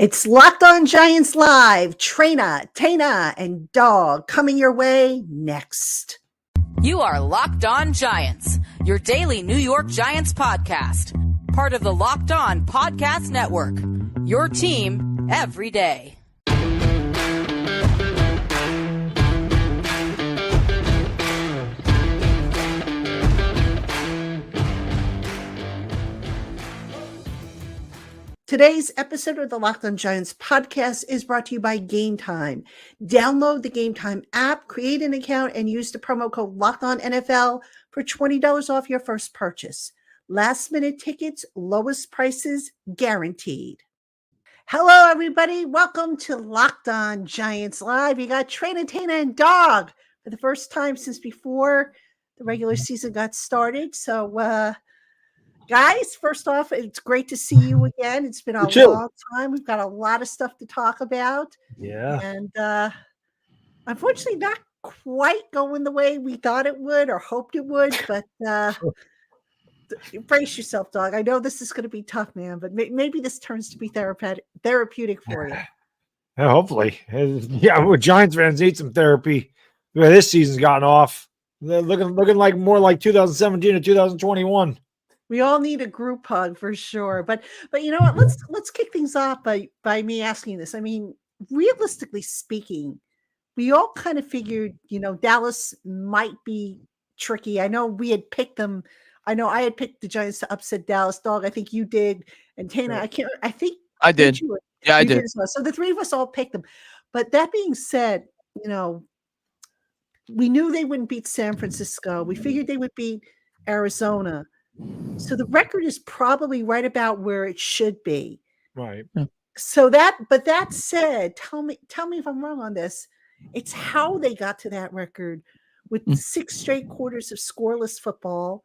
It's Locked On Giants Live. Traina, Tana, and Dog coming your way next. You are Locked On Giants, your daily New York Giants podcast. Part of the Locked On Podcast Network, your team every day. Today's episode of the Locked On Giants podcast is brought to you by Game Time. Download the Game Time app, create an account, and use the promo code LOCKEDONNFL for $20 off your first purchase. Last-minute tickets, lowest prices guaranteed. Hello, everybody. Welcome to Locked On Giants Live. You got Traina, Tana, and Dog for the first time since before the regular season got started. So, guys, first off, it's great to see you again. It's been a long time. We've got a lot of stuff to talk about. Yeah. And unfortunately, not quite going the way we thought it would or hoped it would. But brace yourself, Dog. I know this is going to be tough, man. But maybe this turns to be therapeutic for you. Yeah, hopefully. Yeah, well, Giants fans need some therapy. This season's gotten off. They're looking like more like 2017 or 2021. We all need a group hug for sure. But you know what? Let's kick things off by me asking this. I mean, realistically speaking, we all kind of figured, Dallas might be tricky. I know we had picked them. I know I had picked the Giants to upset Dallas. Dog, I think you did. And Tana, Right. I think I did. Yeah, I did. as well. So the three of us all picked them. But that being said, we knew they wouldn't beat San Francisco. We figured they would beat Arizona. So the record is probably right about where it should be. Right. So that said, tell me if I'm wrong on this. It's how they got to that record with 6 straight quarters of scoreless football,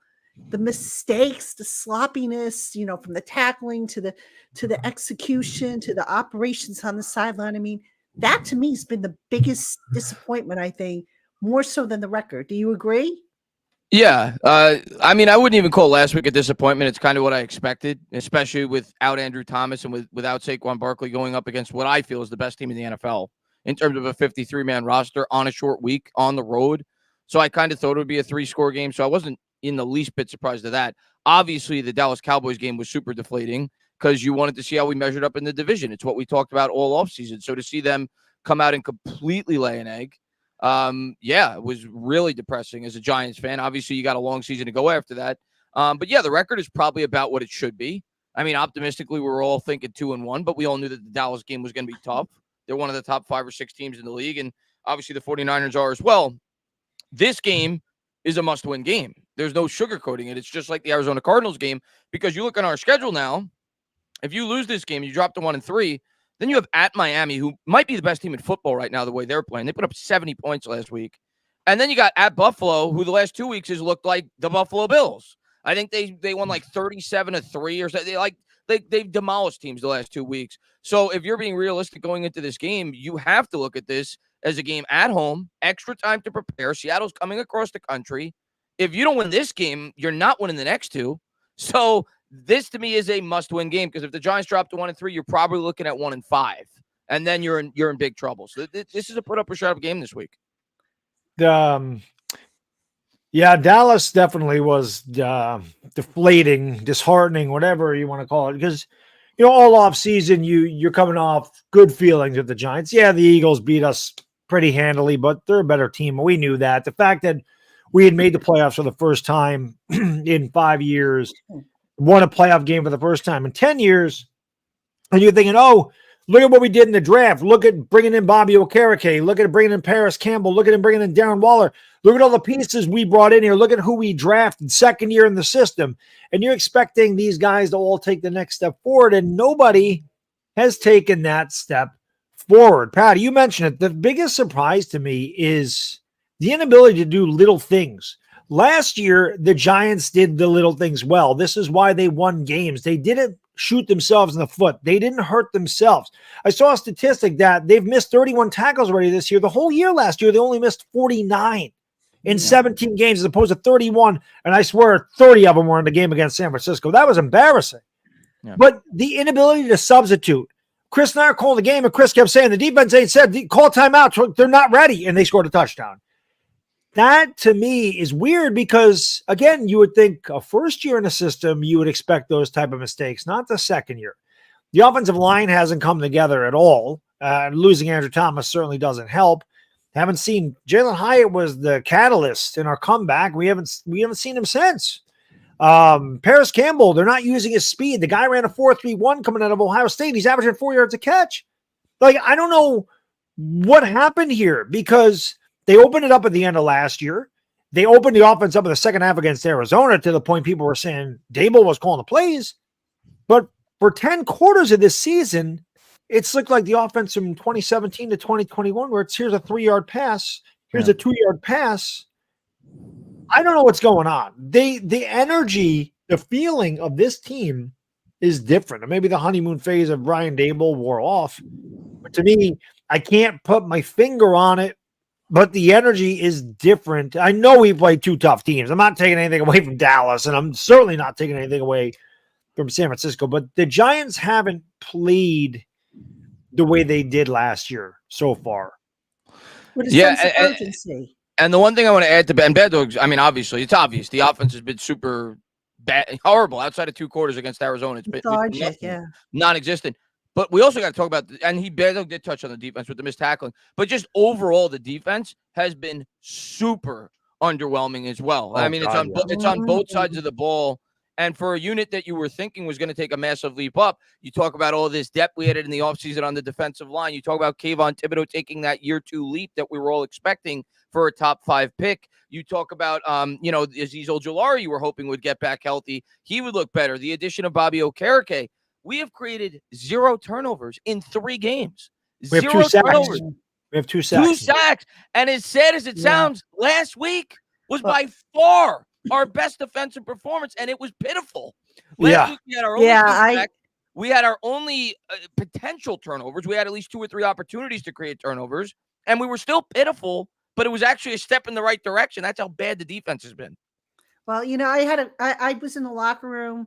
the mistakes, the sloppiness, from the tackling to the execution to the operations on the sideline. I mean, that to me has been the biggest disappointment, I think, more so than the record. Do you agree? Yeah. I mean, I wouldn't even call last week a disappointment. It's kind of what I expected, especially without Andrew Thomas and without Saquon Barkley going up against what I feel is the best team in the NFL in terms of a 53-man roster on a short week on the road. So I kind of thought it would be a 3-score game. So I wasn't in the least bit surprised at that. Obviously, the Dallas Cowboys game was super deflating because you wanted to see how we measured up in the division. It's what we talked about all offseason. So to see them come out and completely lay an egg, it was really depressing as a Giants fan. Obviously, you got a long season to go after that. But yeah, the record is probably about what it should be. I mean, optimistically, we were all thinking 2-1, but we all knew that the Dallas game was going to be tough. They're one of the top 5 or 6 teams in the league, and obviously the 49ers are as well. This game is a must-win game. There's no sugarcoating it. It's just like the Arizona Cardinals game, because you look on our schedule now, if you lose this game, you drop to 1-3, then you have at Miami, who might be the best team in football right now, the way they're playing. They put up 70 points last week. And then you got at Buffalo, who the last 2 weeks has looked like the Buffalo Bills. I think they won like 37-3 or something. They've demolished teams the last 2 weeks. So if you're being realistic going into this game, you have to look at this as a game at home, extra time to prepare. Seattle's coming across the country. If you don't win this game, you're not winning the next 2. So this to me is a must-win game, because if the Giants drop to 1-3, you're probably looking at 1-5, and then you're in big trouble. So this is a put up or shut up game this week. Yeah, Dallas definitely was deflating, disheartening, whatever you want to call it, because all off season you're coming off good feelings with the Giants. Yeah, the Eagles beat us pretty handily, but they're a better team. We knew that. The fact that we had made the playoffs for the first time in 5 years, won a playoff game for the first time in 10 years, and you're thinking, oh, look at what we did in the draft. Look at bringing in Bobby Okereke. Look at bringing in Paris Campbell. Look at him bringing in Darren Waller. Look at all the pieces we brought in here. Look at who we drafted second year in the system. And you're expecting these guys to all take the next step forward, and nobody has taken that step forward. Patty, you mentioned it. The biggest surprise to me is the inability to do little things. Last year, the Giants did the little things well. This is why they won games. They didn't shoot themselves in the foot. They didn't hurt themselves. I saw a statistic that they've missed 31 tackles already this year. The whole year last year, they only missed 49 in 17 games as opposed to 31. And I swear 30 of them were in the game against San Francisco. That was embarrassing. Yeah. But the inability to substitute, Chris and I are calling the game, and Chris kept saying the defense ain't said, call timeout. They're not ready, and they scored a touchdown. That, to me, is weird because, again, you would think a first year in a system, you would expect those type of mistakes, not the second year. The offensive line hasn't come together at all. Losing Andrew Thomas certainly doesn't help. Haven't seen Jalen Hyatt was the catalyst in our comeback. We haven't seen him since. Paris Campbell, they're not using his speed. The guy ran a 4.31 coming out of Ohio State. He's averaging 4 yards a catch. Like, I don't know what happened here because they opened it up at the end of last year. They opened the offense up in the second half against Arizona to the point people were saying Dable was calling the plays. But for 10 quarters of this season, it's looked like the offense from 2017 to 2021 where it's here's a 3-yard pass, here's a 2-yard pass. I don't know what's going on. The energy, the feeling of this team is different. And maybe the honeymoon phase of Brian Dable wore off. But to me, I can't put my finger on it, but the energy is different. I know we played 2 tough teams. I'm not taking anything away from Dallas, and I'm certainly not taking anything away from San Francisco. But the Giants haven't played the way they did last year so far. With a sense of urgency. And the one thing I want to add to Ben Beddogs, I mean, obviously, it's obvious. The offense has been super bad, horrible outside of 2 quarters against Arizona. It's been non-existent. But we also got to talk about, and Beddogs did touch on the defense with the missed tackling, but just overall, the defense has been super underwhelming as well. Oh, I mean, it's on both sides of the ball. And for a unit that you were thinking was going to take a massive leap up, you talk about all this depth we added in the offseason on the defensive line. You talk about Kayvon Thibodeau taking that year 2 leap that we were all expecting for a top 5 pick. You talk about, Azeez Ojulari you were hoping would get back healthy. He would look better. The addition of Bobby Okereke. We have created 0 turnovers in 3 games. We have 2 sacks. We have 2 sacks. 2 sacks. And as sad as it sounds, last week was by far our best defensive performance, and it was pitiful. Last week we had our only sack. We had our only potential turnovers. We had at least 2 or 3 opportunities to create turnovers, and we were still pitiful, but it was actually a step in the right direction. That's how bad the defense has been. Well, I was in the locker room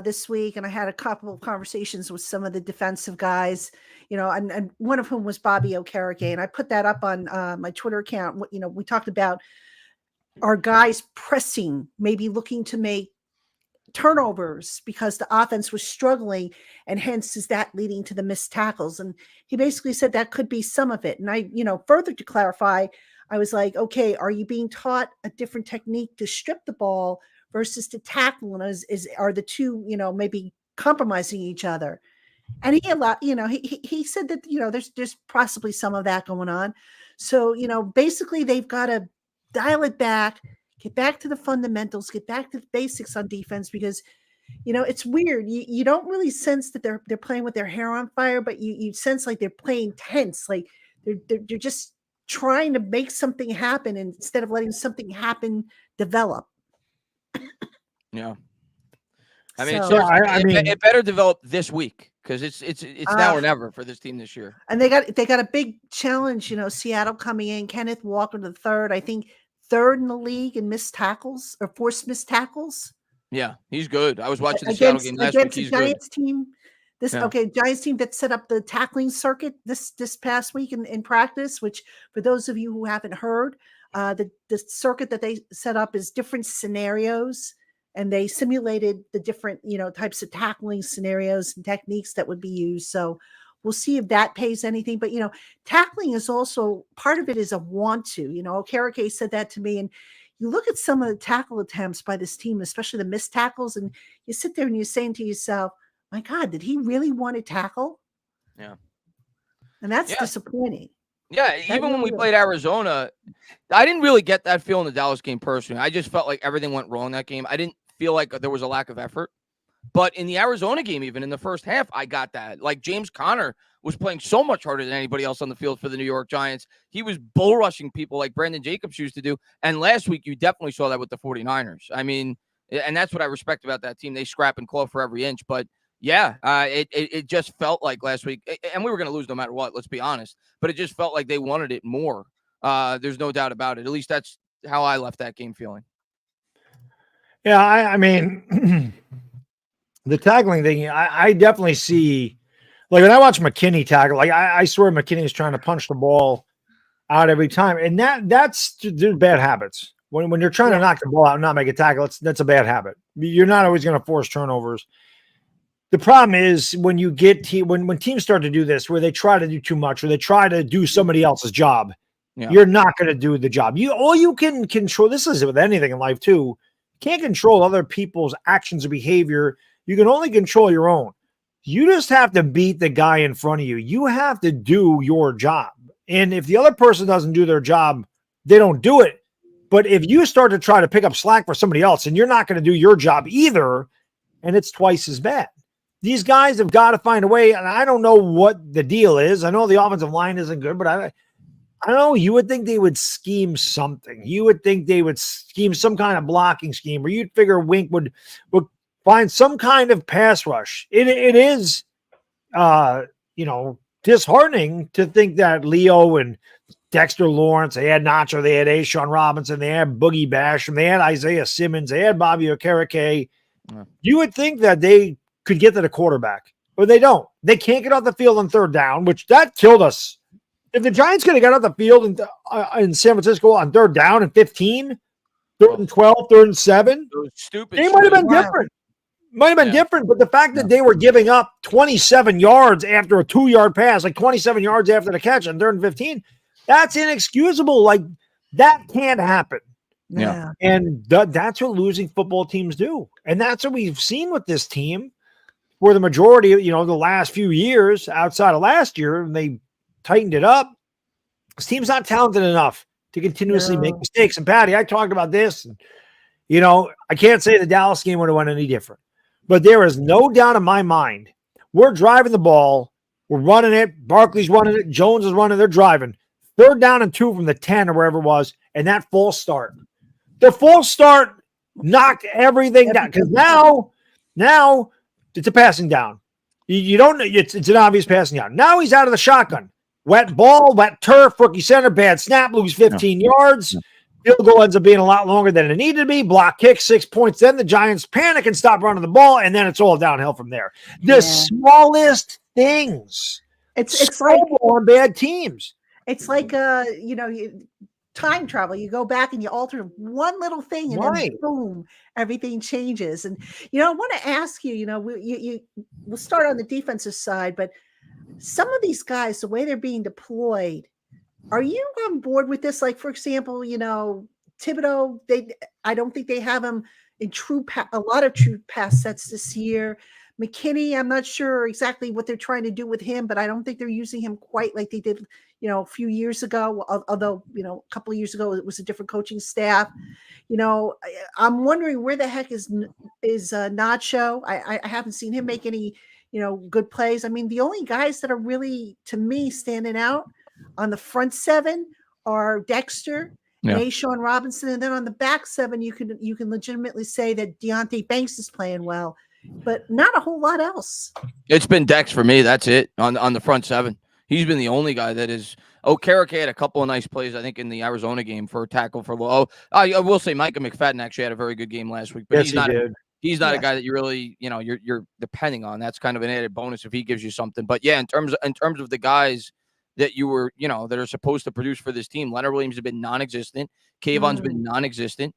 this week, and I had a couple of conversations with some of the defensive guys, and one of whom was Bobby Okereke, and I put that up on my Twitter account. We talked about our guys pressing, maybe looking to make turnovers because the offense was struggling, and hence is that leading to the missed tackles. And he basically said that could be some of it. And I, further to clarify, I was like, okay, are you being taught a different technique to strip the ball versus to tackle? And are the two, maybe compromising each other? And he said that, there's possibly some of that going on. So, basically they've got to dial it back, get back to the fundamentals, get back to the basics on defense, because, it's weird. You don't really sense that they're playing with their hair on fire, but you sense like they're playing tense, like they're just trying to make something happen instead of letting something happen develop. Yeah. I mean, So, it better develop this week because it's now or never for this team this year. And they got a big challenge, Seattle coming in. Kenneth Walker the third, I think 3rd in the league in missed tackles or forced missed tackles. Yeah, he's good. I was watching the Seattle game last week. He's Giants good. Team. Giants team that set up the tackling circuit this past week in practice, which for those of you who haven't heard, the circuit that they set up is different scenarios, and they simulated the different, types of tackling scenarios and techniques that would be used. So we'll see if that pays anything. But, tackling is also part of it is a want to, Okereke said that to me. And you look at some of the tackle attempts by this team, especially the missed tackles, and you sit there and you're saying to yourself, my God, did he really want to tackle? Yeah. And that's disappointing. Yeah, even when we played Arizona, I didn't really get that feel in the Dallas game personally. I just felt like everything went wrong that game. I didn't feel like there was a lack of effort. But in the Arizona game, even in the first half, I got that. Like James Conner was playing so much harder than anybody else on the field for the New York Giants. He was bull rushing people like Brandon Jacobs used to do. And last week, you definitely saw that with the 49ers. I mean, and that's what I respect about that team. They scrap and claw for every inch. But yeah, it just felt like last week, and we were going to lose no matter what, let's be honest, but it just felt like they wanted it more. There's no doubt about it. At least that's how I left that game feeling. Yeah, I mean, the tackling thing, I definitely see Like when I watch McKinney tackle, like I swear McKinney is trying to punch the ball out every time, and that's bad habits. When you're trying to knock the ball out and not make a tackle, that's a bad habit. You're not always going to force turnovers. The problem is when you get when teams start to do this, where they try to do too much, or they try to do somebody else's job. Yeah. You're not going to do the job. All you can control. This is with anything in life too. Can't control other people's actions or behavior. You can only control your own. You just have to beat the guy in front of you. You have to do your job. And if the other person doesn't do their job, they don't do it. But if you start to try to pick up slack for somebody else and you're not going to do your job either, and it's twice as bad. These guys have got to find a way. And I don't know what the deal is. I know the offensive line isn't good, but I don't know. You would think they would scheme something. You would think they would scheme some kind of blocking scheme, or you'd figure Wink would find some kind of pass rush. It is, disheartening to think that Leo and Dexter Lawrence, they had Nacho, they had Ashawn Robinson, they had Boogie Basham, they had Isaiah Simmons, they had Bobby Okereke. You would think that they could get to the quarterback, but they don't. They can't get off the field on third down, which that killed us. If the Giants could have got off the field in San Francisco on third down and 15, third and 12, third and 7, they might have been different. Might have been different, but the fact that they were giving up 27 yards after a 2-yard pass, like 27 yards after the catch on third and 15, that's inexcusable. Like, that can't happen. Yeah. And that's what losing football teams do. And that's what we've seen with this team for the majority of, the last few years outside of last year, and they tightened it up. This team's not talented enough to continuously make mistakes. And Patty, I talked about this. And, I can't say the Dallas game would have went any different. But there is no doubt in my mind. We're driving the ball. We're running it. Barkley's running it. Jones is running. They're driving. Third down and 2 from the 10 or wherever it was. And that false start. The false start knocked everything down. Because now it's a passing down. You don't. It's an obvious passing down. Now he's out of the shotgun. Wet ball, wet turf, rookie center, bad snap, lose 15 yards. Field goal ends up being a lot longer than it needed to be. Block kick, 6 points. Then the Giants panic and stop running the ball, and then it's all downhill from there. The smallest things. It's like on bad teams. It's like time travel. You go back and you alter one little thing, and then boom, everything changes. And I want to ask you. We'll start on the defensive side, but some of these guys, the way they're being deployed. Are you on board with this? Like, for example, Thibodeau, I don't think they have him in a lot of true pass sets this year. McKinney, I'm not sure exactly what they're trying to do with him, but I don't think they're using him quite like they did, a few years ago, although, a couple of years ago, it was a different coaching staff. I'm wondering where the heck is Nacho? I haven't seen him make any, good plays. I mean, the only guys that are really, to me, standing out on the front 7 are Dexter, Ashawn Robinson, and then on the back 7, you can legitimately say that Deonte Banks is playing well, but not a whole lot else. It's been Dex for me. That's it on the front 7. He's been the only guy that is. Okereke had a couple of nice plays, I think, in the Arizona game for a tackle for low. I will say Micah McFadden actually had a very good game last week, but he's not a guy that you really, you're depending on. That's kind of an added bonus if he gives you something. But yeah, in terms of the guys that you were, that are supposed to produce for this team. Leonard Williams has been non-existent. Kayvon's been non-existent.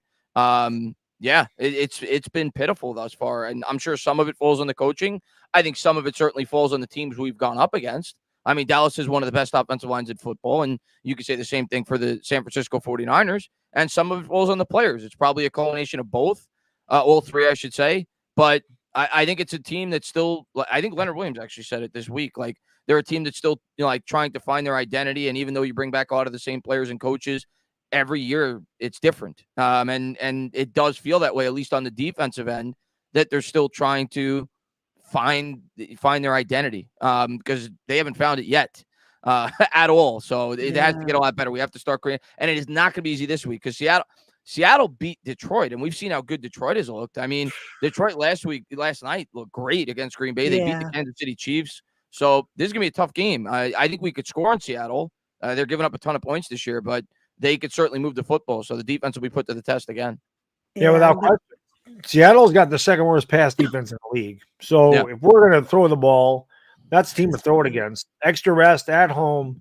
It's been pitiful thus far. And I'm sure some of it falls on the coaching. I think some of it certainly falls on the teams we've gone up against. I mean, Dallas is one of the best offensive lines in football, and you could say the same thing for the San Francisco 49ers. And some of it falls on the players. It's probably a culmination of both, all three, I should say. But I think it's a team that's still, I think Leonard Williams actually said it this week, like, they're a team that's still, trying to find their identity. And even though you bring back a lot of the same players and coaches every year, it's different. And it does feel that way, at least on the defensive end, that they're still trying to find their identity because they haven't found it yet at all. So it has to get a lot better. We have to start creating, and it is not going to be easy this week because Seattle beat Detroit, and we've seen how good Detroit has looked. I mean, Detroit last night looked great against Green Bay. They beat the Kansas City Chiefs. So this is going to be a tough game. I think we could score on Seattle. They're giving up a ton of points this year, but they could certainly move the football. So the defense will be put to the test again. Yeah, without question. Seattle's got the second worst pass defense in the league. So if we're going to throw the ball, That's the team to throw it against. Extra rest at home.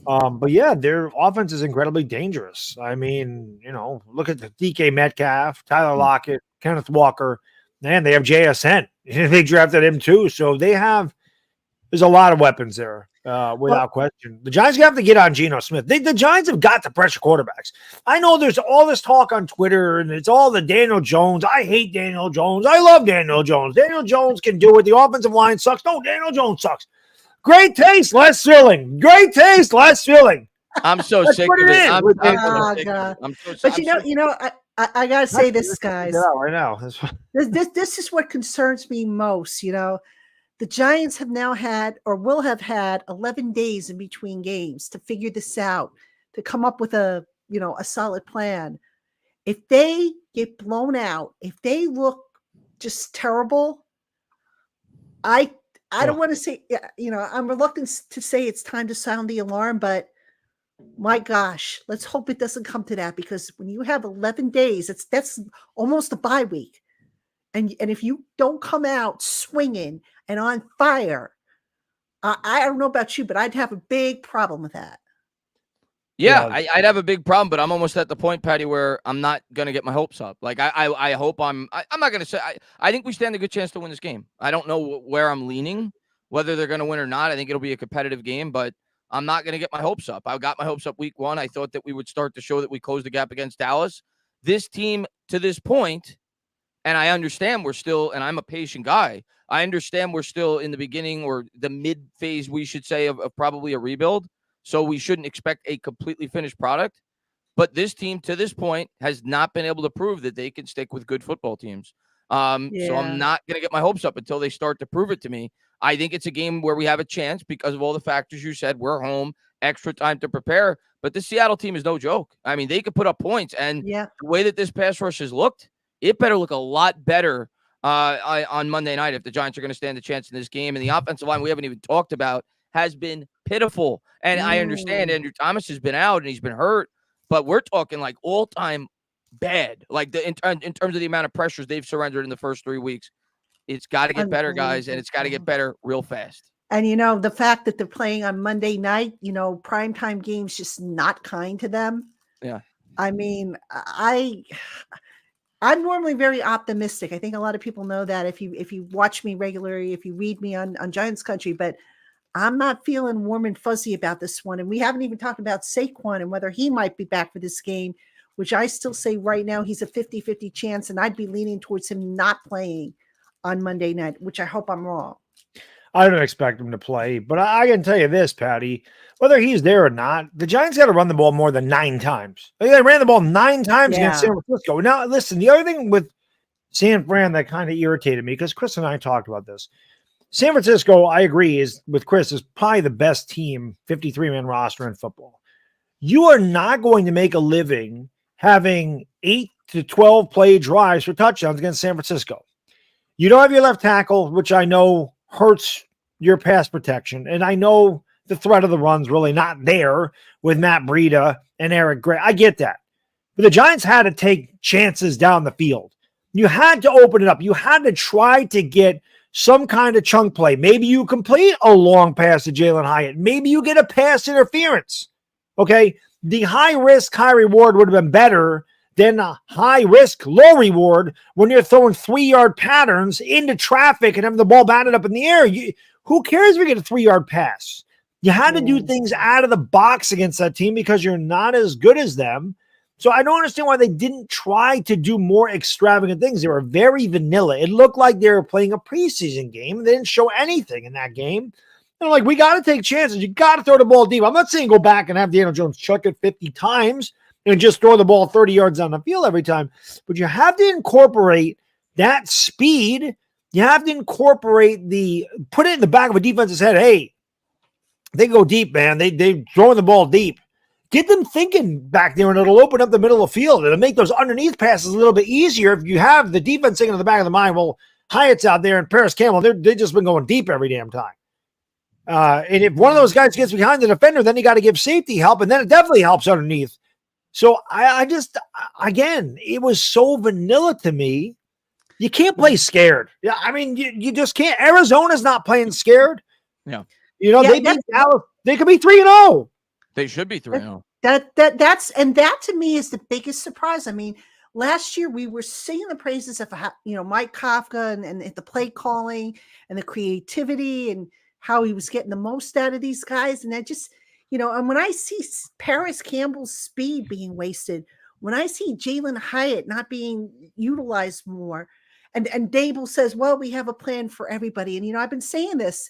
But yeah, their offense is incredibly dangerous. I mean, look at the DK Metcalf, Tyler Lockett, Kenneth Walker, and they have JSN. They drafted him too. So there's a lot of weapons there, without question. The Giants have to get on Geno Smith. The Giants have got to pressure quarterbacks. I know there's all this talk on Twitter, and it's all the Daniel Jones. I hate Daniel Jones. I love Daniel Jones. Daniel Jones can do it. The offensive line sucks. No, Daniel Jones sucks. Great taste, less filling. Great taste, less filling. I'm so sick of it. I'm so but I gotta say this, guys. I know. This is what concerns me most. The Giants have now had, or will have had, 11 days in between games to figure this out, to come up with a solid plan. If they get blown out, if they look just terrible, I don't want to say, I'm reluctant to say it's time to sound the alarm, but my gosh, let's hope it doesn't come to that, because when you have 11 days, that's almost a bye week. And if you don't come out swinging and on fire, I don't know about you, but I'd have a big problem with that. Yeah, I'd have a big problem, but I'm almost at the point, Patty, where I'm not going to get my hopes up. Like, I hope I'm not going to say, I think we stand a good chance to win this game. I don't know where I'm leaning, whether they're going to win or not. I think it'll be a competitive game, but I'm not going to get my hopes up. I got my hopes up week 1. I thought that we would start to show that we closed the gap against Dallas. This team, to this point, and I understand we're still, and I'm a patient guy, I understand we're still in the beginning, or the mid phase, we should say, of probably a rebuild. So we shouldn't expect a completely finished product. But this team, to this point, has not been able to prove that they can stick with good football teams. So I'm not going to get my hopes up until they start to prove it to me. I think it's a game where we have a chance because of all the factors you said. We're home, extra time to prepare. But the Seattle team is no joke. I mean, they could put up points. And the way that this pass rush has looked, it better look a lot better on Monday night if the Giants are going to stand a chance in this game. And the offensive line we haven't even talked about has been pitiful. And I understand Andrew Thomas has been out and he's been hurt, but we're talking like all-time bad. Like in terms of the amount of pressures they've surrendered in the first 3 weeks. It's got to get better, guys, and it's got to get better real fast. And, the fact that they're playing on Monday night, primetime games, just not kind to them. Yeah. I mean, I'm normally very optimistic. I think a lot of people know that if you watch me regularly, if you read me on Giants Country, but I'm not feeling warm and fuzzy about this one. And we haven't even talked about Saquon and whether he might be back for this game, which I still say right now he's a 50-50 chance, and I'd be leaning towards him not playing on Monday night, which I hope I'm wrong. I don't expect him to play, but I can tell you this, Patty, whether he's there or not, the Giants got to run the ball more than 9 times. They ran the ball 9 times against San Francisco. Now, listen, the other thing with San Fran that kind of irritated me, because Chris and I talked about this, San Francisco, I agree, is probably the best team, 53-man roster in football. You are not going to make a living having 8 to 12 play drives for touchdowns against San Francisco. You don't have your left tackle, which I know hurts your pass protection. And I know the threat of the run's really not there with Matt Breida and Eric Gray. I get that. But the Giants had to take chances down the field. You had to open it up. You had to try to get some kind of chunk play. Maybe you complete a long pass to Jalen Hyatt. Maybe you get a pass interference. Okay? The high risk, high reward would have been better than a high risk, low reward when you're throwing 3-yard patterns into traffic and having the ball batted up in the air. Who cares if you get a 3-yard pass? You had to do things out of the box against that team because you're not as good as them. So I don't understand why they didn't try to do more extravagant things. They were very vanilla. It looked like they were playing a preseason game. They didn't show anything in that game. They're like, we got to take chances. You got to throw the ball deep. I'm not saying go back and have Daniel Jones chuck it 50 times and just throw the ball 30 yards down the field every time. But you have to incorporate that speed. You have to incorporate put it in the back of a defense's head. Hey, they go deep, man. They throwing the ball deep. Get them thinking back there, and it'll open up the middle of the field. It'll make those underneath passes a little bit easier if you have the defense thinking in the back of the mind, well, Hyatt's out there and Paris Campbell, they've just been going deep every damn time. And if one of those guys gets behind the defender, then you got to give safety help, and then it definitely helps underneath. So I just, again, it was so vanilla to me. You can't play scared. Yeah, I mean, you just can't. Arizona's not playing scared. Yeah. They beat Dallas. They could be 3-0. They should be 3-0. That's that to me is the biggest surprise. I mean, last year we were singing the praises of how, Mike Kafka and the play calling and the creativity and how he was getting the most out of these guys. And I just, and when I see Paris Campbell's speed being wasted, when I see Jalen Hyatt not being utilized more, and Dable says, well, we have a plan for everybody. And, I've been saying this,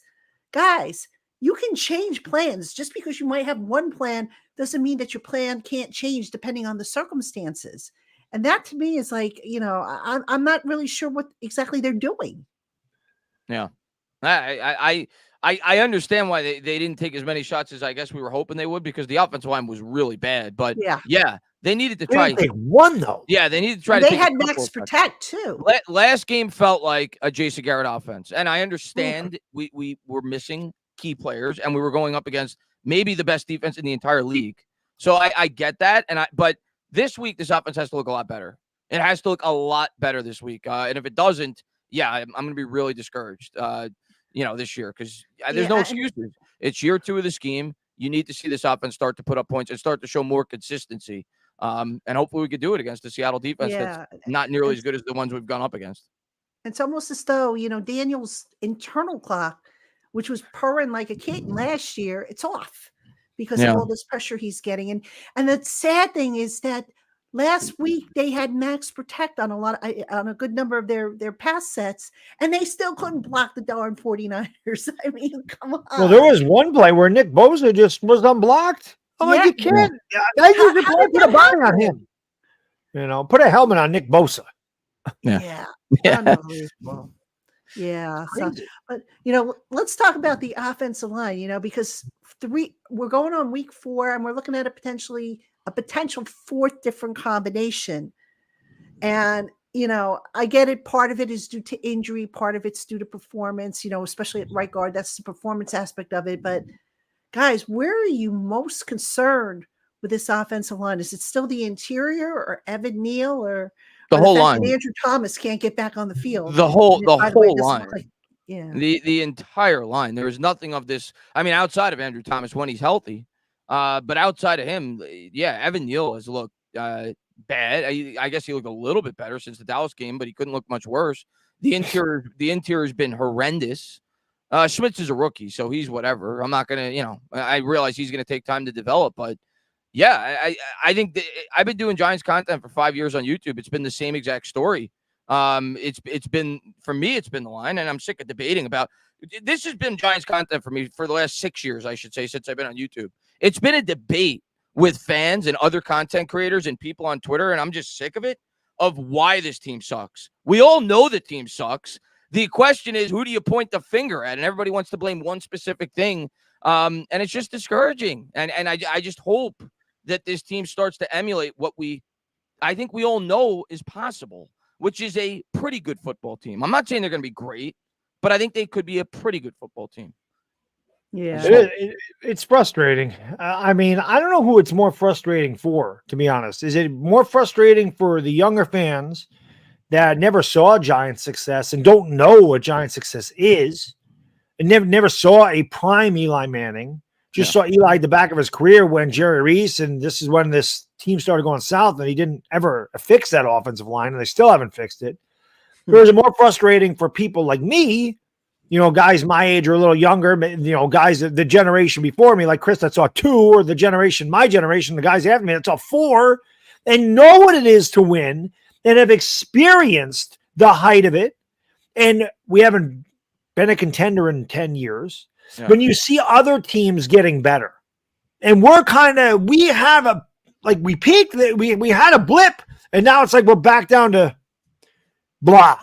guys, you can change plans. Just because you might have one plan doesn't mean that your plan can't change depending on the circumstances. And that to me is like, I'm not really sure what exactly they're doing. Yeah. I understand why they didn't take as many shots as I guess we were hoping they would, because the offensive line was really bad. But yeah, they needed to try. They won though. Yeah, they needed to try. They had max protect too. Last game felt like a Jase Garrett offense, and I understand we were missing key players, and we were going up against maybe the best defense in the entire league. So I get that, but this week this offense has to look a lot better. It has to look a lot better this week, and if it doesn't, I'm going to be really discouraged. This year, because there's no excuses. It's year 2 of the scheme. You need to see this offense start to put up points and start to show more consistency. And hopefully we could do it against the Seattle defense that's not nearly as good as the ones we've gone up against. It's almost as though, Daniel's internal clock, which was purring like a kitten last year, it's off because of all this pressure he's getting. And the sad thing is that last week they had max protect on a good number of their pass sets, and they still couldn't block the darn 49ers. I mean, come on. Well, there was one play where Nick Bosa just was unblocked. I'm like, you can't. I usually put a body on him. Put a helmet on Nick Bosa. Yeah. Yeah. So, but let's talk about the offensive line. Because we're going on week 4, and we're looking at a potential 4th different combination. And, I get it. Part of it is due to injury. Part of it's due to performance, especially at right guard. That's the performance aspect of it. But guys, where are you most concerned with this offensive line? Is it still the interior or Evan Neal or the whole line? Andrew Thomas can't get back on the field. The whole line. Yeah. The entire line. There is nothing of this. I mean, outside of Andrew Thomas when he's healthy. But outside of him, Evan Neal has looked bad. I guess he looked a little bit better since the Dallas game, but he couldn't look much worse. The interior has been horrendous. Schmitz is a rookie, so he's whatever. I'm not gonna, I realize he's gonna take time to develop, but I think I've been doing Giants content for 5 years on YouTube. It's been the same exact story. It's been, for me, it's been the line, and I'm sick of debating about. This has been Giants content for me for the last 6 years, I should say, since I've been on YouTube. It's been a debate with fans and other content creators and people on Twitter, and I'm just sick of it, of why this team sucks. We all know the team sucks. The question is, who do you point the finger at? And everybody wants to blame one specific thing, and it's just discouraging. And I just hope that this team starts to emulate what I think we all know is possible, which is a pretty good football team. I'm not saying they're going to be great, but I think they could be a pretty good football team. Yeah, it's frustrating. I mean, I don't know who it's more frustrating for, to be honest. Is it more frustrating for the younger fans that never saw Giants success and don't know what Giants success is, and never saw a prime Eli Manning, just saw Eli at the back of his career when Jerry Reese, and this is when this team started going south, and he didn't ever fix that offensive line, and they still haven't fixed it. Or is it more frustrating for people like me, guys my age or a little younger, guys the generation before me, like Chris, that saw 2, or my generation, the guys after me that saw 4, and know what it is to win and have experienced the height of it. And we haven't been a contender in 10 years. Yeah. When you see other teams getting better, and we peaked, we had a blip, and now it's like we're back down to blah.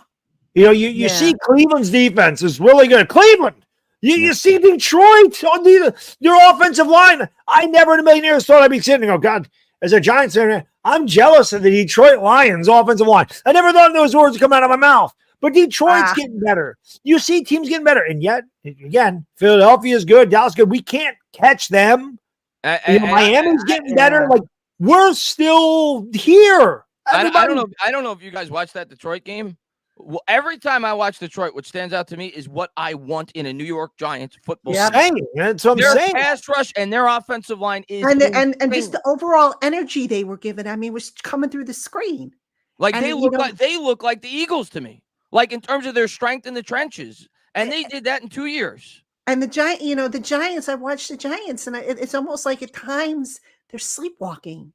You see Cleveland's defense is really good. Cleveland, you see Detroit on their offensive line. I never in a million years thought I'd be sitting and go, God, as a Giants fan, I'm jealous of the Detroit Lions offensive line. I never thought those words would come out of my mouth. But Detroit's getting better. You see teams getting better. And yet, again, Philadelphia is good. Dallas is good. We can't catch them. Miami's getting better. Like, we're still here. I don't know if you guys watched that Detroit game Well, every time I watch Detroit, what stands out to me is what I want in a New York Giants football Yeah. team. That's what I'm Their saying. pass rush and their offensive line is And just insane. the overall energy they were given, I mean, was coming through the screen. Like And, they look like the Eagles to me. Like in terms of their strength in the trenches. And they did that in 2 years. And the Giants, I watched the Giants, and it's almost like at times they're sleepwalking.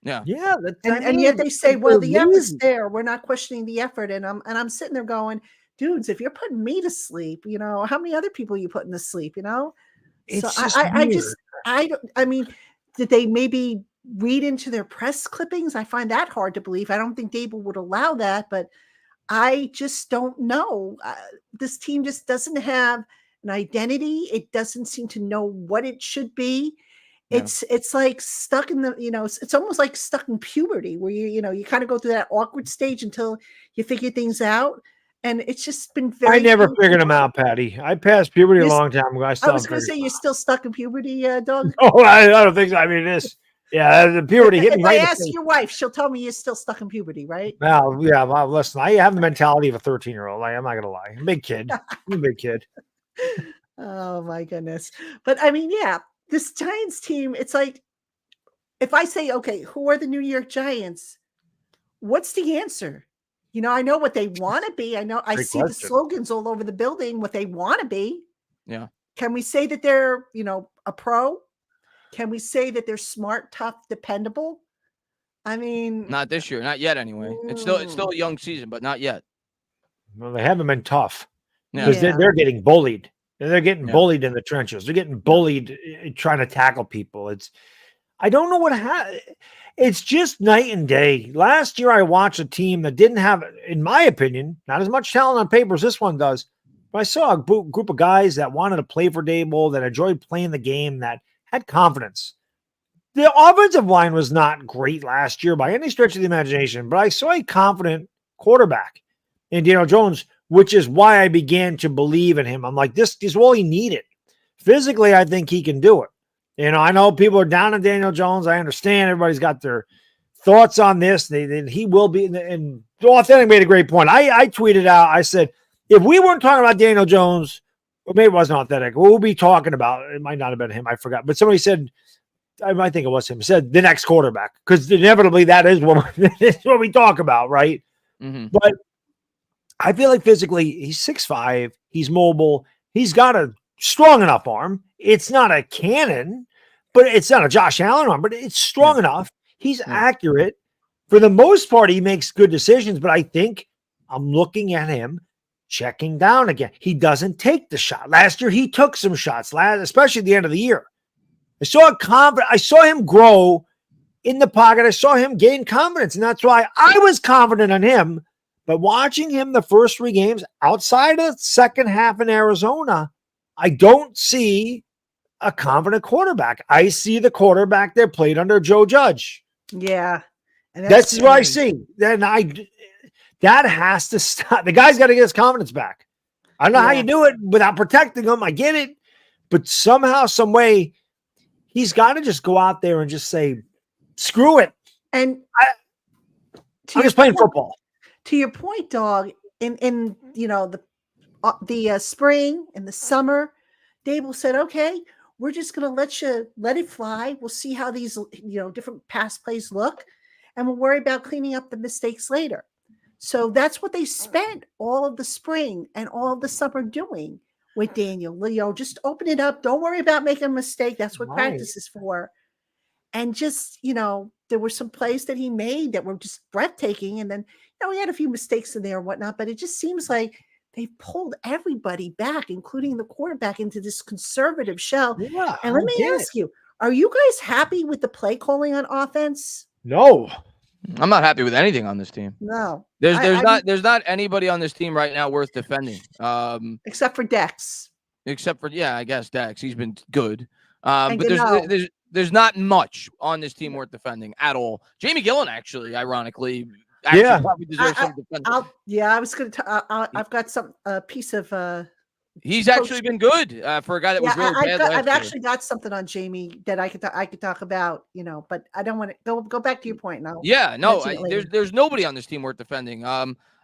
Yeah. Yeah. And yet they say, well, the effort's effort's there. We're not questioning the effort. And I'm sitting there going, dudes, if you're putting me to sleep, how many other people are you putting to sleep, So It's I mean, did they maybe read into their press clippings? I find that hard to believe. I don't think Dable would allow that, but I just don't know. This team just doesn't have an identity. It doesn't seem to know what it should be. Yeah. It's like stuck in the, it's almost like stuck in puberty where you kind of go through that awkward stage until you figure things out. And it's just been very. I never figured them out, Patty. I passed puberty a long time ago. I was going to say you're still stuck in puberty, Doug. Oh, I don't think so. I mean, the puberty hit me right. If I ask your wife, she'll tell me you're still stuck in puberty, right? Well, yeah. Well, listen, I have the mentality of a 13-year-old. I'm not gonna lie. I'm a big kid. I'm a big kid. Oh my goodness. But I mean, yeah, this Giants team, it's like, if I say, okay, who are the New York Giants? What's the answer? I know what they want to be. I know I see the slogans all over the building, what they want to be. Yeah. Can we say that they're, a pro? Can we say that they're smart, tough, dependable? I mean, not this year, not yet anyway. It's still a young season, but not yet. Well, they haven't been tough because they're getting bullied. They're getting bullied in the trenches. They're getting bullied trying to tackle people. I don't know what happened. It's just night and day. Last year, I watched a team that didn't have, in my opinion, not as much talent on paper as this one does. But I saw a group of guys that wanted to play for Dable, that enjoyed playing the game, that had confidence. The offensive line was not great last year by any stretch of the imagination, but I saw a confident quarterback in Daniel Jones, which is why I began to believe in him. I'm like, this is all he needed. Physically, I think he can do it. I know people are down on Daniel Jones. I understand everybody's got their thoughts on this. He will be. And Authentic made a great point. I tweeted out, I said, if we weren't talking about Daniel Jones, or maybe it wasn't Authentic, we'll be talking about, it might not have been him, I forgot. But somebody said, I might think it was him, said the next quarterback, because inevitably that is what we talk about, right? Mm-hmm. But I feel like physically he's 6'5", he's mobile, he's got a strong enough arm. It's not a cannon, but it's not a Josh Allen arm, but it's strong enough. He's accurate. For the most part, he makes good decisions, but I think I'm looking at him checking down again. He doesn't take the shot. Last year, he took some shots, especially at the end of the year. I saw him grow in the pocket. I saw him gain confidence, and that's why I was confident in him. But watching him the first 3 games outside of second half in Arizona, I don't see a confident quarterback. I see the quarterback that played under Joe Judge. Yeah. And that's what I see. Then that has to stop. The guy's got to get his confidence back. I don't know how you do it without protecting him. I get it. But somehow, some way, he's got to just go out there and just say, screw it. And I'm just playing football. To your point, Dog, in the spring and the summer, Dable said, okay, we're just going to let it fly. We'll see how these, different pass plays look, and we'll worry about cleaning up the mistakes later. So that's what they spent all of the spring and all of the summer doing with Daniel. Just open it up. Don't worry about making a mistake. That's what practice is for. And just, there were some plays that he made that were just breathtaking. And then, he had a few mistakes in there and whatnot, but it just seems like they pulled everybody back, including the quarterback, into this conservative shell. Yeah, and let me ask you, are you guys happy with the play calling on offense? No. I'm not happy with anything on this team. No. There's not anybody on this team right now worth defending. Except for Dex. I guess Dex. He's been good. But there's not much on this team worth defending at all. Jamie Gillen, actually, ironically, probably deserves some defending. I was going to. I've got a piece of. He's actually been good for a guy that was really bad. I've actually got something on Jamie that I could talk about. But I don't want to go back to your point now. Yeah, no, there's nobody on this team worth defending.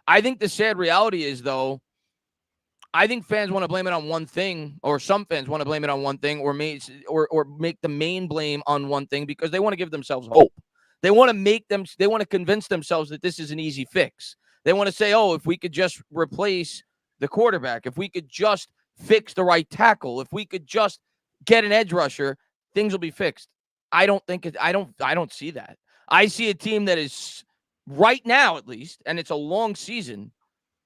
I think the sad reality is, though, I think fans want to blame it on one thing, or some fans want to blame it on one thing, or make the main blame on one thing because they want to give themselves hope. They want to convince themselves that this is an easy fix. They want to say, oh, if we could just replace the quarterback, if we could just fix the right tackle, if we could just get an edge rusher, things will be fixed. I don't see that. I see a team that is right now, at least, and it's a long season,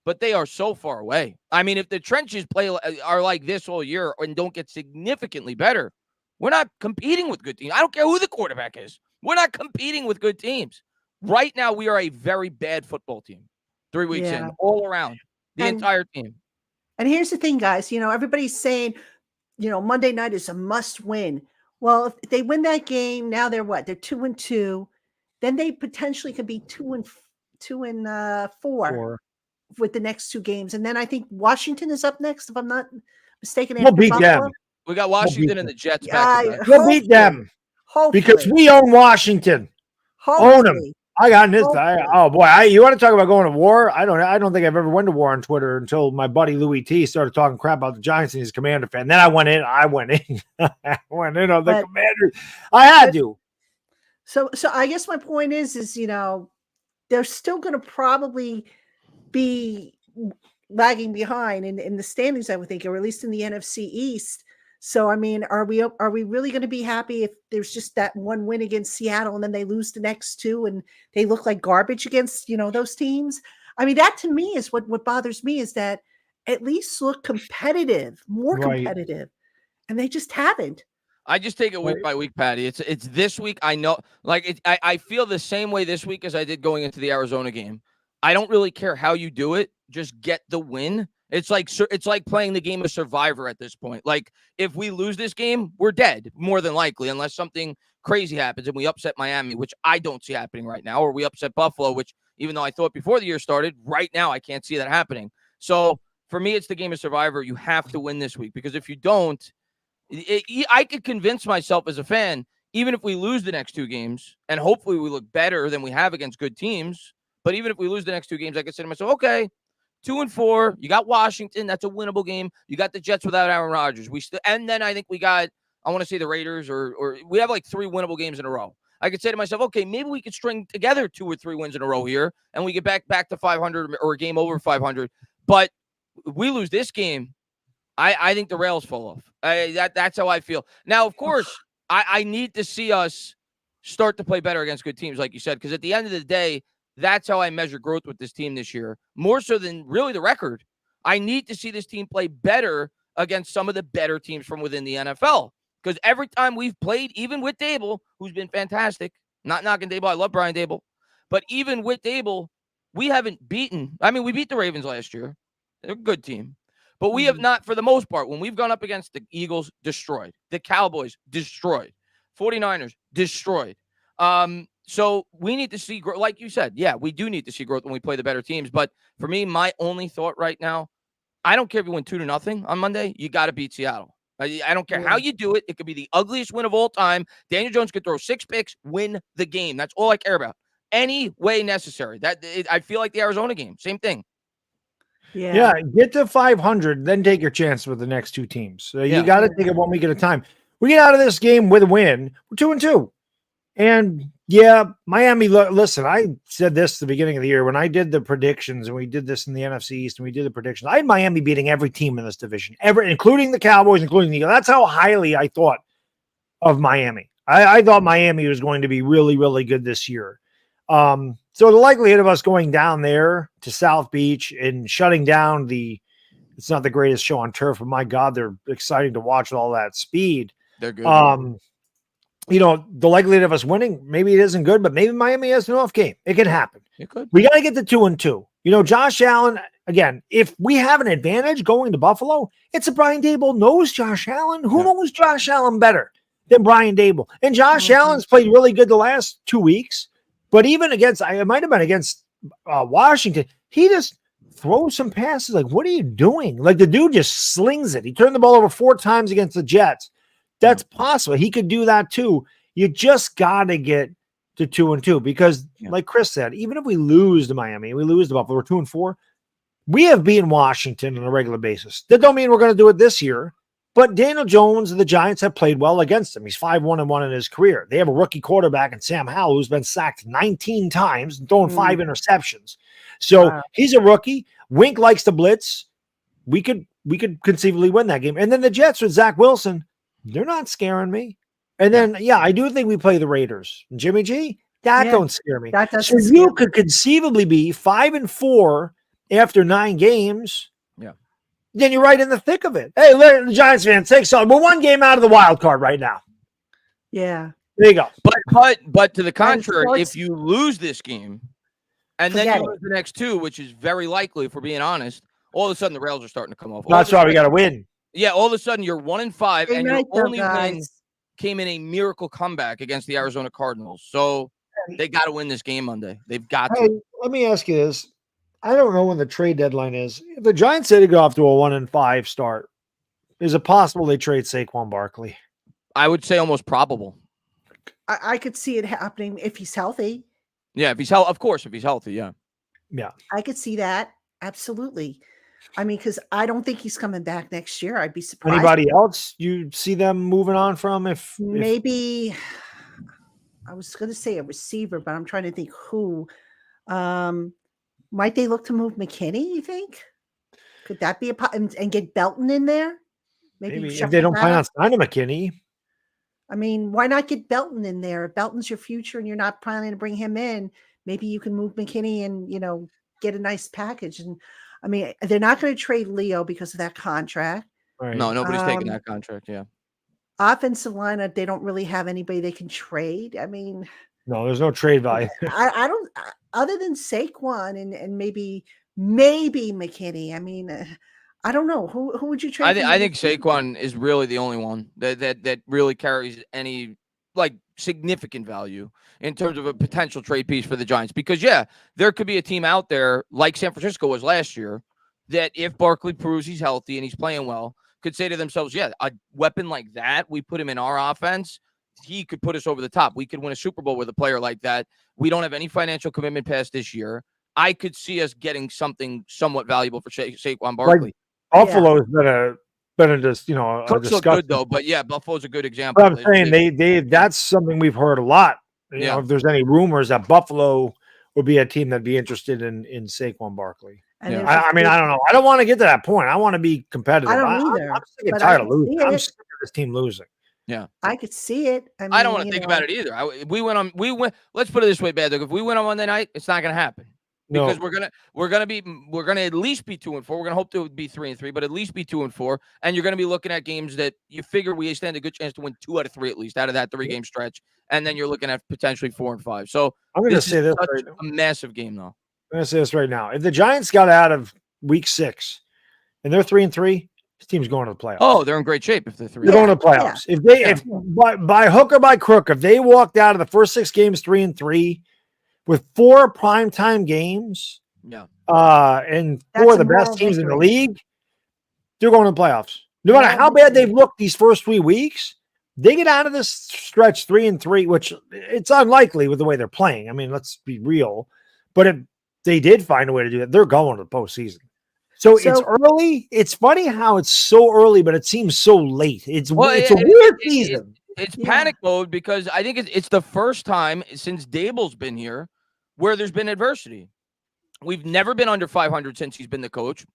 but they are so far away. I mean, if the trenches are like this all year and don't get significantly better, we're not competing with good teams. I don't care who the quarterback is. We're not competing with good teams. Right now, we are a very bad football team. 3 weeks in, all around, the entire team. And here's the thing, guys. Everybody's saying, Monday night is a must win. Well, if they win that game, now they're what? They're 2-2. Then they potentially could be 2-4 with the next 2 games. And then I think Washington is up next, if I'm not mistaken. We'll beat them. We got Washington and the Jets back. We'll beat them. Hopefully. Because we own Washington. Own them. I got in this. You want to talk about going to war? I don't think I've ever went to war on Twitter until my buddy Louis T started talking crap about the Giants and his Commander fan. Then I went in. I went in on the Commanders. I had to. So I guess my point is they're still going to probably be lagging behind in the standings, I would think, or at least in the NFC East. So, I mean, are we really going to be happy if there's just that one win against Seattle and then they lose the next 2 and they look like garbage against, those teams? I mean, that to me is what bothers me, is that at least look competitive, more competitive, and they just haven't. I just take it week by week, Patty. It's this week. I know, I feel the same way this week as I did going into the Arizona game. I don't really care how you do it. Just get the win. It's like playing the game of Survivor at this point. Like, if we lose this game, we're dead, more than likely, unless something crazy happens and we upset Miami, which I don't see happening right now, or we upset Buffalo, which, even though I thought before the year started, right now I can't see that happening. So for me, it's the game of Survivor. You have to win this week, because if you don't, I could convince myself as a fan, even if we lose the next 2 games, and hopefully we look better than we have against good teams, but even if we lose the next 2 games, I could say to myself, okay, 2-4. You got Washington. That's a winnable game. You got the Jets without Aaron Rodgers. And then I think we got, I want to say the Raiders, or we have like 3 winnable games in a row. I could say to myself, okay, maybe we could string together 2 or 3 wins in a row here, and we get back to 500 or a game over 500. But if we lose this game, I think the rails fall off. That's how I feel. Now, of course, I need to see us start to play better against good teams, like you said, because at the end of the day, that's how I measure growth with this team this year, more so than really the record. I need to see this team play better against some of the better teams from within the NFL, because every time we've played, even with Dable, who's been fantastic, not knocking Dable, I love Brian Dable, but even with Dable, we haven't beaten. I mean, we beat the Ravens last year. They're a good team. But we have not, for the most part, when we've gone up against the Eagles, destroyed. The Cowboys, destroyed. 49ers, destroyed. So we need to see growth. Like you said, yeah, we do need to see growth when we play the better teams. But for me, my only thought right now, I don't care if you win 2-0 on Monday. You got to beat Seattle. I don't care how you do it. It could be the ugliest win of all time. Daniel Jones could throw 6 picks, win the game. That's all I care about. Any way necessary. I feel like the Arizona game. Same thing. Yeah, get to 500, then take your chance with the next 2 teams. So you got to take it 1 week at a time. We get out of this game with a win. We're 2-2. And yeah, Miami, listen, I said this at the beginning of the year when I did the predictions, and we did this in the NFC East, and we did the predictions. I had Miami beating every team in this division, including the Cowboys, including the Eagles. That's how highly I thought of Miami. I thought Miami was going to be really, really good this year. So the likelihood of us going down there to South Beach and shutting down it's not the greatest show on turf, but my God, they're exciting to watch with all that speed. They're good. The likelihood of us winning, maybe it isn't good, but maybe Miami has an off game. It can happen. It could. We got to get to 2-2. Josh Allen, again, if we have an advantage going to Buffalo, it's a Brian Dable knows Josh Allen. Who knows Josh Allen better than Brian Dable? And Josh Allen's played really good the last 2 weeks, but even it might have been against Washington, he just throws some passes. Like, what are you doing? Like, the dude just slings it. He turned the ball over 4 times against the Jets. That's possible. He could do that too. You just got to get to 2-2 because, like Chris said, even if we lose to Miami, we lose to Buffalo, we're 2-4. We have beaten Washington on a regular basis. That don't mean we're going to do it this year. But Daniel Jones and the Giants have played well against him. He's 5-1-1 in his career. They have a rookie quarterback in Sam Howell who's been sacked 19 times and throwing 5 interceptions. So he's a rookie. Wink likes to blitz. We could conceivably win that game. And then the Jets with Zach Wilson, they're not scaring me. And then, I do think we play the Raiders. Jimmy G, that don't scare me. That so you could conceivably be 5-4 after 9 games. Yeah. Then you're right in the thick of it. Hey, the Giants fans, take something. We're 1 game out of the wild card right now. Yeah. There you go. But to the contrary, if you lose this game and then you lose the next 2, which is very likely, if we're being honest, all of a sudden the rails are starting to come off. That's why we got to win. Yeah, all of a sudden you're 1-5, and your only win came in a miracle comeback against the Arizona Cardinals. So they got to win this game Monday. They've got to. Hey, let me ask you this. I don't know when the trade deadline is. If the Giants say to go off to a 1-5 start, is it possible they trade Saquon Barkley? I would say almost probable. I could see it happening if he's healthy. Yeah, if he's healthy, of course, if he's healthy, yeah. I could see that. Absolutely. I mean, because I don't think he's coming back next year. I'd be surprised. Anybody else you see them moving on from? If maybe I was going to say a receiver, but I'm trying to think who. Might they look to move McKinney, you think? Could that be and get Belton in there? Maybe if they don't plan on signing McKinney. I mean, why not get Belton in there? If Belton's your future and you're not planning to bring him in, maybe you can move McKinney and, get a nice package. And I mean, they're not going to trade Leo because of that contract. Right. No, nobody's taking that contract, yeah. Offensive line, they don't really have anybody they can trade. I mean, no, there's no trade value. I don't, other than Saquon and maybe McKinney. I mean, I don't know. Who would you trade? I think Saquon is really the only one that really carries any significant value in terms of a potential trade piece for the Giants. Because there could be a team out there like San Francisco was last year that if Barkley proves he's healthy and he's playing well, could say to themselves, a weapon like that, we put him in our offense, he could put us over the top. We could win a Super Bowl with a player like that. We don't have any financial commitment past this year. I could see us getting something somewhat valuable for Saquon Barkley. Buffalo's been a just Cooks look good though, but Buffalo's a good example. But I'm saying they that's something we've heard a lot. You know, if there's any rumors that Buffalo would be a team that'd be interested in Saquon Barkley. I mean, I don't know. I don't want to get to that point. I want to be competitive. I don't either. I'm sick and tired of losing. I'm sick of this team losing. Yeah, I could see it. I mean, I don't want to think about it either. We went. Let's put it this way, Bad Dog. If we win on Monday night, it's not going to happen because we're gonna at least be 2-4. We're gonna hope to be 3-3, but at least be 2-4. And you're gonna be looking at games that you figure we stand a good chance to win 2 out of 3 at least out of that 3-game stretch. And then you're looking at potentially 4-5. So I'm going to say this right now. A massive game though. I'm going to say this right now. If the Giants got out of Week 6 and they're 3-3. This team's going to the playoffs. Oh, they're in great shape if they're 3. They're going to the playoffs. Yeah. If by hook or by crook, if they walked out of the first 6 games 3-3 with 4 primetime games, and 4 of the best teams in the league, they're going to the playoffs. No matter how bad they've looked these first 3 weeks, they get out of this stretch 3-3, which it's unlikely with the way they're playing. I mean, let's be real. But if they did find a way to do that, they're going to the postseason. So it's early. It's funny how it's so early, but it seems so late. It's a weird season. It's panic mode because I think it's the first time since Dable's been here where there's been adversity. We've never been under 500 since he's been the coach.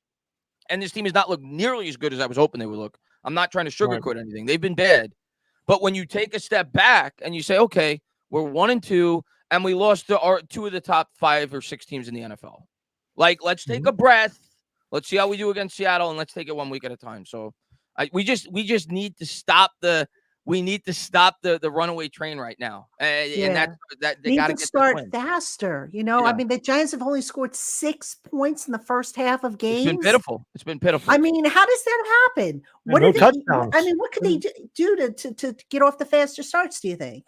And this team has not looked nearly as good as I was hoping they would look. I'm not trying to sugarcoat anything. They've been bad. But when you take a step back and you say, okay, we're 1-2, and we lost to 2 of the top 5 or 6 teams in the NFL. Let's take a breath. Let's see how we do against Seattle, and let's take it 1 week at a time. So we just need to stop the runaway train right now. And that they got to start faster. I mean, the Giants have only scored 6 points in the first half of games. It's been pitiful. I mean, how does that happen? What could they do to get off the faster starts, do you think?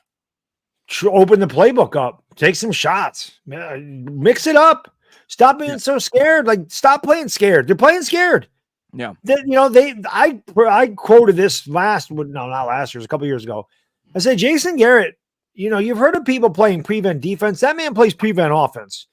Open the playbook up. Take some shots. Mix it up. Stop being so scared. Stop playing scared. They're playing scared. Yeah. I quoted this not last year, it was a couple years ago. I said, Jason Garrett you've heard of people playing prevent defense. That man plays prevent offense.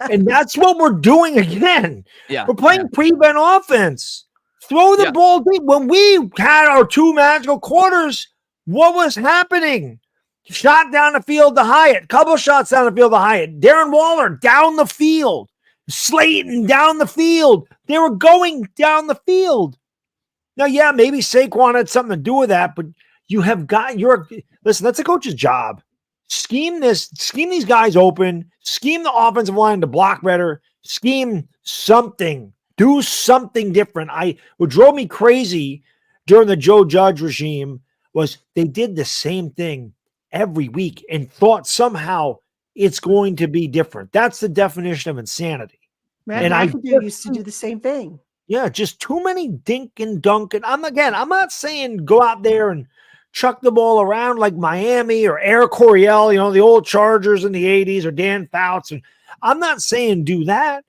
And that's what we're doing again. Yeah. We're playing prevent offense. Throw the ball deep. When we had our 2 magical quarters, what was happening? Shot down the field to Hyatt. Couple shots down the field to Hyatt. Darren Waller down the field. Slayton down the field. They were going down the field. Now, yeah, maybe Saquon had something to do with that, but you have got listen, that's a coach's job. Scheme these guys open, scheme the offensive line to block better, scheme something, do something different. What drove me crazy during the Joe Judge regime was they did the same thing every week and thought somehow it's going to be different. That's the definition of insanity. And I used to do the same thing. Yeah, just too many dink and dunk. And I'm not saying go out there and chuck the ball around like Miami or Air Coryell, the old Chargers in the 80s, or Dan Fouts. And I'm not saying do that,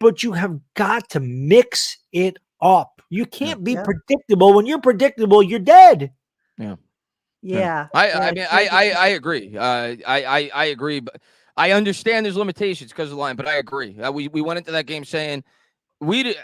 but you have got to mix it up. You can't be predictable. When you're predictable, you're dead. Yeah. I agree. I agree, but I understand there's limitations because of the line, but I agree. We went into that game saying we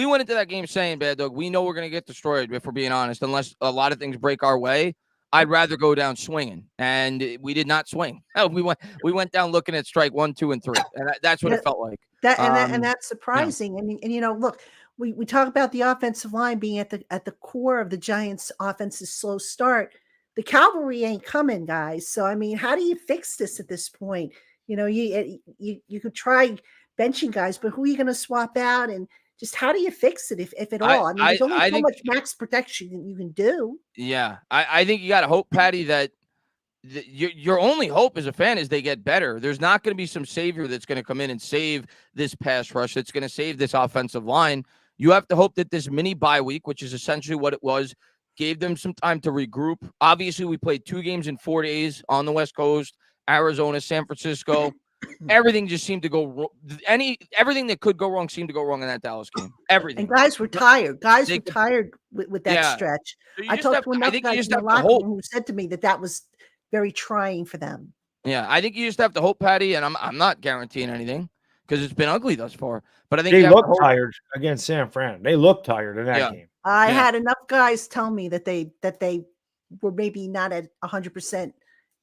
went into that game saying, Bad Dog, we know we're going to get destroyed, if we're being honest, unless a lot of things break our way. I'd rather go down swinging, and we did not swing. We went down looking at strike 1, 2, and 3, and that's what it felt like. And that's surprising. And look, we talk about the offensive line being at the core of the Giants' offense's slow start. The cavalry ain't coming, guys. So how do you fix this at this point? You could try benching guys, but who are you going to swap out? And just how do you fix it, if at all? There's only so much max protection you can do. Yeah, I think you got to hope, Patty, that your only hope as a fan is they get better. There's not going to be some savior that's going to come in and save this pass rush, that's going to save this offensive line. You have to hope that this mini bye week, which is essentially what it was, gave them some time to regroup. Obviously, we played 2 games in 4 days on the West Coast, Arizona, San Francisco. Everything just seemed to go wrong. Everything that could go wrong seemed to go wrong in that Dallas game. Everything. And guys were tired. Guys were tired with that stretch. So I talked to another guy in the locker room who said to me that was very trying for them. Yeah, I think you just have to hope, Patty, and I'm not guaranteeing anything because it's been ugly thus far. But I think they look tired against San Fran. They look tired in that game. I had enough guys tell me that they were maybe not at 100%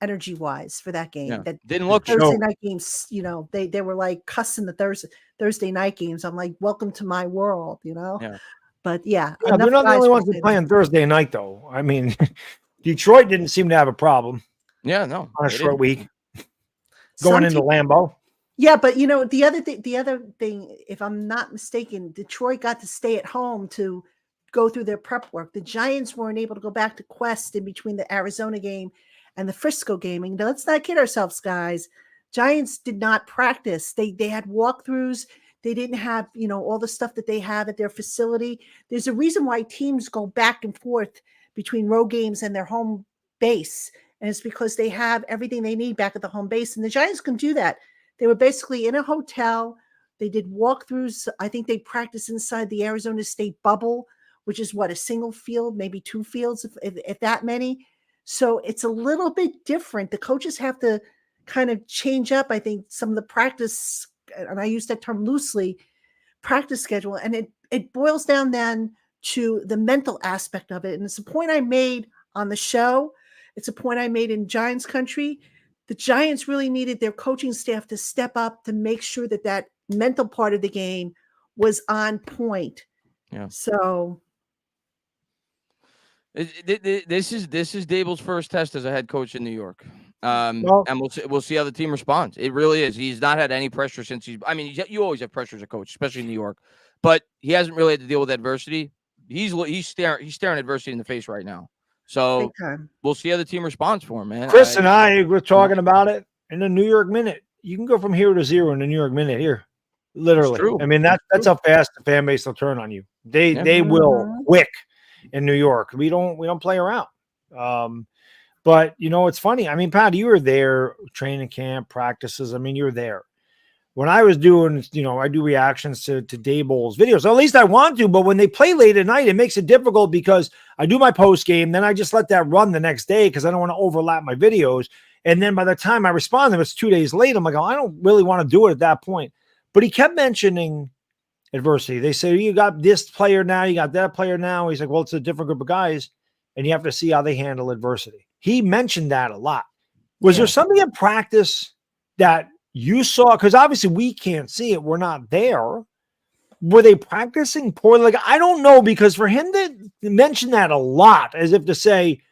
energy wise for that game. That didn't look Thursday night games. They were like cussing the Thursday night games. I'm like, welcome to my world. Yeah. But they're not the only ones that play on Thursday night, though. Detroit didn't seem to have a problem. Yeah, no, on a short week going into Lambeau. Yeah, but the other thing, if I'm not mistaken, Detroit got to stay at home to go through their prep work. The Giants weren't able to go back to Quest in between the Arizona game and the Frisco game. And let's not kid ourselves, guys. Giants did not practice. They had walkthroughs. They didn't have, all the stuff that they have at their facility. There's a reason why teams go back and forth between road games and their home base. And it's because they have everything they need back at the home base. And the Giants can do that. They were basically in a hotel. They did walkthroughs. I think they practiced inside the Arizona State bubble, which is a single field, maybe 2 fields, if that many. So it's a little bit different. The coaches have to kind of change up, I think, some of the practice, and I use that term loosely, practice schedule. And it boils down then to the mental aspect of it. And it's a point I made on the show. It's a point I made in Giants country. The Giants really needed their coaching staff to step up to make sure that mental part of the game was on point. Yeah. So this is Daboll's first test as a head coach in New York. And we'll see how the team responds. It really is. He's not had any pressure since you always have pressure as a coach, especially in New York, but he hasn't really had to deal with adversity. He's staring adversity in the face right now. So we'll see how the team responds for him, man. Chris and I were talking about it in the New York Minute. You can go from 0 to 0 in the New York Minute here. Literally. That's how fast the fan base will turn on you. They will quick in New York. We don't play around. But it's funny. Pat, you were there, training camp, practices. You were there. When I was doing, I do reactions to Daboll's videos. So at least I want to, but when they play late at night, it makes it difficult because I do my post game, then I just let that run the next day because I don't want to overlap my videos. And then by the time I responded, it was 2 days late. I'm like, oh, I don't really want to do it at that point. But he kept mentioning adversity. They say, you got this player now, you got that player now. He's like, well, it's a different group of guys, and you have to see how they handle adversity. He mentioned that a lot. Was there something in practice that you saw? Because obviously we can't see it. We're not there. Were they practicing poorly? Like, I don't know, because for him to mention that a lot, as if to say,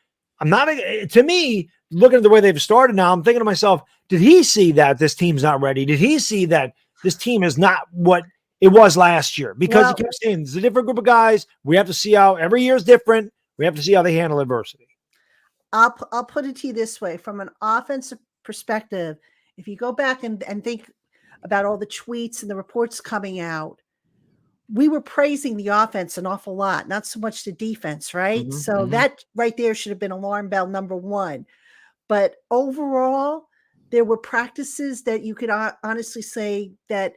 I'm not, to me, looking at the way they've started now, I'm thinking to myself, did he see that this team's not ready? Did he see that this team is not what it was last year? Because he kept saying, it's a different group of guys. We have to see how every year is different. We have to see how they handle adversity. I'll put it to you this way. From an offensive perspective, if you go back and think about all the tweets and the reports coming out, we were praising the offense an awful lot, not so much the defense, right? So that right there should have been alarm bell number one. But overall, there were practices that you could honestly say that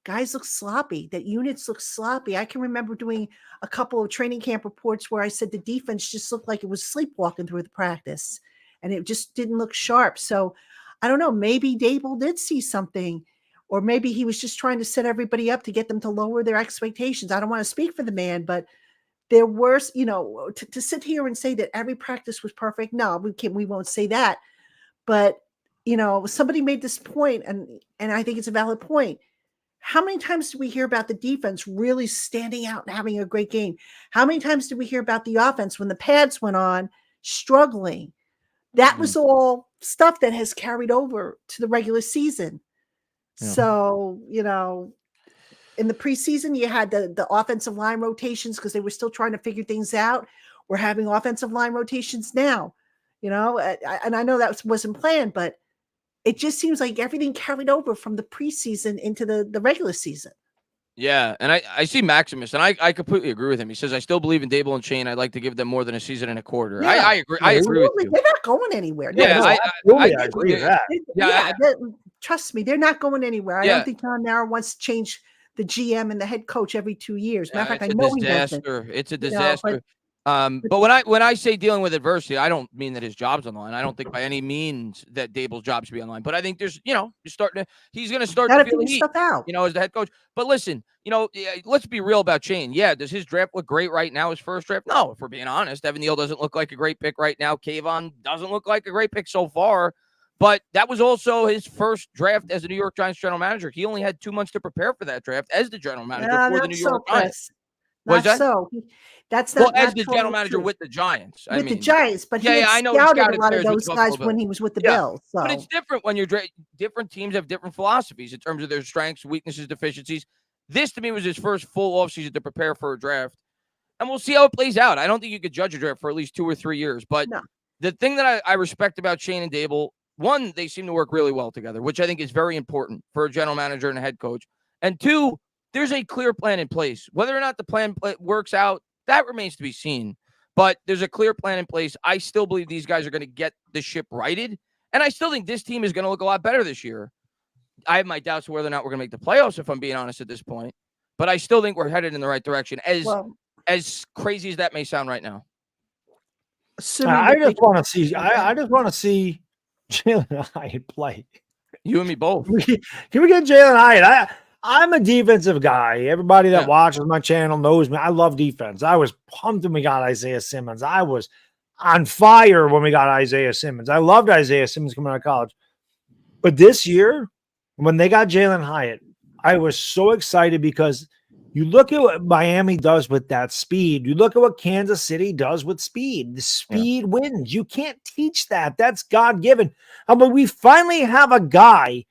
guys look sloppy, that units look sloppy. I can remember doing a couple of training camp reports where I said the defense just looked like it was sleepwalking through the practice, and it just didn't look sharp. So I don't know, maybe Dable did see something, or maybe he was just trying to set everybody up to get them to lower their expectations. I don't want to speak for the man, but there were, to sit here and say that every practice was perfect. No, we won't say that. But, somebody made this point, and I think it's a valid point. How many times do we hear about the defense really standing out and having a great game? How many times did we hear about the offense when the pads went on struggling? That was all stuff that has carried over to the regular season. Yeah. So, in the preseason, you had the offensive line rotations because they were still trying to figure things out. We're having offensive line rotations now, and I know that wasn't planned, but it just seems like everything carried over from the preseason into the regular season. Yeah, and I see Maximus, and I completely agree with him. He says, I still believe in Dable and Shane. I'd like to give them more than a season and a quarter. Yeah. I agree. I agree with you. They're not going anywhere. I agree with that. Trust me, they're not going anywhere. I don't think John Mara wants to change the GM and the head coach every 2 years. Matter of fact, I know he doesn't. It's a disaster. But when I say dealing with adversity, I don't mean that his job's on the line. I don't think by any means that Dable's job should be on the line. But I think there's, he's going to start to figure stuff out, as the head coach. But listen, let's be real about Shane. Yeah, does his draft look great right now? His first draft? No, if we're being honest. Evan Neal doesn't look like a great pick right now. Kayvon doesn't look like a great pick so far. But that was also his first draft as a New York Giants general manager. He only had 2 months to prepare for that draft as the general manager for the New York Giants. Not so. That's not as the general manager with the Giants. The Giants, but he had scouted a lot of those guys when he was with the Bills. So. But it's different when you're different teams have different philosophies in terms of their strengths, weaknesses, deficiencies. This to me was his first full offseason to prepare for a draft, and we'll see how it plays out. I don't think you could judge a draft for at least 2 or 3 years. But the thing that I respect about Shane and Dable, one, they seem to work really well together, which I think is very important for a general manager and a head coach. And two, there's a clear plan in place. Whether or not the plan works out, that remains to be seen. But there's a clear plan in place. I still believe these guys are going to get the ship righted. And I still think this team is going to look a lot better this year. I have my doubts whether or not we're going to make the playoffs, if I'm being honest at this point. But I still think we're headed in the right direction, as crazy as that may sound right now. I just want to see Jalen Hyatt play. You and me both. Can we get Jalen Hyatt? I'm a defensive guy. Everybody that watches my channel knows me. I love defense. I was pumped when we got Isaiah Simmons. I was on fire when we got Isaiah Simmons. I loved Isaiah Simmons coming out of college. But this year, when they got Jalen Hyatt, I was so excited because you look at what Miami does with that speed. You look at what Kansas City does with speed. The speed wins. You can't teach that. That's God-given. But we finally have a guy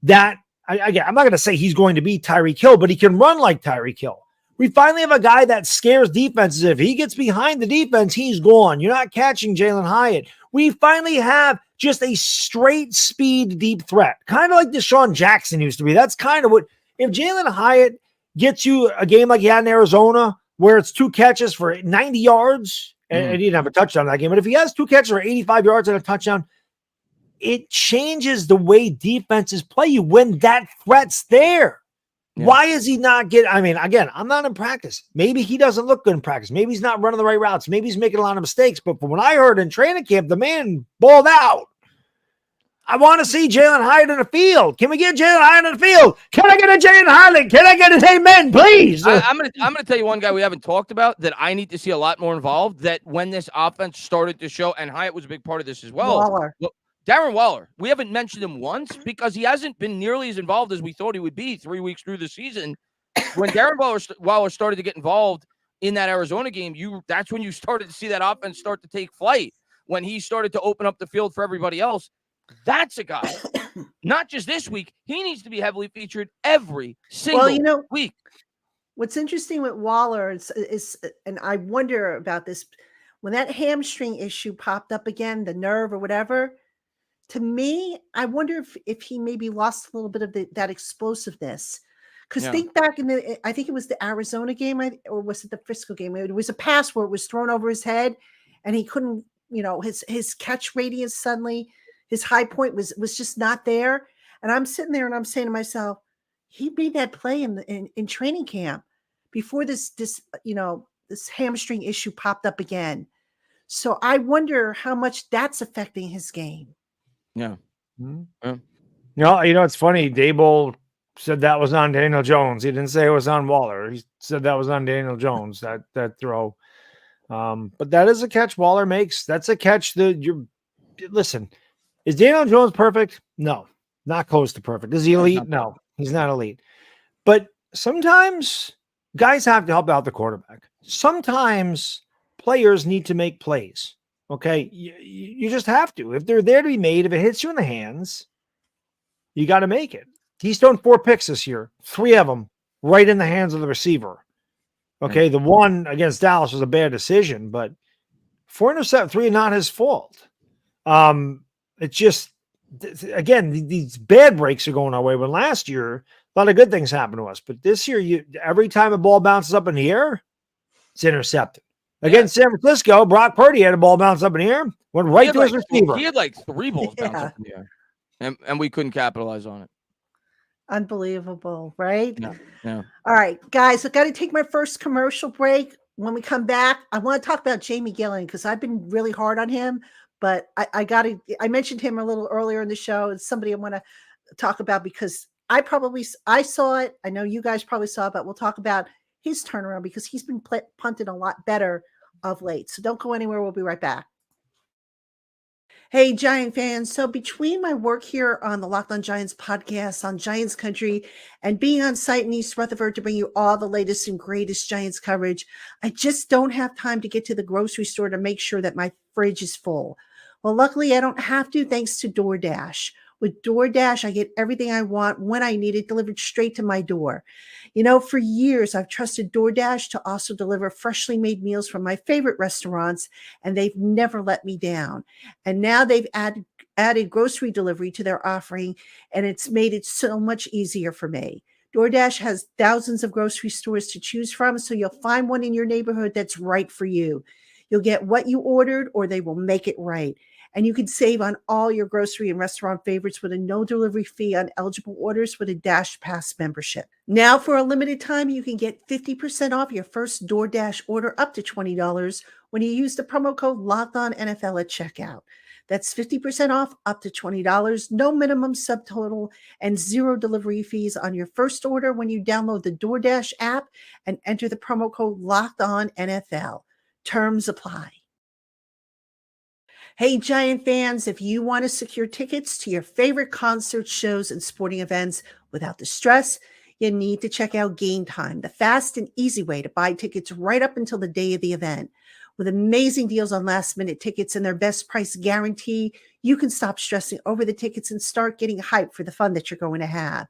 that, I'm not going to say he's going to be Tyreek Hill, but he can run like Tyreek Hill. We finally have a guy that scares defenses. If he gets behind the defense, he's gone. You're not catching Jalen Hyatt. We finally have just a straight speed deep threat, kind of like Deshaun Jackson used to be. That's kind of what, if Jalen Hyatt gets you a game like he had in Arizona, where it's 2 catches for 90 yards, and he didn't have a touchdown in that game, but if he has 2 catches for 85 yards and a touchdown, it changes the way defenses play you when that threat's there. Yeah. Why is he not getting? I mean, again, I'm not in practice. Maybe he doesn't look good in practice. Maybe he's not running the right routes. Maybe he's making a lot of mistakes. But from what I heard in training camp, the man balled out. I want to see Jalen Hyatt in the field. Can we get Jalen Hyatt in the field? Can I get a Jalen Hyatt? Can I get an amen, please? I'm gonna tell you one guy we haven't talked about that I need to see a lot more involved. That when this offense started to show, and Hyatt was a big part of this as well. Waller. Darren Waller. We haven't mentioned him once because he hasn't been nearly as involved as we thought he would be 3 weeks through the season. When Darren Waller started to get involved in that Arizona game, that's when you started to see that offense start to take flight. When he started to open up the field for everybody else. That's a guy, not just this week. He needs to be heavily featured every single week. What's interesting with Waller is, and I wonder about this, when that hamstring issue popped up again, the nerve or whatever, to me, I wonder if he maybe lost a little bit of that explosiveness. Because think back I think it was the Arizona game, or was it the Frisco game? It was a pass where it was thrown over his head and he couldn't, his catch radius suddenly, his high point was just not there. And I'm sitting there and I'm saying to myself, he made that play in training camp before this hamstring issue popped up again. So I wonder how much that's affecting his game. Yeah. Mm-hmm. It's funny. Dable said that was on Daniel Jones. He didn't say it was on Waller. He said that was on Daniel Jones, that throw. But that is a catch Waller makes. That's a catch listen. Is Daniel Jones perfect? No, not close to perfect. Is he elite? No, he's not elite. But sometimes guys have to help out the quarterback. Sometimes players need to make plays. Okay, you just have to. If they're there to be made, if it hits you in the hands, you got to make it. He's thrown 4 picks this year, 3 of them right in the hands of the receiver. Okay, the one against Dallas was a bad decision, but 4 interceptions, 3 not his fault. It's just, again, these bad breaks are going our way. But last year, a lot of good things happened to us. But this year, every time a ball bounces up in the air, it's intercepted. Against San Francisco, Brock Purdy had a ball bounce up in the air, went right to his receiver. He had 3 balls bounce up in the air, and we couldn't capitalize on it. Unbelievable, right? Yeah. All right, guys, I've got to take my first commercial break. When we come back, I want to talk about Jamie Gillan because I've been really hard on him. But I mentioned him a little earlier in the show. It's somebody I want to talk about because I saw it. I know you guys probably saw it, but we'll talk about his turnaround because he's been punted a lot better of late. So don't go anywhere. We'll be right back. Hey, Giant fans. So between my work here on the Locked On Giants podcast on Giants Country and being on site in East Rutherford to bring you all the latest and greatest Giants coverage, I just don't have time to get to the grocery store to make sure that my fridge is full. Well, luckily, I don't have to thanks to DoorDash. With DoorDash, I get everything I want when I need it delivered straight to my door. For years, I've trusted DoorDash to also deliver freshly made meals from my favorite restaurants, and they've never let me down. And now they've added grocery delivery to their offering, and it's made it so much easier for me. DoorDash has thousands of grocery stores to choose from, so you'll find one in your neighborhood that's right for you. You'll get what you ordered, or they will make it right. And you can save on all your grocery and restaurant favorites with a no delivery fee on eligible orders with a Dash Pass membership. Now, for a limited time, you can get 50% off your first DoorDash order up to $20 when you use the promo code LOCKEDONNFL at checkout. That's 50% off up to $20, no minimum subtotal, and 0 delivery fees on your first order when you download the DoorDash app and enter the promo code LOCKEDONNFL. Terms apply. Hey, Giant fans, if you want to secure tickets to your favorite concerts, shows, and sporting events without the stress, you need to check out Game Time, the fast and easy way to buy tickets right up until the day of the event. With amazing deals on last-minute tickets and their best price guarantee, you can stop stressing over the tickets and start getting hyped for the fun that you're going to have.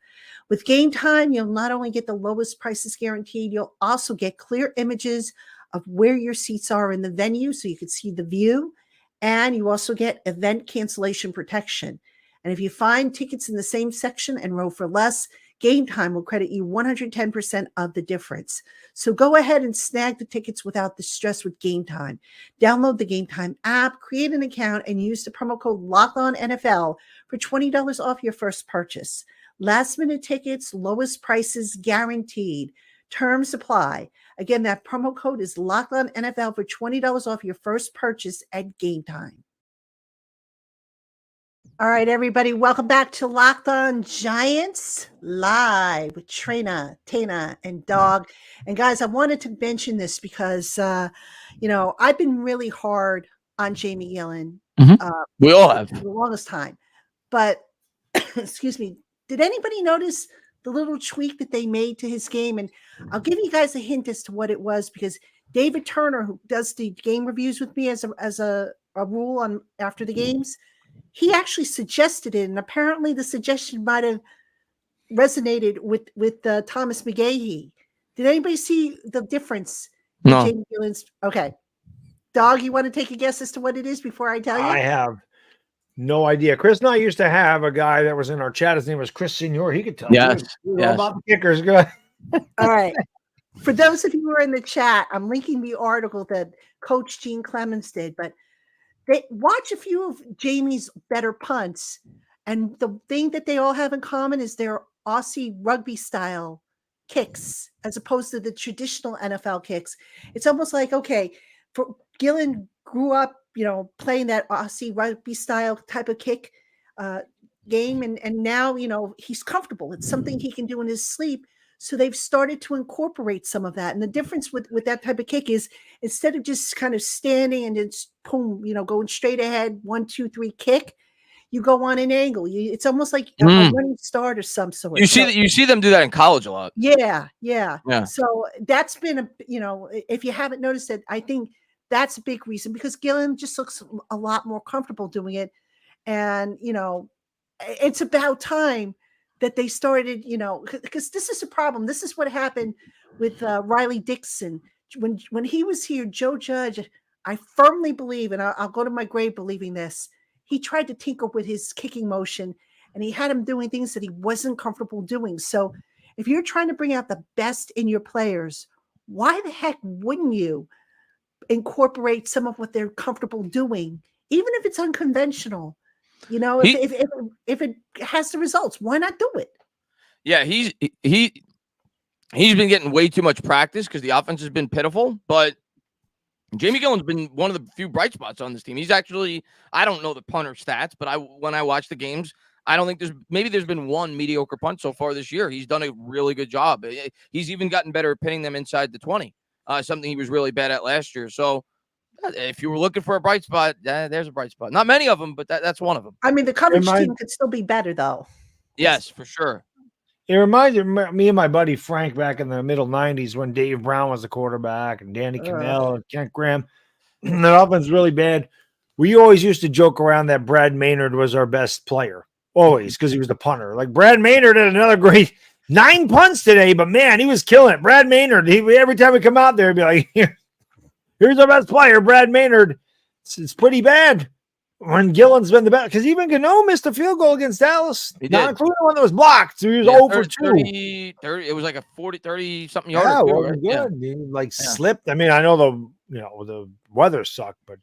With Game Time, you'll not only get the lowest prices guaranteed, you'll also get clear images of where your seats are in the venue so you can see the view. And you also get event cancellation protection. And if you find tickets in the same section and row for less, Game Time will credit you 110% of the difference. So go ahead and snag the tickets without the stress with Game Time. Download the Game Time app, create an account, and use the promo code LOCKEDONNFL for $20 off your first purchase. Last minute tickets, lowest prices guaranteed. Terms apply. Again, that promo code is LOCKEDONNFL for $20 off your first purchase at Game Time. All right, everybody, welcome back to Locked On Giants live with Traina, Tana, and Dog. And guys, I wanted to mention this because, I've been really hard on Jamie Gillen We all have. for the longest time. But, excuse me, did anybody notice the little tweak that they made to his game? And I'll give you guys a hint as to what it was, because David Turner, who does the game reviews with me as a rule on after the games, he actually suggested it, and apparently the suggestion might have resonated with Thomas McGahee. Did anybody see the difference in No. Jamie Gillen's? Okay, Dog, you want to take a guess as to what it is before I tell you? I have no idea. Chris and I used to have a guy that was in our chat. His name was Chris Senior. He could tell Yes, you yes. all about the kickers. Go ahead. All right. For those of you who are in the chat, I'm linking the article that Coach Gene Clemens did, but watch a few of Jamie's better punts, and the thing that they all have in common is their Aussie rugby style kicks as opposed to the traditional NFL kicks. It's almost like, okay, for Gillen grew up, playing that Aussie rugby style type of kick game, and now, he's comfortable. It's something he can do in his sleep. So they've started to incorporate some of that. And the difference with that type of kick is, instead of just kind of standing and just boom, going straight ahead, 1, 2, 3 kick, you go on an angle. It's almost like a running start or some sort. You see them do that in college a lot. Yeah. Yeah. So that's been if you haven't noticed it, I think that's a big reason, because Gillen just looks a lot more comfortable doing it. And, it's about time that they started, because this is a problem. This is what happened with Riley Dixon. When he was here, Joe Judge, I firmly believe, and I'll go to my grave believing this, he tried to tinker with his kicking motion, and he had him doing things that he wasn't comfortable doing. So if you're trying to bring out the best in your players, why the heck wouldn't you incorporate some of what they're comfortable doing, even if it's unconventional? If it has the results, why not do it? Yeah, he's been getting way too much practice because the offense has been pitiful. But Jamie Gillen's been one of the few bright spots on this team. He's actually, I don't know the punter stats, but when I watch the games, I don't think there's been one mediocre punt so far this year. He's done a really good job. He's even gotten better at pinning them inside the 20, something he was really bad at last year. So if you were looking for a bright spot, there's a bright spot. Not many of them, but that's one of them. I mean, the coverage team could still be better, though. Yes, for sure. It reminded me and my buddy Frank back in the middle 90s when Dave Brown was the quarterback and Danny Cannell and Kent Graham. The offense really bad. We always used to joke around that Brad Maynard was our best player. Always, because he was the punter. Like, Brad Maynard had another great 9 punts today, but man, he was killing it. Brad Maynard, every time we come out there, he'd be like, here's our best player, Brad Maynard. It's pretty bad when Gillen's been the best, because even Gano missed a field goal against Dallas, not including the one that was blocked. So he was 0 for 2. 30, it was like a 30 something yard. Yeah, well, good. Yeah. He slipped. I mean, I know the weather sucked, but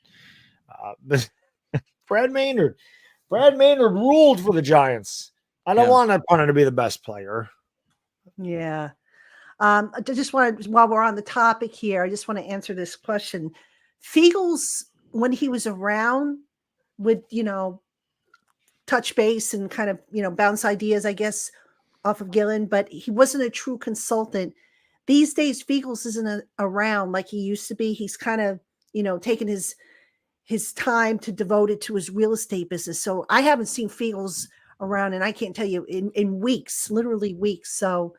Brad Maynard ruled for the Giants. I don't want that punter to be the best player. Yeah. I just want to, while we're on the topic here, I just want to answer this question. Fiegels, when he was around, would, touch base and kind of, bounce ideas, I guess, off of Gillen, but he wasn't a true consultant. These days, Fiegels isn't around like he used to be. He's kind of, taking his time to devote it to his real estate business. So I haven't seen Fiegels around, and I can't tell you in weeks, literally weeks. So,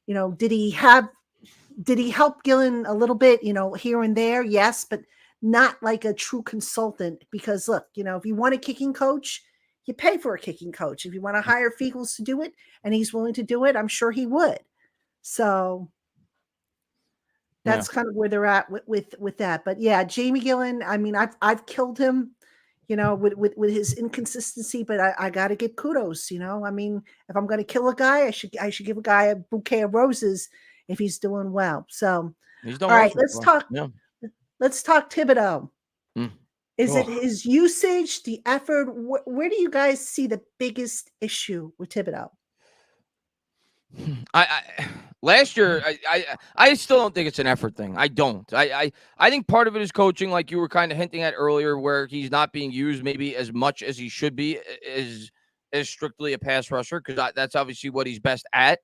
did he help Gillen a little bit, here and there? Yes, but not like a true consultant, because look, if you want a kicking coach, you pay for a kicking coach. If you want to hire Fiegels to do it and he's willing to do it, I'm sure he would. So that's kind of where they're at with that. But yeah, Jamie Gillen, I mean, I've killed him, with his inconsistency, but I got to give kudos, I mean, if I'm going to kill a guy, I should give a guy a bouquet of roses if he's doing well. So, all right, let's talk. Yeah. Let's talk Thibodeau. Is it his usage, the effort? Where do you guys see the biggest issue with Thibodeau? Last year, I still don't think it's an effort thing. I don't. I think part of it is coaching, like you were kind of hinting at earlier, where he's not being used maybe as much as he should be as strictly a pass rusher, because that's obviously what he's best at.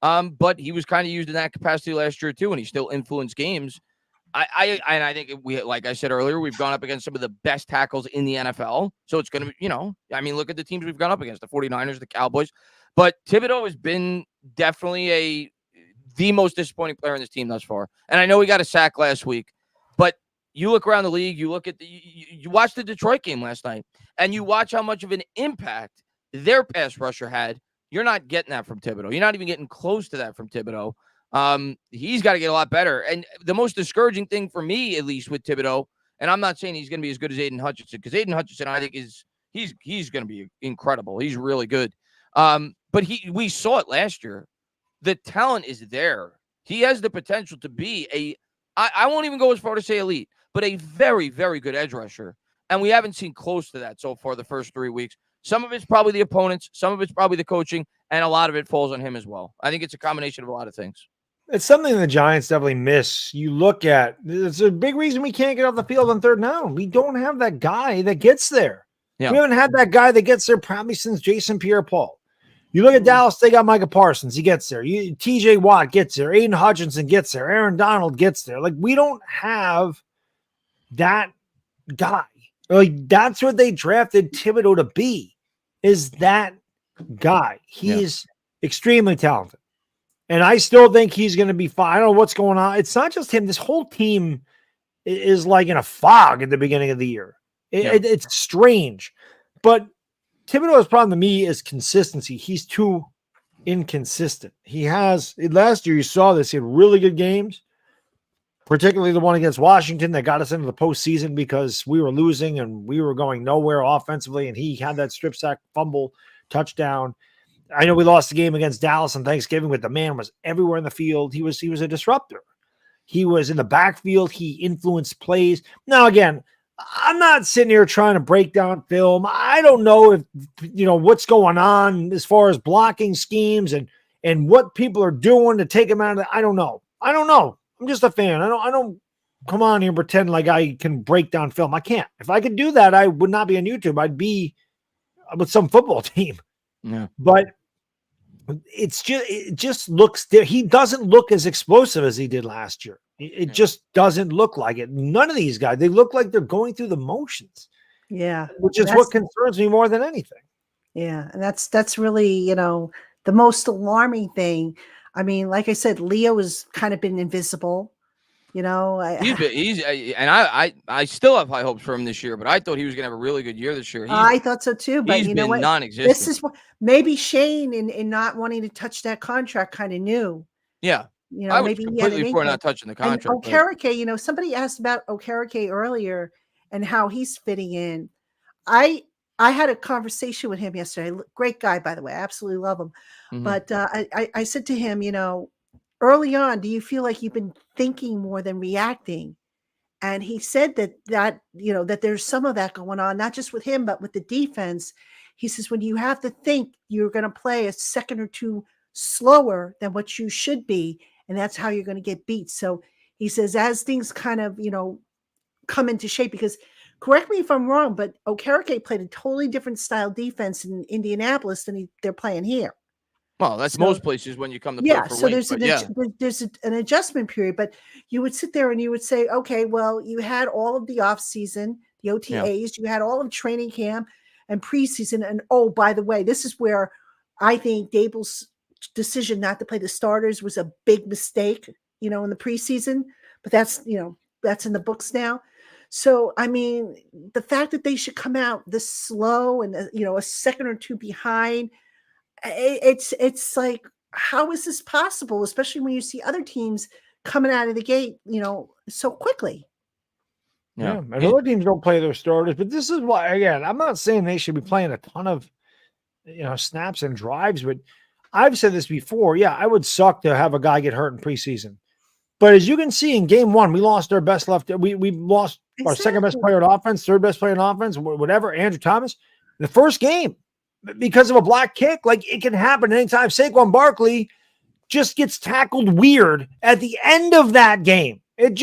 But he was kind of used in that capacity last year too, and he still influenced games. I think like I said earlier, we've gone up against some of the best tackles in the NFL. So it's going to be, look at the teams we've gone up against, the 49ers, the Cowboys. But Thibodeau has been definitely the most disappointing player in this team thus far. And I know he got a sack last week, but you look around the league, you look at you watch the Detroit game last night, and you watch how much of an impact their pass rusher had. You're not getting that from Thibodeau. You're not even getting close to that from Thibodeau. He's got to get a lot better. And the most discouraging thing for me, at least with Thibodeau, and I'm not saying he's going to be as good as Aiden Hutchinson, because Aiden Hutchinson, I think, he's going to be incredible. He's really good. But we saw it last year. The talent is there. He has the potential to be I won't even go as far to say elite, but a very, very good edge rusher. And we haven't seen close to that so far the first 3 weeks. Some of it's probably the opponents. Some of it's probably the coaching. And a lot of it falls on him as well. I think it's a combination of a lot of things. It's something the Giants definitely miss. You look at, it's a big reason we can't get off the field on third down. We don't have that guy that gets there. Yeah. We haven't had that guy that gets there probably since Jason Pierre-Paul. You look at Dallas, they got Micah Parsons. He gets there. TJ Watt gets there. Aiden Hutchinson gets there. Aaron Donald gets there. Like, we don't have that guy. Like, that's what they drafted Thibodeau to be, is that guy. He's extremely talented. And I still think he's going to be fine. I don't know what's going on. It's not just him. This whole team is like in a fog at the beginning of the year. It's strange. But Thibodeau's problem to me is consistency. He's too inconsistent. Last year you saw this. He had really good games, particularly the one against Washington that got us into the postseason because we were losing and we were going nowhere offensively, and he had that strip sack, fumble, touchdown. I know we lost the game against Dallas on Thanksgiving, but the man was everywhere in the field. He was a disruptor. He was in the backfield. He influenced plays. Now, again, I'm not sitting here trying to break down film. I don't know if, what's going on as far as blocking schemes and what people are doing to take him out of it. I don't know. I'm just a fan. I don't come on here and pretend like I can break down film. I can't. If I could do that, I would not be on YouTube. I'd be with some football team. Yeah. But it just looks, he doesn't look as explosive as he did last year. It just doesn't look like it. None of these guys, they look like they're going through the motions. Yeah. Which is what concerns me more than anything. Yeah. And that's really, the most alarming thing. I mean, like I said, Leo has kind of been invisible. I still have high hopes for him this year, but I thought he was going to have a really good year this year. I thought so too, but he's been non-existent. This is what maybe Shane in not wanting to touch that contract kind of knew. Yeah. I was maybe completely for not touching the contract. And Okereke, somebody asked about Okereke earlier and how he's fitting in. I had a conversation with him yesterday. Great guy, by the way. I absolutely love him. Mm-hmm. But I said to him, early on, do you feel like you've been thinking more than reacting? And he said that there's some of that going on, not just with him, but with the defense. He says, when you have to think, you're going to play a second or two slower than what you should be. And that's how you're going to get beat. So he says, as things kind of, come into shape, because correct me if I'm wrong, but Okereke played a totally different style defense in Indianapolis than they're playing here. Well, that's most places when you come to play for there's an adjustment period, but you would sit there and you would say, okay, well, you had all of the off season, the OTAs, you had all of training camp and preseason. And oh, by the way, this is where I think Dable's decision not to play the starters was a big mistake, in the preseason, but that's in the books now. So, I mean, the fact that they should come out this slow and, a second or two behind, it's like, how is this possible? Especially when you see other teams coming out of the gate, so quickly. Yeah. And other teams don't play their starters, but this is why, again, I'm not saying they should be playing a ton of, snaps and drives, but I've said this before. Yeah, I would suck to have a guy get hurt in preseason. But as you can see in game one, we lost our best left. We lost our second best player on offense, third best player on offense, whatever, Andrew Thomas. The first game, because of a block kick, like it can happen anytime. Saquon Barkley just gets tackled weird at the end of that game. But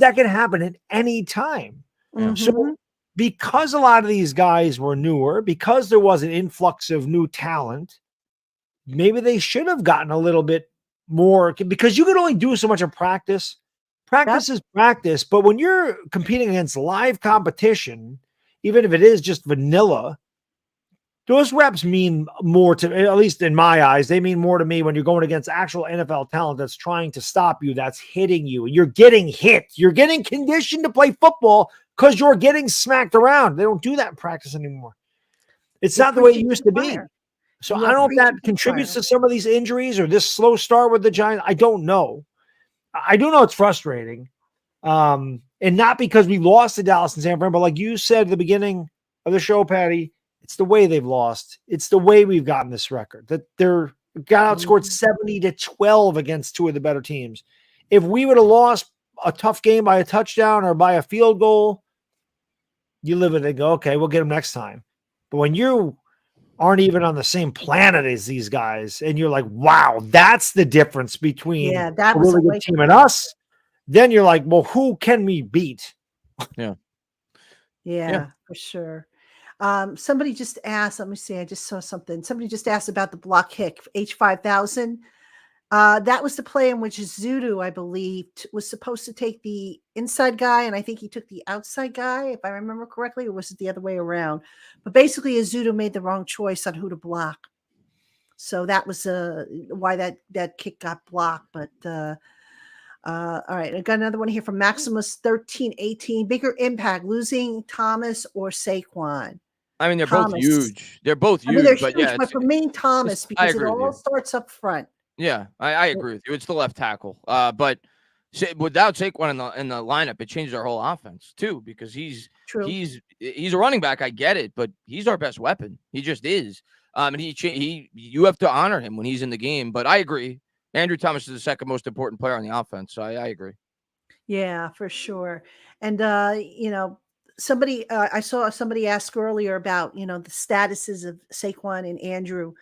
that can happen at any time. Mhm. So because a lot of these guys were newer, because there was an influx of new talent, maybe they should have gotten a little bit more, because you can only do so much in practice. Practice is practice, but when you're competing against live competition, even if it is just vanilla, those reps mean more to, at least in my eyes, they mean more to me when you're going against actual NFL talent that's trying to stop you, that's hitting you. You're getting hit. You're getting conditioned to play football because you're getting smacked around. They don't do that in practice anymore. It's not the way it used to be. So I don't know if that contributes to some of these injuries or this slow start with the Giants. I don't know. I do know it's frustrating. And not because we lost to Dallas and San Fran, but like you said at the beginning of the show, Patty, it's the way they've lost. It's the way we've gotten this record, that they're got outscored 70-12 against two of the better teams. If we would have lost a tough game by a touchdown or by a field goal, you live with it and go, okay, we'll get them next time. But when you aren't even on the same planet as these guys, and you're like, wow, that's the difference between a really good team and us, then you're like, well, who can we beat? Yeah, for sure. Somebody just asked, let me see, I just saw something. Somebody just asked about the block kick, H5000. That was the play in which Zudu, I believe, was supposed to take the inside guy, and I think he took the outside guy, if I remember correctly, or was it the other way around? But basically, Zudu made the wrong choice on who to block. So that was why that kick got blocked. But all right, I got another one here from Maximus1318. Bigger impact, losing Thomas or Saquon? I mean, they're both huge. They're both huge. They're but huge, but for me, Thomas, because it all starts up front. Yeah, I agree with you. It's the left tackle. But without Saquon in the lineup, it changes our whole offense too, because he's a running back. I get it, but he's our best weapon. He just is. And you have to honor him when he's in the game. But I agree. Andrew Thomas is the second most important player on the offense. So I agree. Yeah, for sure. And somebody I saw somebody ask earlier about the statuses of Saquon and Andrew.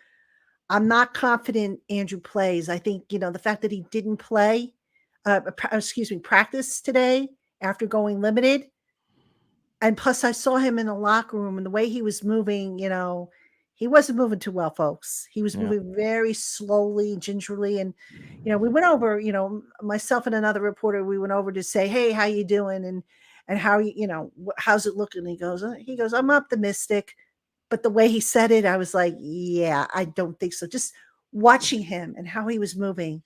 I'm not confident Andrew plays. I think the fact that he didn't play, practice today after going limited, and plus I saw him in the locker room and the way he was moving. He wasn't moving too well, folks. He was moving very slowly, gingerly. And, we went over, myself and another reporter, we went over to say, hey, how you doing? And how, how's it looking? He goes, I'm optimistic. But the way he said it, I was like, yeah, I don't think so. Just watching him and how he was moving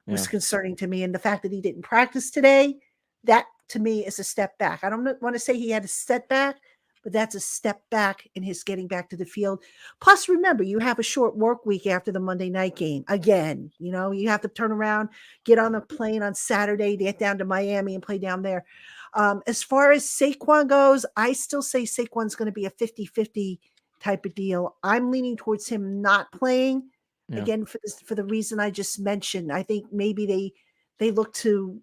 was concerning to me. And the fact that he didn't practice today, that to me is a step back. I don't want to say he had a step back, but that's a step back in his getting back to the field. Plus, remember, you have a short work week after the Monday night game. Again, you have to turn around, get on the plane on Saturday, get down to Miami and play down there. As far as Saquon goes, I still say Saquon's going to be a 50-50 type of deal. I'm leaning towards him not playing, again, for the reason I just mentioned. I think maybe they look to,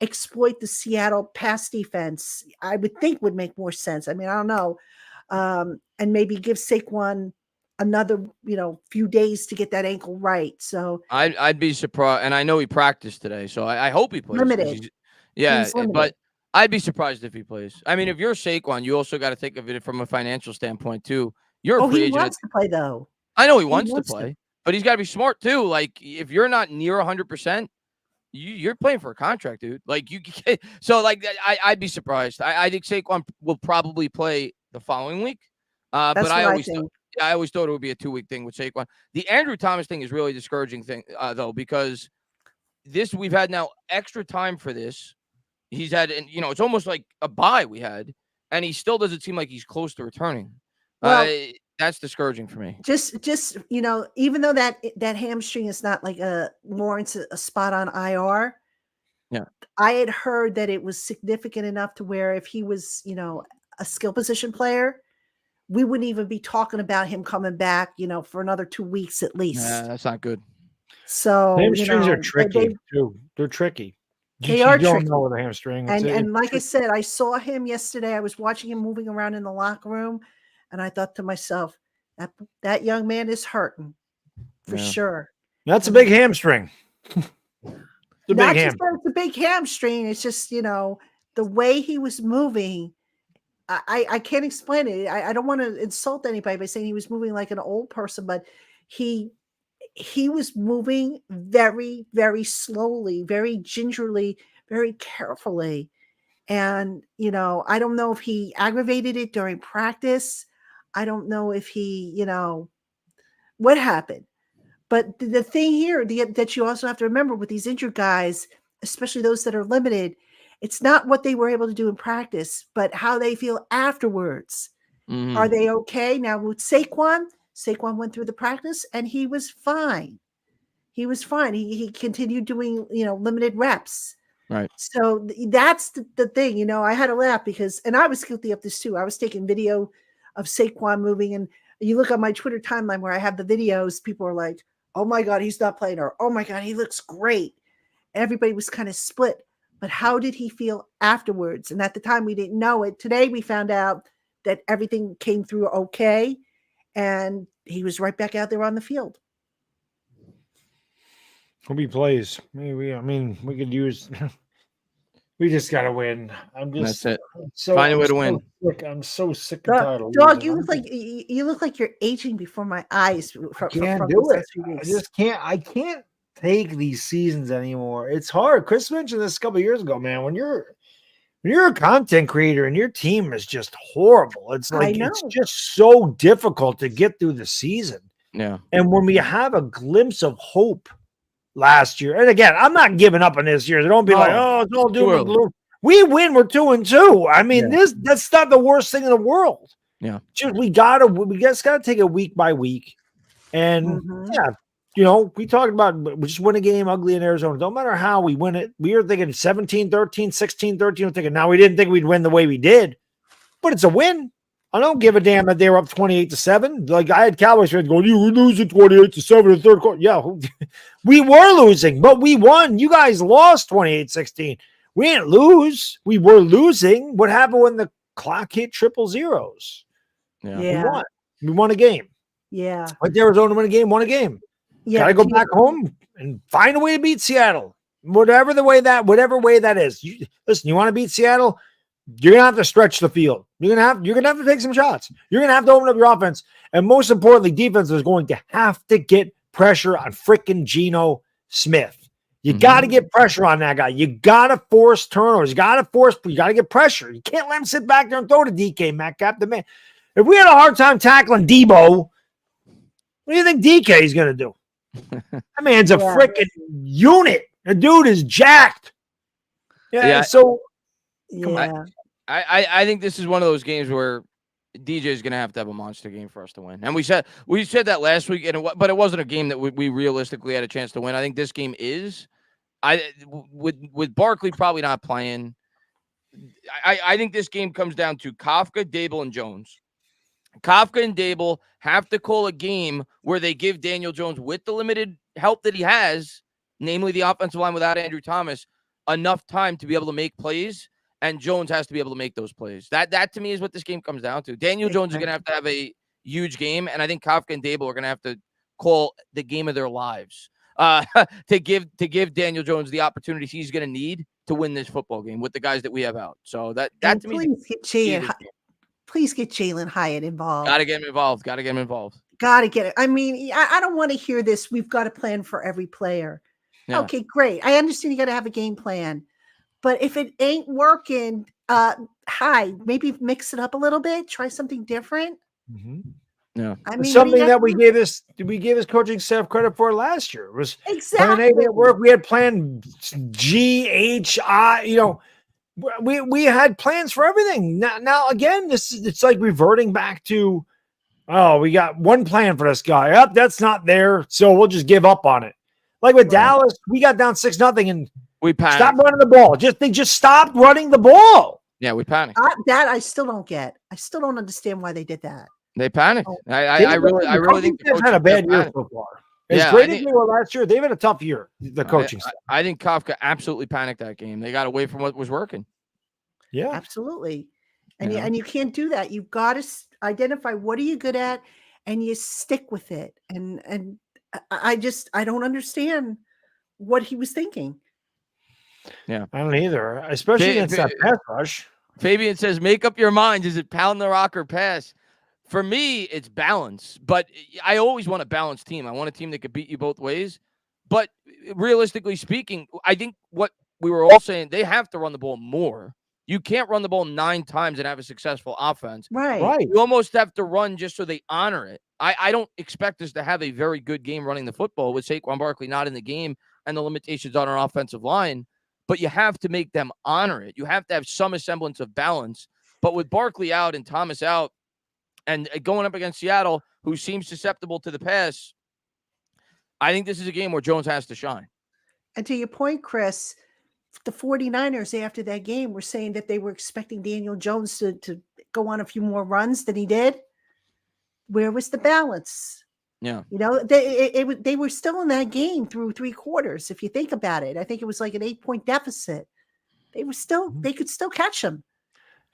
exploit the Seattle pass defense. I would think would make more sense. I mean, I don't know. And maybe give Saquon another, few days to get that ankle right. So I'd be surprised. And I know he practiced today, so I hope he plays. Limited. But I'd be surprised if he plays. I mean, if you're Saquon, you also got to think of it from a financial standpoint too. You're a free agent. He wants to play though. I know he wants to play, but he's got to be smart too. Like if you're not near 100%, you're playing for a contract, dude. Like so I'd be surprised. I think Saquon will probably play the following week. But I always thought it would be a 2-week thing with Saquon. The Andrew Thomas thing is really a discouraging thing though, because we've had now extra time for this. He's had, and it's almost like a bye we had, and he still doesn't seem like he's close to returning. Well, that's discouraging for me. Just even though that hamstring is not like warrants a spot on IR. Yeah, I had heard that it was significant enough to where if he was, a skill position player, we wouldn't even be talking about him coming back, for another 2 weeks at least. Yeah, that's not good. So hamstrings are tricky too. They're tricky. They are tricky. Know with a hamstring. And like I said, I saw him yesterday. I was watching him moving around in the locker room, and I thought to myself, that young man is hurting for sure. That's a big hamstring. It's a Not big just that it's a big hamstring. It's just, the way he was moving. I can't explain it. I don't want to insult anybody by saying he was moving like an old person, but he was moving very, very slowly, very gingerly, very carefully. And, I don't know if he aggravated it during practice. I don't know if he, what happened. But the thing here that you also have to remember with these injured guys, especially those that are limited, it's not what they were able to do in practice, but how they feel afterwards. Mm-hmm. Are they okay? Now with Saquon went through the practice and he was fine. He was fine. He continued doing, limited reps. Right. So that's the thing, I had to laugh because, and I was guilty of this too. I was taking video of Saquon moving, and you look on my Twitter timeline where I have the videos, people are like, oh my God, he's not playing, or oh my God, he looks great. Everybody was kind of split. But how did he feel afterwards? And at the time, we didn't know it. Today, we found out that everything came through okay, and he was right back out there on the field. Hope he plays. Maybe, we could use. We just gotta win. That's it. Find a way to win. I'm so sick and tired of Dog, losing. you look like you're aging before my eyes. I can't do it. I just can't. I can't take these seasons anymore. It's hard. Chris mentioned this a couple of years ago, man. When you're a content creator and your team is just horrible, it's like it's just so difficult to get through the season. Yeah. And when we have a glimpse of hope last year, and again, I'm not giving up on this year. So don't be like, oh, it's all doom and gloom. We win. We're 2-2. I mean, that's not the worst thing in the world. Yeah. We just gotta take it week by week. And we talked about we just win a game ugly in Arizona. Don't matter how we win it. We were thinking 17-13, 16-13. We're thinking now we didn't think we'd win the way we did, but it's a win. I don't give a damn that they were up 28-7. Like I had Cowboys fans going, you were losing 28-7 in the third quarter. Yeah, we were losing, but we won. You guys lost 28-16. We didn't lose. We were losing. What happened when the clock hit triple zeros? Yeah. We won a game. Yeah. Like Arizona won a game, won a game. Yeah. Got to go back home and find a way to beat Seattle. Whatever way that is. Listen, you want to beat Seattle? You're gonna have to stretch the field. You're gonna have to take some shots. You're gonna have to open up your offense, and most importantly, defense is going to have to get pressure on freaking Geno Smith. You got to get pressure on that guy. You got to force turnovers. You got to get pressure. You can't let him sit back there and throw to DK Metcalf. The man. If we had a hard time tackling Debo, what do you think DK is gonna do? That man's a freaking unit. The dude is jacked. Yeah. So. Yeah. I think this is one of those games where DJ is going to have a monster game for us to win. And we said that last week, but it wasn't a game that we realistically had a chance to win. I think this game is. With Barkley probably not playing, I think this game comes down to Kafka, Dable, and Jones. Kafka and Dable have to call a game where they give Daniel Jones, with the limited help that he has, namely the offensive line without Andrew Thomas, enough time to be able to make plays. And Jones has to be able to make those plays. That to me is what this game comes down to. Daniel Jones is going to have a huge game, and I think Kafka and Dable are going to have to call the game of their lives to give Daniel Jones the opportunities he's going to need to win this football game with the guys that we have out. So that to me, please get Jalen Hyatt involved. Got to get him involved. Got to get it. I mean, I don't want to hear this. We've got a plan for every player. Yeah. Okay, great. I understand you got to have a game plan. But if it ain't working, maybe mix it up a little bit. Try something different. Mm-hmm. Yeah, I mean, something that we gave this coaching staff credit for last year was exactly plan A at work. We had plan G, H, I. We had plans for everything. Now again, it's like reverting back to, we got one plan for this guy. That's not there, so we'll just give up on it. Like with Dallas, we got down 6-0 and. We panicked. Stop running the ball. They just stopped running the ball. Yeah, we panicked. That I still don't get. I still don't understand why they did that. They panicked. I really think they've had a bad year so far. As great as they were last year, they've had a tough year. The coaching staff. I think Kafka absolutely panicked that game. They got away from what was working. Yeah, absolutely. And you can't do that. You've got to identify what are you good at, and you stick with it. And I don't understand what he was thinking. I don't either, especially against that pass rush. Fabian says, make up your mind. Is it pound the rock or pass? For me, it's balance. But I always want a balanced team. I want a team that could beat you both ways. But realistically speaking, I think what we were all saying, they have to run the ball more. You can't run the ball 9 times and have a successful offense. Right. You almost have to run just so they honor it. I don't expect us to have a very good game running the football with Saquon Barkley not in the game and the limitations on our offensive line. But you have to make them honor it. You have to have some semblance of balance. But with Barkley out and Thomas out and going up against Seattle, who seems susceptible to the pass, I think this is a game where Jones has to shine. And to your point, Chris, the 49ers after that game were saying that they were expecting Daniel Jones to go on a few more runs than he did. Where was the balance? Yeah. You know, they were still in that game through 3 quarters. If you think about it, I think it was like an 8-point deficit. They could still catch them.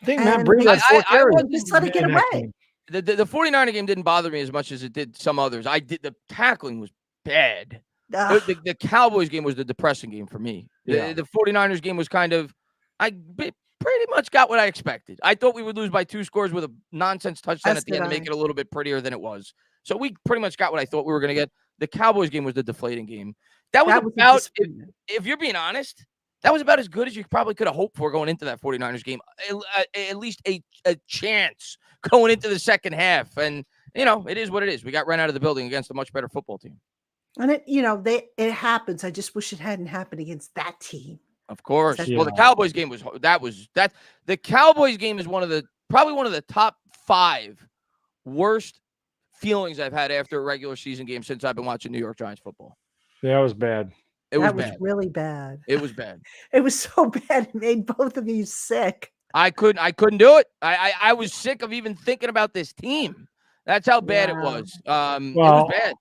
I think Matt Breida had 4 carries. Just let it get away. The 49er game didn't bother me as much as it did some others. The tackling was bad. The Cowboys game was the depressing game for me. The 49ers game was kind of, I pretty much got what I expected. I thought we would lose by 2 scores with a nonsense touchdown at the end to make it a little bit prettier than it was. So we pretty much got what I thought we were going to get. The Cowboys game was the deflating game. That was about, if you're being honest, that was about as good as you probably could have hoped for going into that 49ers game. At least a chance going into the second half. And, it is what it is. We got run out of the building against a much better football team. And it happens. I just wish it hadn't happened against that team. Of course. Well, the Cowboys game the Cowboys game is probably one of the top 5 worst feelings I've had after a regular season game since I've been watching New York Giants football. Yeah, it was bad. It was really bad. It was bad. It was so bad it made both of you sick. I couldn't do it. I was sick of even thinking about this team. That's how bad it was. It was bad.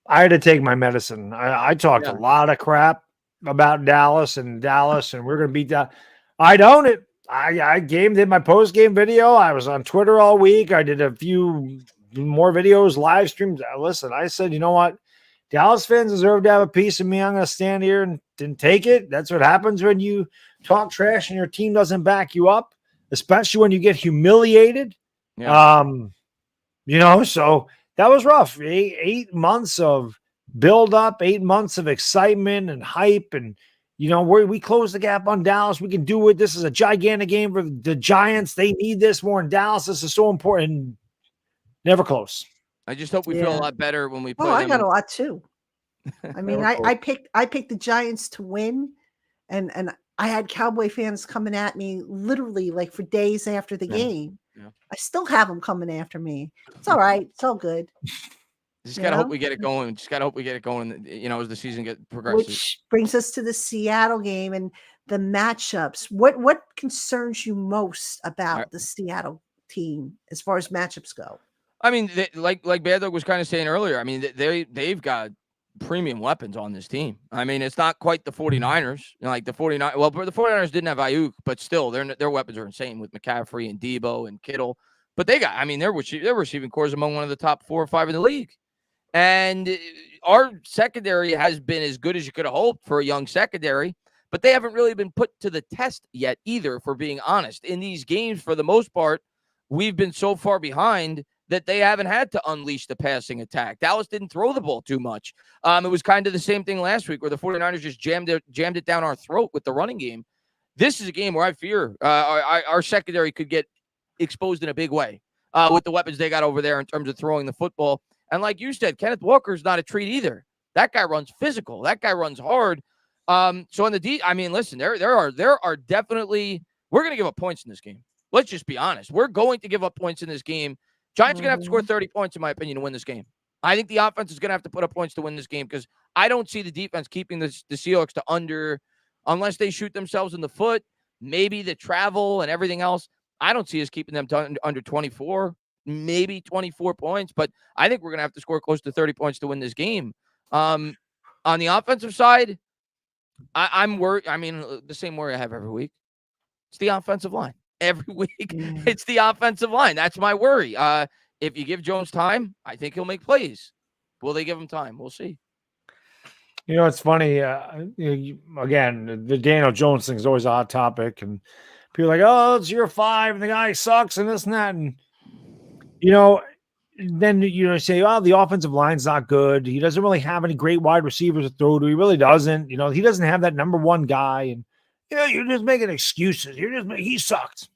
I had to take my medicine. I talked a lot of crap about Dallas, and we're going to beat that. I own it. I did my post-game video. I was on Twitter all week. I did a few more videos, live streams. Listen, I said, you know what? Dallas fans deserve to have a piece of me. I'm going to stand here and take it. That's what happens when you talk trash and your team doesn't back you up, especially when you get humiliated. Yeah. So that was rough. 8 months of build up, 8 months of excitement and hype. And, we close the gap on Dallas. We can do it. This is a gigantic game for the Giants. They need this more in Dallas. This is so important. Never close. I just hope we feel a lot better when we play them. I got a lot too. I mean, I picked the Giants to win, and I had Cowboy fans coming at me literally like for days after the game. Yeah. I still have them coming after me. It's all right. It's all good. Just gotta hope we get it going. As the season progresses. Which brings us to the Seattle game and the matchups. What concerns you most about the Seattle team as far as matchups go? I mean, like Bad Dog was kind of saying earlier, I mean, they've got premium weapons on this team. I mean, it's not quite the 49ers. Like the 49ers, well, the 49ers didn't have Ayuk, but still, their weapons are insane with McCaffrey and Debo and Kittle. But they got, I mean, their receiving core is among one of the top 4 or 5 in the league. And our secondary has been as good as you could have hoped for a young secondary, but they haven't really been put to the test yet either, for being honest. In these games, for the most part, we've been so far behind that they haven't had to unleash the passing attack. Dallas didn't throw the ball too much. It was kind of the same thing last week where the 49ers just jammed it down our throat with the running game. This is a game where I fear our secondary could get exposed in a big way with the weapons they got over there in terms of throwing the football. And like you said, Kenneth Walker's not a treat either. That guy runs physical. That guy runs hard. So on the D, I mean, listen, there are definitely, we're going to give up points in this game. Let's just be honest. We're going to give up points in this game. Giants are going to have to score 30 points, in my opinion, to win this game. I think the offense is going to have to put up points to win this game because I don't see the defense keeping the Seahawks to under, unless they shoot themselves in the foot, maybe the travel and everything else. I don't see us keeping them to under 24, maybe 24 points, but I think we're going to have to score close to 30 points to win this game. On the offensive side, I'm worried. I mean, the same worry I have every week. It's the offensive line. Every week, it's the offensive line. That's my worry. If you give Jones time, I think he'll make plays. Will they give him time? We'll see. It's funny. Again, the Daniel Jones thing is always a hot topic, and people are like, "Oh, it's year 5, and the guy sucks, and this and that." And then say, "Oh, the offensive line's not good. He doesn't really have any great wide receivers to throw to. He really doesn't. He doesn't have that number one guy." And you're just making excuses. He sucked.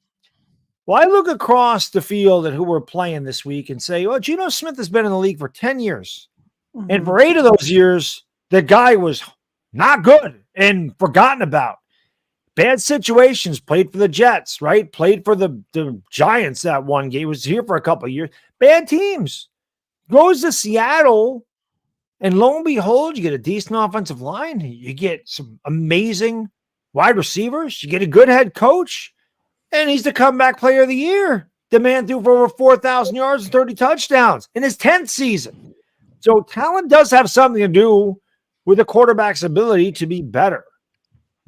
Well, I look across the field at who we're playing this week and say, "Well, Geno Smith has been in the league for 10 years, and for 8 of those years, the guy was not good and forgotten about. Bad situations, played for the Jets, right? Played for the Giants that one game. Was here for a couple of years. Bad teams. Goes to Seattle, and lo and behold, you get a decent offensive line. You get some amazing wide receivers. You get a good head coach, and he's the comeback player of the year. The man threw for over 4,000 yards and 30 touchdowns in his 10th season. So talent does have something to do with a quarterback's ability to be better.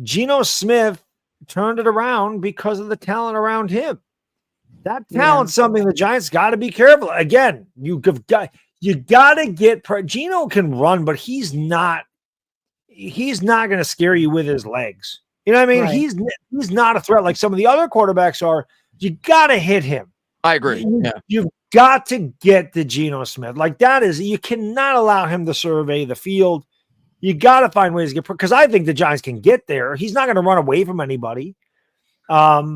Geno Smith turned it around because of the talent around him. That talent's something the Giants got to be careful. Again, you got to get Geno can run, but he's not going to scare you with his legs. You know what I mean? Right. He's not a threat like some of the other quarterbacks are. You got to hit him. I agree. You've got to get the Geno Smith. Like that is, you cannot allow him to survey the field. You got to find ways to get, because I think the Giants can get there. He's not going to run away from anybody. But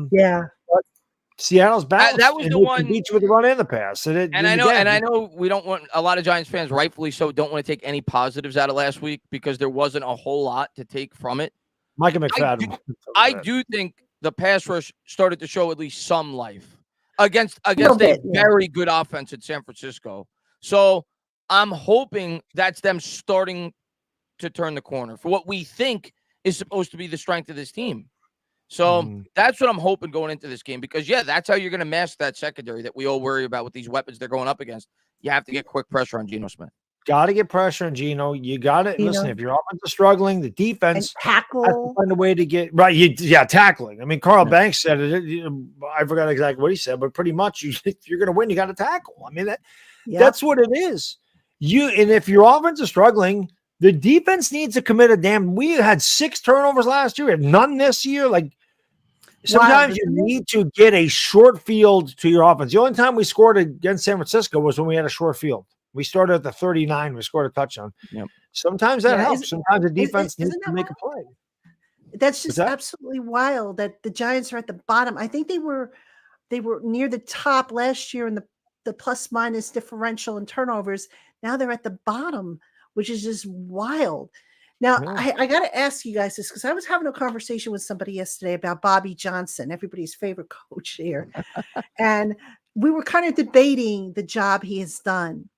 Seattle's back. That was the one beat you with the run and the pass. And I know we don't want, a lot of Giants fans, rightfully so, don't want to take any positives out of last week because there wasn't a whole lot to take from it. Micah McFadden. I do think the pass rush started to show at least some life against a very good offense in San Francisco. So I'm hoping that's them starting to turn the corner for what we think is supposed to be the strength of this team. So that's what I'm hoping going into this game, because that's how you're going to mask that secondary that we all worry about with these weapons they're going up against. You have to get quick pressure on Geno Smith. Got to get pressure on Geno. You got to listen. If your offense is struggling, the defense tackle, has to find a way to get right. Tackling. I mean, Carl Banks said it. I forgot exactly what he said, but pretty much, if you're going to win, you got to tackle. I mean, that's what it is. And if your offense is struggling, the defense needs to commit a damn. We had 6 turnovers last year. We have none this year. Like sometimes you need to get a short field to your offense. The only time we scored against San Francisco was when we had a short field. We started at the 39. We scored a touchdown. Yep. Sometimes that helps. Sometimes the defense needs to make a play. That's just absolutely wild that the Giants are at the bottom. I think they were near the top last year in the plus minus differential in turnovers. Now they're at the bottom, which is just wild. Now, I got to ask you guys this, because I was having a conversation with somebody yesterday about Bobby Johnson, everybody's favorite coach here. And we were kind of debating the job he has done.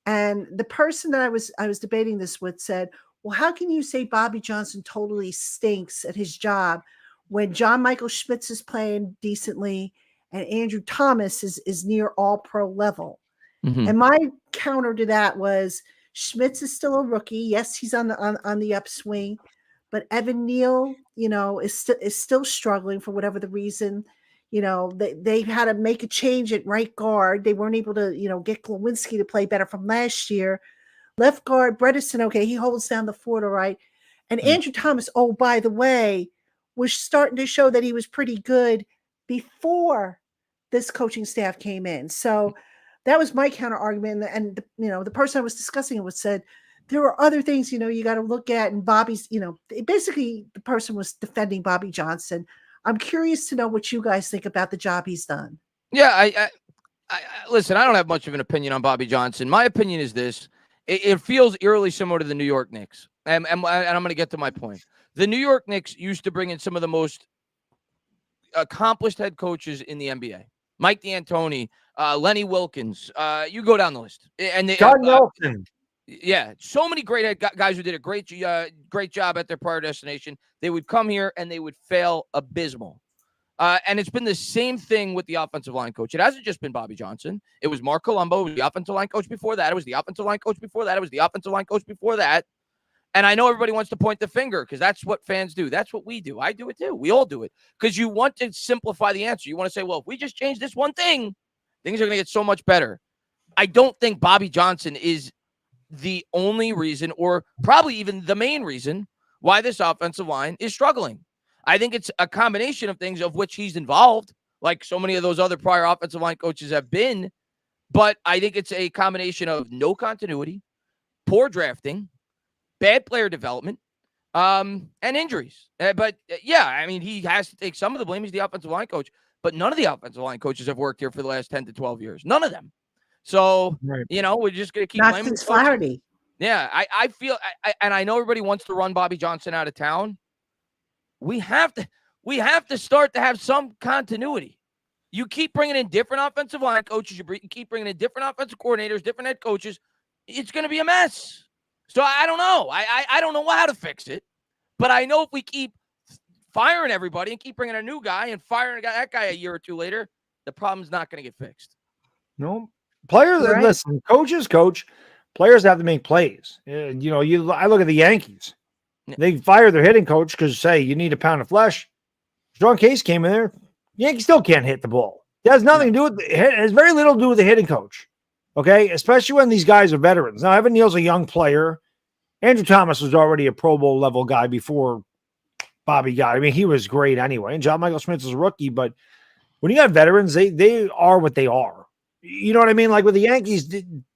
And the person that I was debating this with said, well, how can you say Bobby Johnson totally stinks at his job when John Michael Schmitz is playing decently and Andrew Thomas is near all pro level? And my counter to that was, Schmitz is still a rookie. Yes, he's on the upswing, but Evan Neal, is still struggling for whatever the reason. They had to make a change at right guard. They weren't able to, get Glowinski to play better from last year. Left guard, Bredesen, okay, he holds down the fort, all right. And Andrew Thomas, oh, by the way, was starting to show that he was pretty good before this coaching staff came in. So that was my counter argument. And the person I was discussing it with said, there are other things, you got to look at. And Bobby's, basically the person was defending Bobby Johnson. I'm curious to know what you guys think about the job he's done. Yeah, I listen, I don't have much of an opinion on Bobby Johnson. My opinion is this. It feels eerily similar to the New York Knicks. And I'm going to get to my point. The New York Knicks used to bring in some of the most accomplished head coaches in the NBA. Mike D'Antoni, Lenny Wilkins, you go down the list. And John Nelson. Yeah, so many great guys who did a great job at their prior destination. They would come here and they would fail abysmal. And it's been the same thing with the offensive line coach. It hasn't just been Bobby Johnson. It was Mark Colombo. It was the offensive line coach before that. It was the offensive line coach before that. It was the offensive line coach before that. And I know everybody wants to point the finger because that's what fans do. That's what we do. I do it too. We all do it because you want to simplify the answer. You want to say, well, if we just change this one thing, things are going to get so much better. I don't think Bobby Johnson is the only reason, or probably even the main reason, why this offensive line is struggling. I think it's a combination of things of which he's involved, like so many of those other prior offensive line coaches have been. But I think it's a combination of no continuity, poor drafting, bad player development, and injuries. Yeah, I mean, he has to take some of the blame. He's the offensive line coach, but none of the offensive line coaches have worked here for the last 10 to 12 years. None of them. So, we're just going to keep blaming since Flaherty. Yeah, I feel, and I know everybody wants to run Bobby Johnson out of town. We have to start to have some continuity. You keep bringing in different offensive line coaches. You keep bringing in different offensive coordinators, different head coaches. It's going to be a mess. So I don't know. I don't know how to fix it. But I know if we keep firing everybody and keep bringing a new guy and firing that guy a year or two later, the problem's not going to get fixed. No. Players, listen, coaches coach. Players have to make plays. I look at the Yankees. They fire their hitting coach because, say, you need a pound of flesh. Jase Case came in there. Yankees still can't hit the ball. It has nothing to do with it has very little to do with the hitting coach. Okay, especially when these guys are veterans. Now, Evan Neal's a young player. Andrew Thomas was already a Pro Bowl level guy before Bobby got. I mean, he was great anyway. And John Michael Schmitz is a rookie, but when you got veterans, they are what they are. You know what I mean? Like with the Yankees,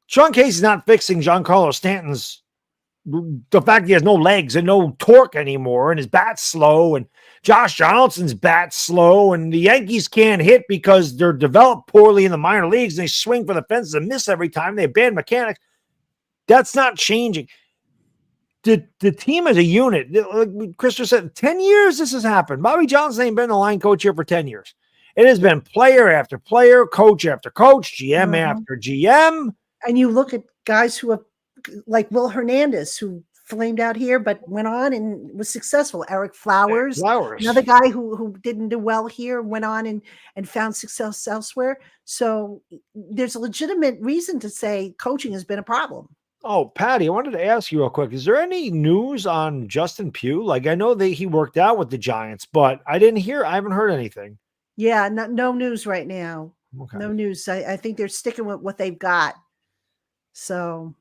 Jase Case is not fixing Giancarlo Stanton's the fact he has no legs and no torque anymore, and his bat's slow, and Josh Johnson's bat's slow, and the Yankees can't hit because they're developed poorly in the minor leagues, and they swing for the fences and miss every time. They have bad mechanics. That's not changing. The team as a unit, like Chris just said, 10 years this has happened. Bobby Johnson ain't been the line coach here for 10 years. It has been player after player, coach after coach, GM after GM. And you look at guys who have, like Will Hernandez, who flamed out here but went on and was successful. Eric Flowers. Another guy who didn't do well here, went on and found success elsewhere. So there's a legitimate reason to say coaching has been a problem. Oh, Patty, I wanted to ask you real quick. Is there any news on Justin Pugh? Like, I know that he worked out with the Giants, but I haven't heard anything. Yeah, no news right now. Okay. No news. I think they're sticking with what they've got. So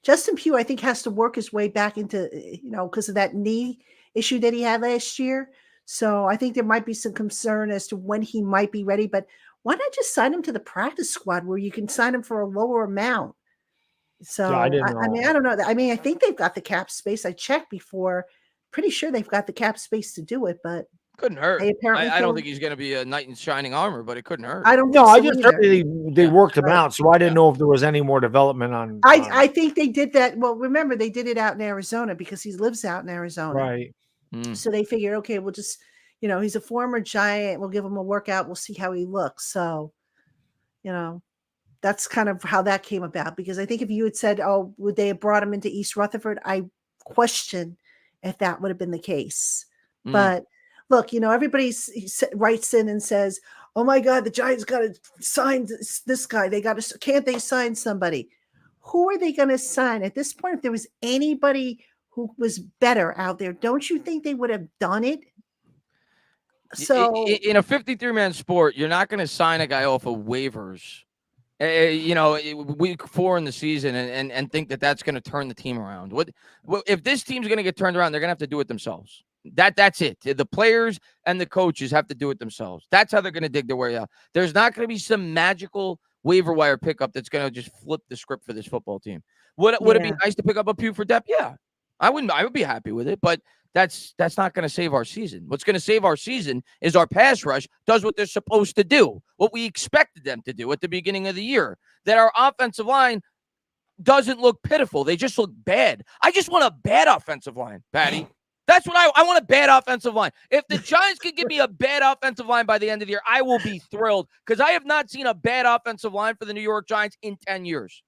Justin Pugh, I think, has to work his way back into, because of that knee issue that he had last year. So I think there might be some concern as to when he might be ready. But why not just sign him to the practice squad where you can sign him for a lower amount? So, yeah, I don't know. I mean, I think they've got the cap space. I checked before. Pretty sure they've got the cap space to do it, but couldn't hurt. I don't think he's going to be a knight in shining armor, but it couldn't hurt. I don't know. I just heard they worked him out, so I didn't know if there was any more development on. I think they did that. Well, remember, they did it out in Arizona because he lives out in Arizona. Right. So they figured, okay, we'll just, he's a former Giant. We'll give him a workout. We'll see how he looks. So, that's kind of how that came about. Because I think if you had said, oh, would they have brought him into East Rutherford? I question if that would have been the case. But look, everybody writes in and says, oh my God, the Giants got to sign this guy. Can't they sign somebody? Who are they going to sign? At this point, if there was anybody who was better out there, don't you think they would have done it? So in a 53-man sport, you're not going to sign a guy off of waivers, week 4 in the season and think that that's going to turn the team around. What if this team's going to get turned around? They're going to have to do it themselves. That's it. The players and the coaches have to do it themselves. That's how they're going to dig their way out. There's not going to be some magical waiver wire pickup that's going to just flip the script for this football team. Would it be nice to pick up a Pugh for depth? Yeah, I would be happy with it, but that's not going to save our season. What's going to save our season is our pass rush does what they're supposed to do, what we expected them to do at the beginning of the year, that our offensive line doesn't look pitiful. They just look bad. I just want a bad offensive line, Patty. That's what I want, a bad offensive line. If the Giants could give me a bad offensive line by the end of the year, I will be thrilled because I have not seen a bad offensive line for the New York Giants in 10 years.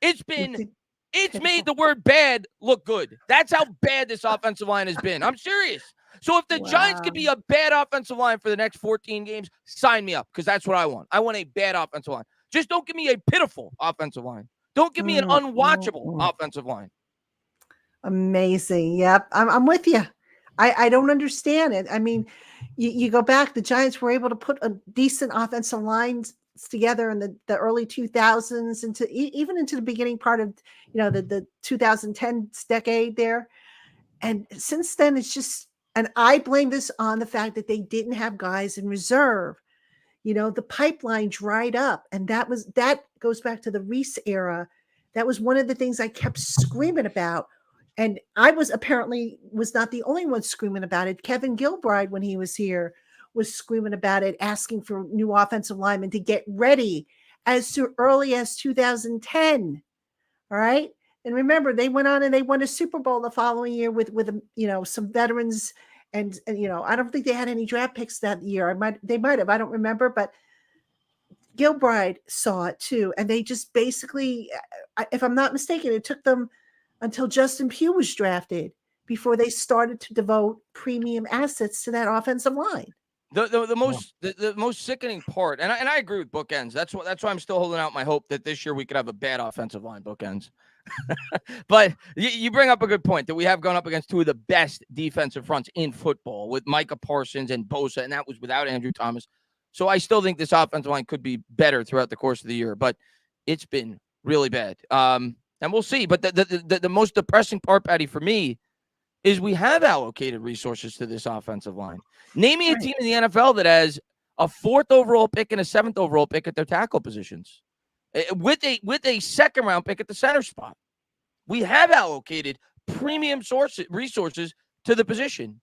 It's made the word bad look good. That's how bad this offensive line has been. I'm serious. So if the Giants could be a bad offensive line for the next 14 games, sign me up because that's what I want. I want a bad offensive line. Just don't give me a pitiful offensive line. Don't give me an unwatchable offensive line. Amazing. Yep. I'm with you. I don't understand it. I mean, you go back, the Giants were able to put a decent offensive line together in the early 2000s into even into the beginning part of, the 2010s decade there. And since then, it's just, and I blame this on the fact that they didn't have guys in reserve. The pipeline dried up, and that goes back to the Reese era. That was one of the things I kept screaming about. And I was not the only one screaming about it. Kevin Gilbride, when he was here, was screaming about it, asking for new offensive linemen to get ready as early as 2010. All right. And remember, they went on and they won a Super Bowl the following year with some veterans. And I don't think they had any draft picks that year. They might have, I don't remember, but Gilbride saw it too. And they just basically, if I'm not mistaken, it took them until Justin Pugh was drafted before they started to devote premium assets to that offensive line. The most sickening part, and I agree with bookends. That's why I'm still holding out my hope that this year we could have a bad offensive line, bookends. But you bring up a good point that we have gone up against two of the best defensive fronts in football with Micah Parsons and Bosa, and that was without Andrew Thomas. So I still think this offensive line could be better throughout the course of the year, but it's been really bad. And we'll see. But the most depressing part, Patty, for me, is we have allocated resources to this offensive line. Name me a team in the NFL that has a 4th overall pick and a 7th overall pick at their tackle positions with a second round pick at the center spot. We have allocated premium resources to the position,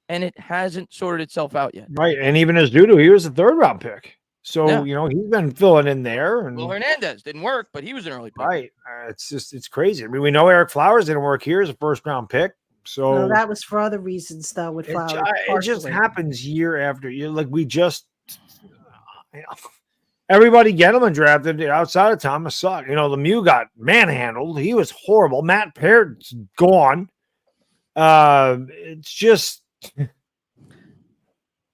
and it hasn't sorted itself out yet. Right. And even as Dudu, he was a 3rd round pick. So, he's been filling in there. And Will Hernandez didn't work, but he was an early pick. Right. It's crazy. I mean, we know Eric Flowers didn't work here as a 1st round pick. So that was for other reasons, though. With Flowers, it just happens year after year. Like everybody Gettleman drafted outside of Thomas sucked. Lemieux got manhandled. He was horrible. Matt Peart's gone. It's just,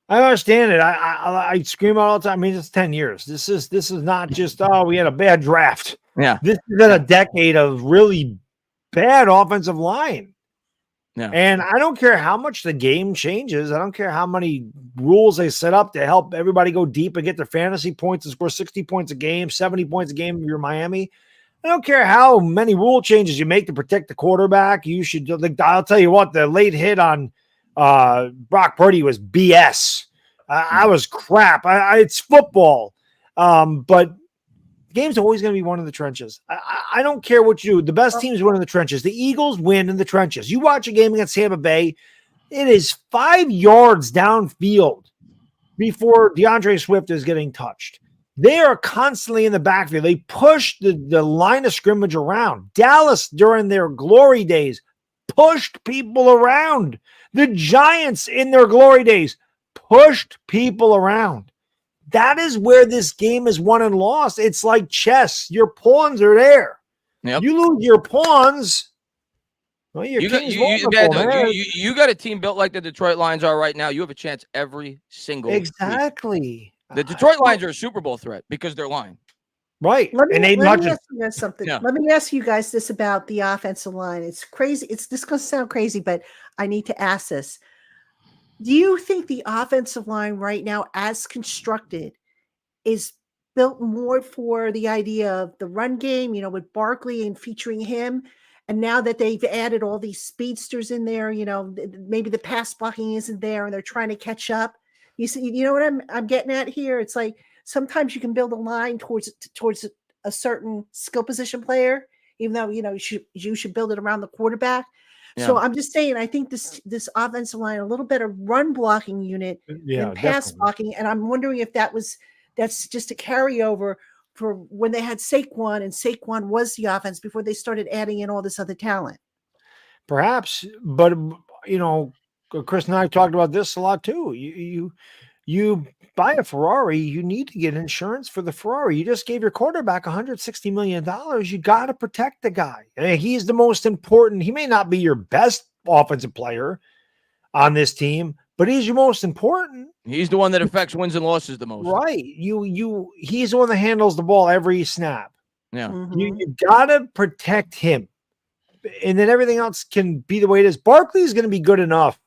I understand it. I scream all the time. I mean, it's 10 years. This is not just, we had a bad draft. Yeah. This has been a decade of really bad offensive line. Yeah. And I don't care how much the game changes. I don't care how many rules they set up to help everybody go deep and get their fantasy points and score 60 points a game, 70 points a game if you're Miami. I don't care how many rule changes you make to protect the quarterback. You should, I'll tell you what, the late hit on Brock Purdy was BS. I was crap. It's football. But the game's always going to be won in the trenches. I don't care what you do. The best teams win in the trenches. The Eagles win in the trenches. You watch a game against Tampa Bay, it is 5 yards downfield before DeAndre Swift is getting touched. They are constantly in the backfield. They push the line of scrimmage around. Dallas, during their glory days, pushed people around. The Giants, in their glory days, pushed people around. That is where this game is won and lost. It's like chess. Your pawns are there. Yep. You lose your pawns. Well, you got a team built like the Detroit Lions are right now. You have a chance every single week. The Detroit Lions are a Super Bowl threat because they're lying. Right. Let me ask you guys something. Yeah. Let me ask you guys this about the offensive line. It's crazy. This going to sound crazy, but I need to ask this. Do you think the offensive line right now, as constructed, is built more for the idea of the run game, with Barkley and featuring him? And now that they've added all these speedsters in there, maybe the pass blocking isn't there and they're trying to catch up. You see, you know what I'm getting at here? It's like sometimes you can build a line towards a certain skill position player, even though, you should build it around the quarterback. Yeah. So I'm just saying, I think this offensive line, a little better run blocking unit than pass blocking. And I'm wondering if that's just a carryover for when they had Saquon, and Saquon was the offense before they started adding in all this other talent. Perhaps, but Chris and I talked about this a lot too. You buy a Ferrari, you need to get insurance for the Ferrari. You just gave your quarterback $160 million. You got to protect the guy. He's the most important. He may not be your best offensive player on this team, but he's your most important. He's the one that affects wins and losses the most. Right. He's the one that handles the ball every snap. Yeah. Mm-hmm. You got to protect him. And then everything else can be the way it is. Barkley is going to be good enough.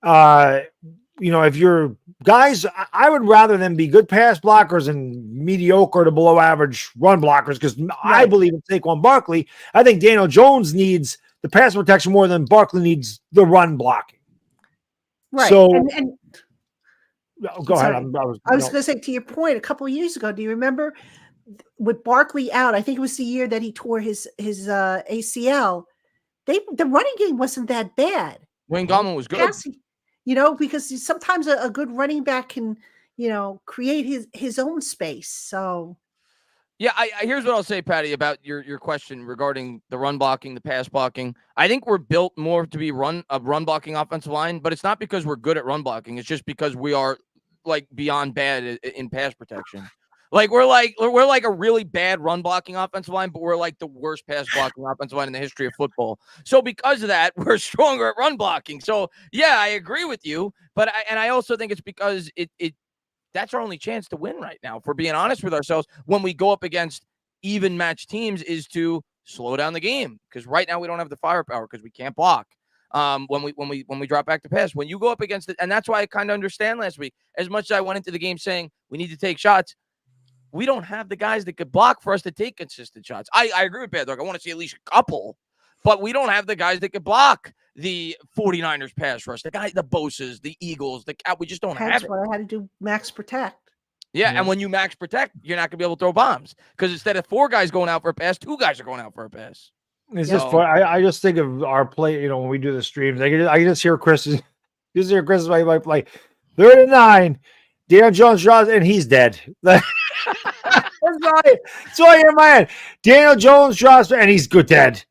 If you're guys, I would rather them be good pass blockers and mediocre to below average run blockers because I believe in Saquon Barkley. I think Daniel Jones needs the pass protection more than Barkley needs the run blocking. Right. So, and go ahead. I was going to say, to your point, a couple of years ago, do you remember with Barkley out? I think it was the year that he tore his ACL. The running game wasn't that bad. Wayne Gallman was good. Passing, because sometimes a good running back can, create his own space. So, yeah, here's what I'll say, Patty, about your question regarding the run blocking, the pass blocking. I think we're built more to be a run blocking offensive line, but it's not because we're good at run blocking. It's just because we are like beyond bad in pass protection. Like we're like a really bad run blocking offensive line, but we're like the worst pass blocking offensive line in the history of football. So because of that, we're stronger at run blocking. So yeah, I agree with you, but I also think it's because that's our only chance to win right now. If we're being honest with ourselves, when we go up against even match teams, is to slow down the game, because right now we don't have the firepower because we can't block. When we drop back to pass, when you go up against it, and that's why I kind of understand last week. As much as I went into the game saying we need to take shots, we don't have the guys that could block for us to take consistent shots. I agree with Bad Dog. I want to see at least a couple, but we don't have the guys that could block the 49ers pass rush, the Boses, the Eagles, we just don't have it. That's why I had to do max protect. Yeah, and when you max protect, you're not going to be able to throw bombs, because instead of 4 guys going out for a pass, 2 guys are going out for a pass. It's just fun. I just think of our play, when we do the streams, I can just hear Chris's like 3rd and 9, Daniel Jones draws, and he's dead. That's all I hear in my head. Daniel Jones draws, and he's good dead.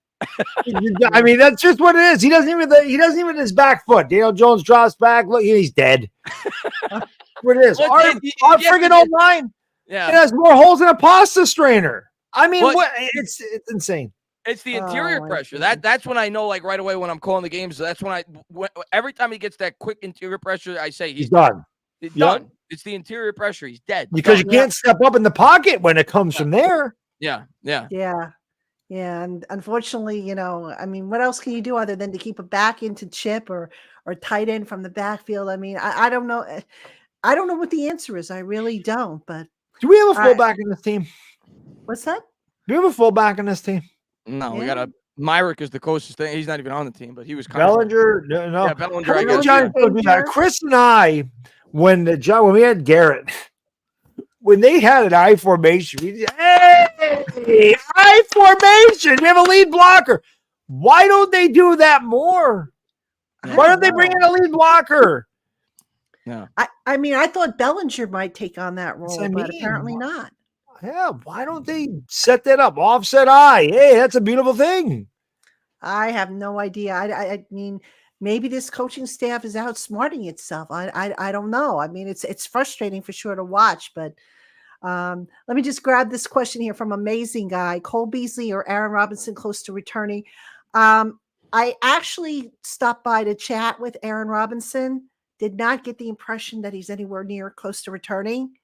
I mean, that's just what it is. He doesn't even his back foot. Daniel Jones drops back. Look, he's dead. What it is. Our friggin' old line. Yeah, it has more holes than a pasta strainer. I mean, it's insane. It's the interior pressure. That's when I know, like, right away when I'm calling the games. That's when every time he gets that quick interior pressure, I say he's done. He's done. It's the interior pressure. He's dead. Because you can't step up in the pocket when it comes from there. Yeah. And unfortunately, I mean, what else can you do other than to keep a back into chip or tight end from the backfield? I mean, I don't know. I don't know what the answer is. I really don't. But do we have a fullback in this team? What's that? Do we have a fullback in this team? No, we got a Myrick is the closest thing. He's not even on the team, but he was kind Bellinger. No. Yeah, Bellinger. I guess. Chris and I, when we had Garrett, when they had an I formation, hey, I formation. We have a lead blocker. Why don't they do that more? Why don't they bring in a lead blocker? No. I mean, I thought Bellinger might take on that role, but apparently not. Yeah, why don't they set that up? Offset I. Hey, that's a beautiful thing. I have no idea. I mean, maybe this coaching staff is outsmarting itself. I don't know. I mean, it's frustrating for sure to watch, but let me just grab this question here from Amazing Guy. Cole Beasley or Aaron Robinson close to returning? I actually stopped by to chat with Aaron Robinson. Did not get the impression that he's anywhere near close to returning.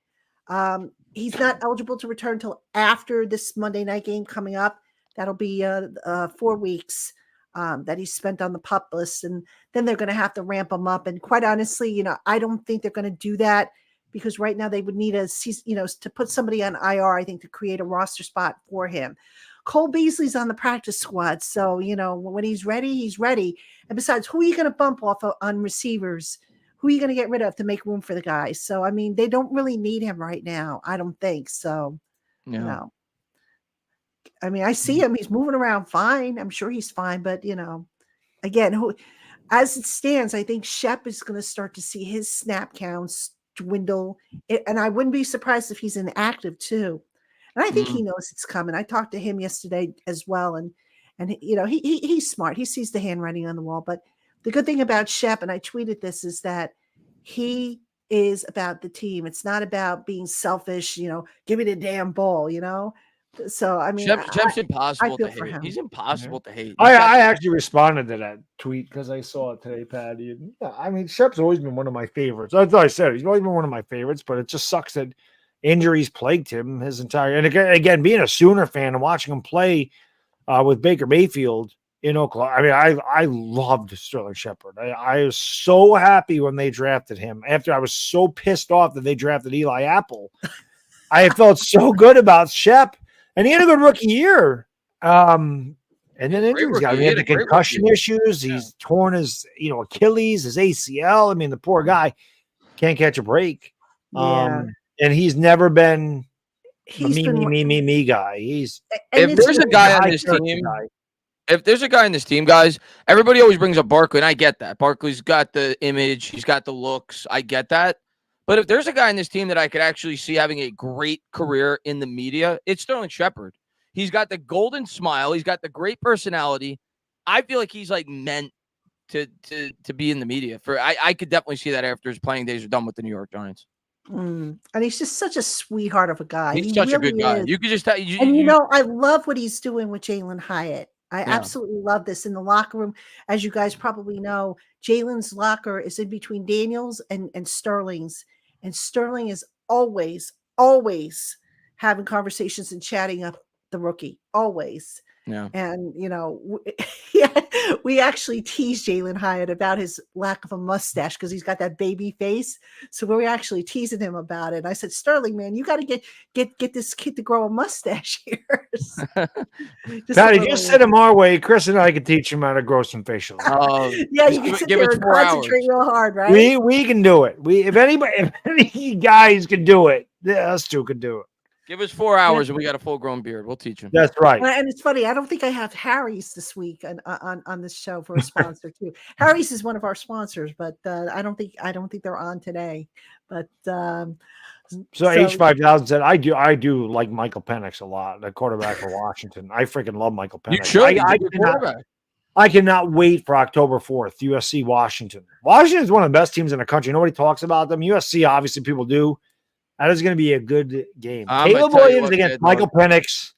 He's not eligible to return until after this Monday night game coming up. That'll be 4 weeks that he's spent on the PUP list, and then they're going to have to ramp him up. And quite honestly, I don't think they're going to do that, because right now they would need to put somebody on IR, I think, to create a roster spot for him. Cole Beasley's on the practice squad, so when he's ready, he's ready. And besides, who are you going to bump off on receivers? Who are you going to get rid of to make room for the guys? So, I mean, they don't really need him right now. I don't think so. Yeah. I mean, I see him. He's moving around fine. I'm sure he's fine. But, again, as it stands, I think Shep is going to start to see his snap counts dwindle. And I wouldn't be surprised if he's inactive too. And I think he knows it's coming. I talked to him yesterday as well. And he's smart. He sees the handwriting on the wall. But the good thing about Shep, and I tweeted this, is that he is about the team. It's not about being selfish, give me the damn ball, So, I mean, Shep's impossible to hate. He's impossible to hate. I actually responded to that tweet because I saw it today, Patty. I mean, Shep's always been one of my favorites. That's what I said. He's always been one of my favorites, but it just sucks that injuries plagued him his entire. And again, being a Sooner fan and watching him play with Baker Mayfield, in Oklahoma. I mean, I loved Sterling Shepard. I was so happy when they drafted him. After I was so pissed off that they drafted Eli Apple, I felt so good about Shep, and he had a good rookie year. And then injuries got him. He had the concussion issues. He's torn his, Achilles, his ACL. I mean, the poor guy can't catch a break. Yeah. And he's never been me guy. If there's a guy on this team, if there's a guy in this team, guys, everybody always brings up Barkley, and I get that. Barkley's got the image, he's got the looks. I get that. But if there's a guy in this team that I could actually see having a great career in the media, it's Sterling Shepard. He's got the golden smile. He's got the great personality. I feel like he's like meant to be in the media. I could definitely see that after his playing days are done with the New York Giants. And he's just such a sweetheart of a guy. He's such a good guy. You could just tell. I love what he's doing with Jalen Hyatt. I absolutely love this in the locker room. As you guys probably know, Jalen's locker is in between Daniel's and Sterling's. And Sterling is always having conversations and chatting up the rookie, always. Yeah. And, we actually teased Jalen Hyatt about his lack of a mustache because he's got that baby face. So we were actually teasing him about it. I said, Sterling, man, you got to get this kid to grow a mustache here. Patty, just send him our way. Chris and I can teach him how to grow some facial hair. You can sit there and concentrate real hard, right? We can do it. If any guys can do it, us two can do it. Give us 4 hours and we got a full-grown beard. We'll teach him. That's right. And it's funny. I don't think I have Harry's this week on this show for a sponsor too. Harry's is one of our sponsors, but I don't think they're on today. But so H5000 said I do like Michael Penix a lot, the quarterback for Washington. I freaking love Michael Penix. You should. I cannot wait for October 4th. USC Washington. Washington is one of the best teams in the country. Nobody talks about them. USC, obviously, people do. That is going to be a good game. Caleb Williams against Michael Penix,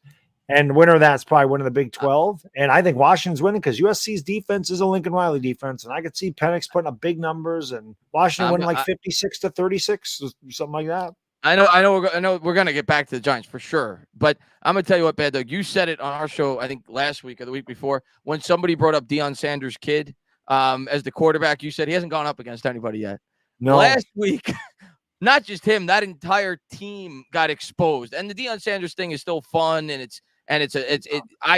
and the winner of that's probably winning the Big 12. And I think Washington's winning because USC's defense is a Lincoln Riley defense, and I could see Penix putting up big numbers and Washington winning like 56-36, something like that. I know. We're going to get back to the Giants for sure, but I'm going to tell you what, Bad Dog. You said it on our show, I think last week or the week before, when somebody brought up Deion Sanders' kid as the quarterback. You said he hasn't gone up against anybody yet. No. Last week. Not just him, that entire team got exposed. And the Deion Sanders thing is still fun, and I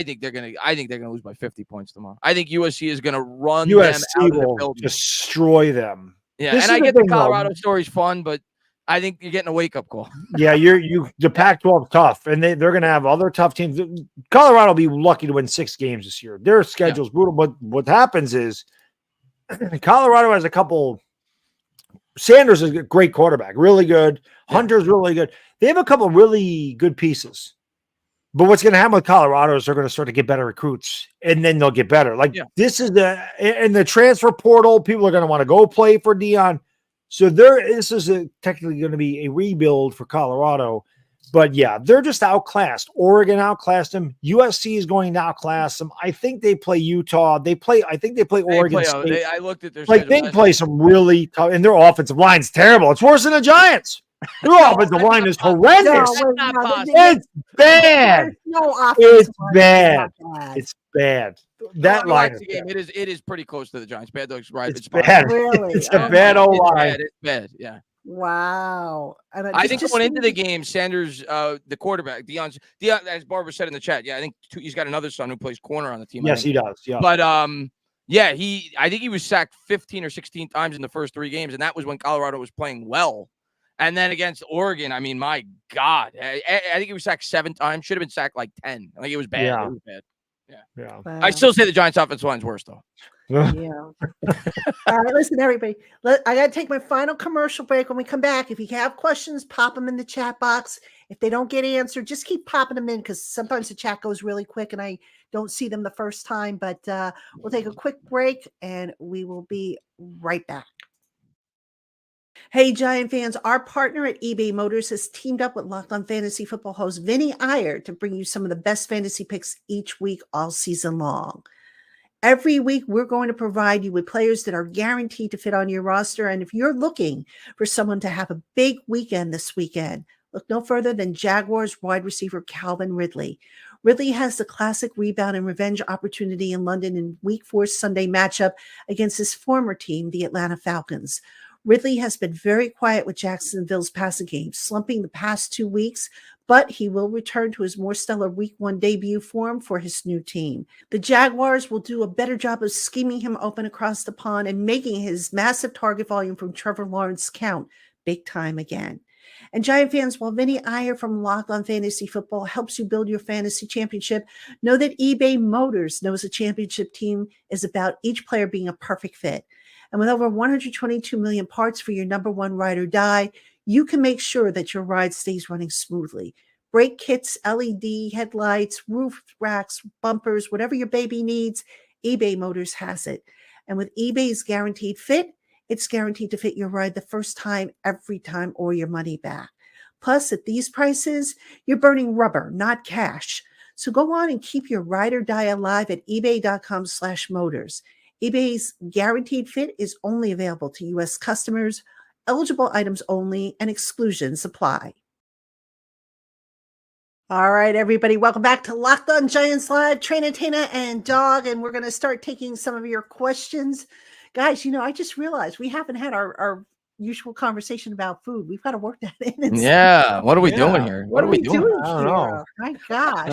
think they're gonna lose by 50 points tomorrow. I think USC is gonna run them out of the building. Destroy them. Yeah, and I get the Colorado story's fun, but I think you're getting a wake-up call. Yeah, the Pac-12 tough, and they're gonna have other tough teams. Colorado will be lucky to win 6 games this year. Their schedule's brutal, but what happens is Colorado has a couple. Sanders is a great quarterback, really good. Hunter's really good. They have a couple of really good pieces. But what's going to happen with Colorado is they're going to start to get better recruits, and then they'll get better. This is in the transfer portal, people are going to want to go play for Deion. So this is technically going to be a rebuild for Colorado. But yeah, they're just outclassed. Oregon outclassed them. USC is going to outclass them. I think they play Utah. I think they play Oregon State. I looked at their schedule. They play some really tough, and their offensive line's terrible. It's worse than the Giants. Their offensive line is horrendous. It's bad. It's bad. It's bad. That line is bad. It is pretty close to the Giants. Bad Dog's right. It's bad. Really? It's a bad O-line. It's bad. Yeah. Wow. And I think going into the game, Sanders, the quarterback, Deion, as Barbara said in the chat, I think he's got another son who plays corner on the team. Yes, he does. Yeah. But I think he was sacked 15 or 16 times in the first 3 games, and that was when Colorado was playing well. And then against Oregon, I mean, my God, I think he was sacked 7 times. Should have been sacked like 10. I think it was bad. Yeah. It was bad. Yeah. Wow. I still say the Giants' offensive line's worse, though. Yeah. All right, listen, everybody. I got to take my final commercial break. When we come back, if you have questions, pop them in the chat box. If they don't get answered, just keep popping them in because sometimes the chat goes really quick and I don't see them the first time. But we'll take a quick break and we will be right back. Hey, Giant fans, our partner at eBay Motors has teamed up with Locked On Fantasy Football host Vinny Iyer to bring you some of the best fantasy picks each week all season long. Every week, we're going to provide you with players that are guaranteed to fit on your roster. And if you're looking for someone to have a big weekend this weekend, look no further than Jaguars wide receiver Calvin Ridley. Ridley has the classic rebound and revenge opportunity in London in Week 4's Sunday matchup against his former team, the Atlanta Falcons. Ridley has been very quiet with Jacksonville's passing game, slumping the past 2 weeks, but he will return to his more stellar Week 1 debut form for his new team. The Jaguars will do a better job of scheming him open across the pond and making his massive target volume from Trevor Lawrence count big time again. And Giant fans, while Vinny Iyer from Locked On Fantasy Football helps you build your fantasy championship, know that eBay Motors knows a championship team is about each player being a perfect fit. And with over 122 million parts for your number one ride or die, you can make sure that your ride stays running smoothly. Brake kits, LED headlights, roof racks, bumpers, whatever your baby needs, eBay Motors has it. And with eBay's guaranteed fit, it's guaranteed to fit your ride the first time, every time, or your money back. Plus, at these prices, you're burning rubber, not cash. So go on and keep your ride or die alive at ebay.com/motors. eBay's guaranteed fit is only available to U.S. customers, eligible items only, and exclusions apply. All right, everybody, welcome back to Locked On Giants Live. Entertainah and Dog, and we're going to start taking some of your questions. Guys, I just realized we haven't had our usual conversation about food. We've got to work that in. What are we doing here? What are we doing I don't here? know. My gosh.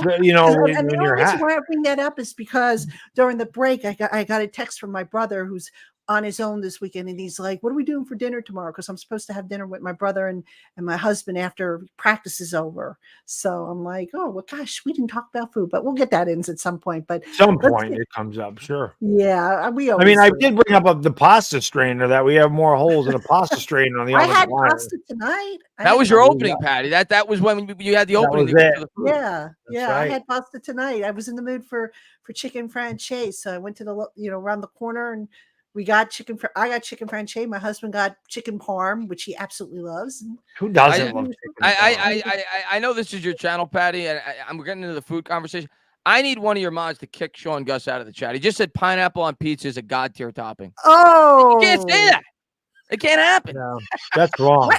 When The you're only reason happy. why I bring that up is because during the break, I got a text from my brother who's on his own this weekend, and he's like, what are we doing for dinner tomorrow? Because I'm supposed to have dinner with my brother and my husband after practice is over. So I'm like, oh, well, gosh, we didn't talk about food, but we'll get that in at some point. But At some point it comes up, sure. Yeah, we always I mean, I do. did bring up the pasta strainer that we have more holes in a pasta strainer on the I other had line. pasta tonight. That was your opening, Patty. That was when you had the opening. was it. To the food. Yeah, right. I had pasta tonight. I was in the mood for chicken franchise, so I went to the around the corner and we got chicken. I got chicken franchise. My husband got chicken parm, which he absolutely loves. Who doesn't love chicken parm? I know this is your channel, Patty, and I'm getting into the food conversation. I need one of your mods to kick Sean Gus out of the chat. He just said pineapple on pizza is a god tier topping. Oh, you can't say that. It can't happen. No, that's wrong.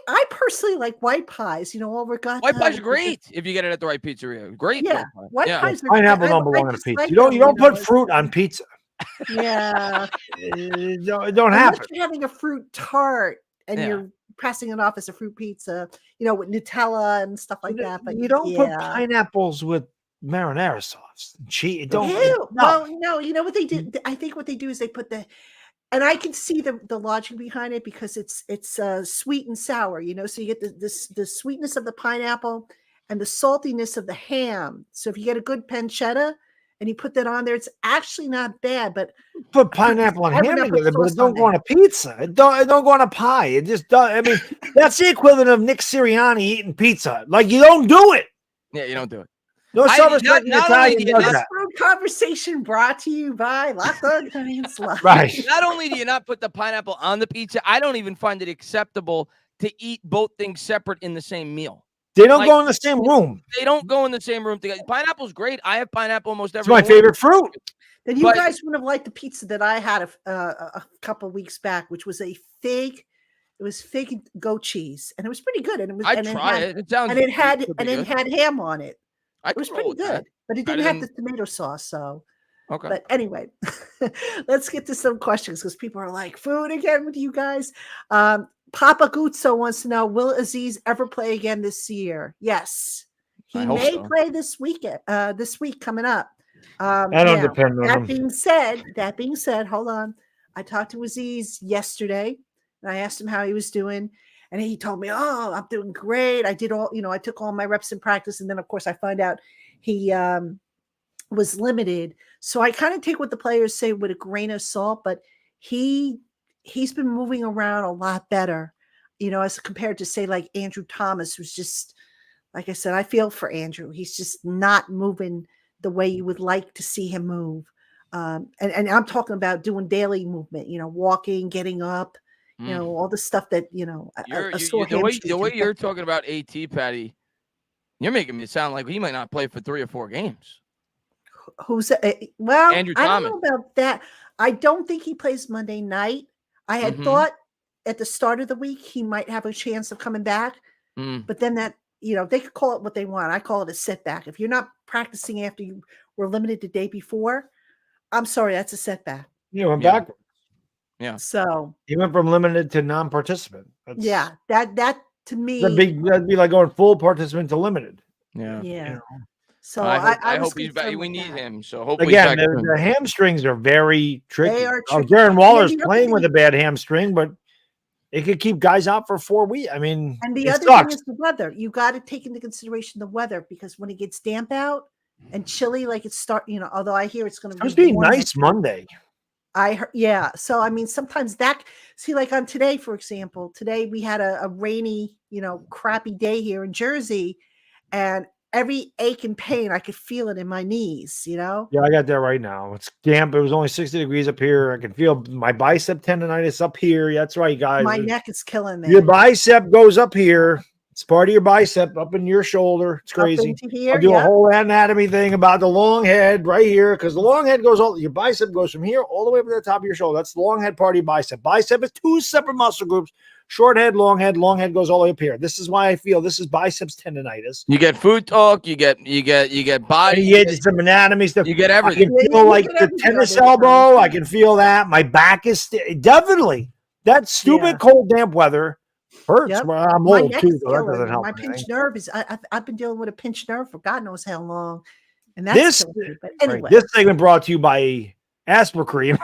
I personally like white pies. Over got white pies are great if you get it at the right pizzeria. Great. Yeah, white pies are pineapple number one on a pizza. You don't put fruit on pizza. Yeah, don't happen. You're having a fruit tart and you're passing it off as a fruit pizza, with Nutella and stuff like that. But you don't put pineapples with marinara sauce. Don't. Well, no. You know what they do? I think what they do is they put and I can see the logic behind it because it's sweet and sour. So you get the sweetness of the pineapple and the saltiness of the ham. So if you get a good pancetta and you put that on there, it's actually not bad. But put pineapple and ham together, but it don't go on a pizza. It don't go on a pie. It just does. I mean, that's the equivalent of Nick Sirianni eating pizza. Like, you don't do it. Yeah, you don't do it. No self-respecting Italian does that. Conversation brought to you by Locked On Giants Live. Right. Not only do you not put the pineapple on the pizza, I don't even find it acceptable to eat both things separate in the same meal. They don't go in the same room. They don't go in the same room together. Pineapple's great. I have pineapple almost every. It's my favorite fruit. Then you guys would have liked the pizza that I had a couple of weeks back, which was fig goat cheese, and it was pretty good. And it was. I tried it. It sounds. And it had ham on it. It was pretty good, but it didn't have the tomato sauce. So, okay. But anyway, let's get to some questions because people are like, food again with you guys. Papa Guzzo wants to know, will Aziz ever play again this year? Yes. He may play this weekend, this week coming up. I don't depend on him. That being said, hold on. I talked to Aziz yesterday and I asked him how he was doing. And he told me, oh, I'm doing great. I did I took all my reps in practice. And then, of course, I find out he was limited. So I kind of take what the players say with a grain of salt, but he's been moving around a lot better, as compared to, say, like Andrew Thomas, who's just, like I said, I feel for Andrew. He's just not moving the way you would like to see him move. And I'm talking about doing daily movement, walking, getting up. All the stuff that, the way you're talking about AT, Patty, you're making me sound like he might not play for 3 or 4 games. Who's well, Andrew I Thomas. don't know about that. I don't think he plays Monday night. I had thought at the start of the week he might have a chance of coming back, but then that they could call it what they want. I call it a setback. If you're not practicing after you were limited the day before, I'm sorry, that's a setback. You went Yeah. backwards. Yeah. So He went from limited to non-participant. that to me, that'd be like going full participant to limited. Yeah. yeah. So I was hope he's back. concerned We with need that. him. So hopefully Again, he's back soon. the hamstrings are very tricky. They are tricky. Darren Waller's And then the playing other with a bad hamstring, but it could keep guys out for 4 weeks. I mean, And the it other sucks. thing is the weather. You got to take into consideration the weather, because when it gets damp out and chilly, like it's although I hear it's going to It's supposed to be warm nice Monday. I heard, yeah. So I mean, sometimes like on today, for example, today we had a rainy, crappy day here in Jersey, and every ache and pain, I could feel it in my knees. Yeah, I got that right now. It's damp. It was only 60 degrees up here. I can feel my bicep tendonitis up here. That's right, guys. My neck is killing me. Your bicep goes up here. It's part of your bicep up in your shoulder. It's Up crazy. into here, I'll do a yep. whole anatomy thing about the long head right here, because the long head goes your bicep goes from here all the way up to the top of your shoulder. That's the long head part of your bicep. Bicep is 2 separate muscle groups. Short head, long head goes all the way up here. This is why I feel this is biceps tendonitis. You get food talk, you get body, You get some anatomy stuff. you get I everything. can feel You like get the everything tennis on this elbow. side. I can feel that. My back is definitely that stupid Yeah. cold, damp weather hurts. Yep. Well, I'm My old neck too, is so that killing doesn't me. help. My anything. pinched nerve is. I've been dealing with a pinched nerve for God knows how long, and that's killing me. But Right, anyway, this segment brought to you by Asper Cream.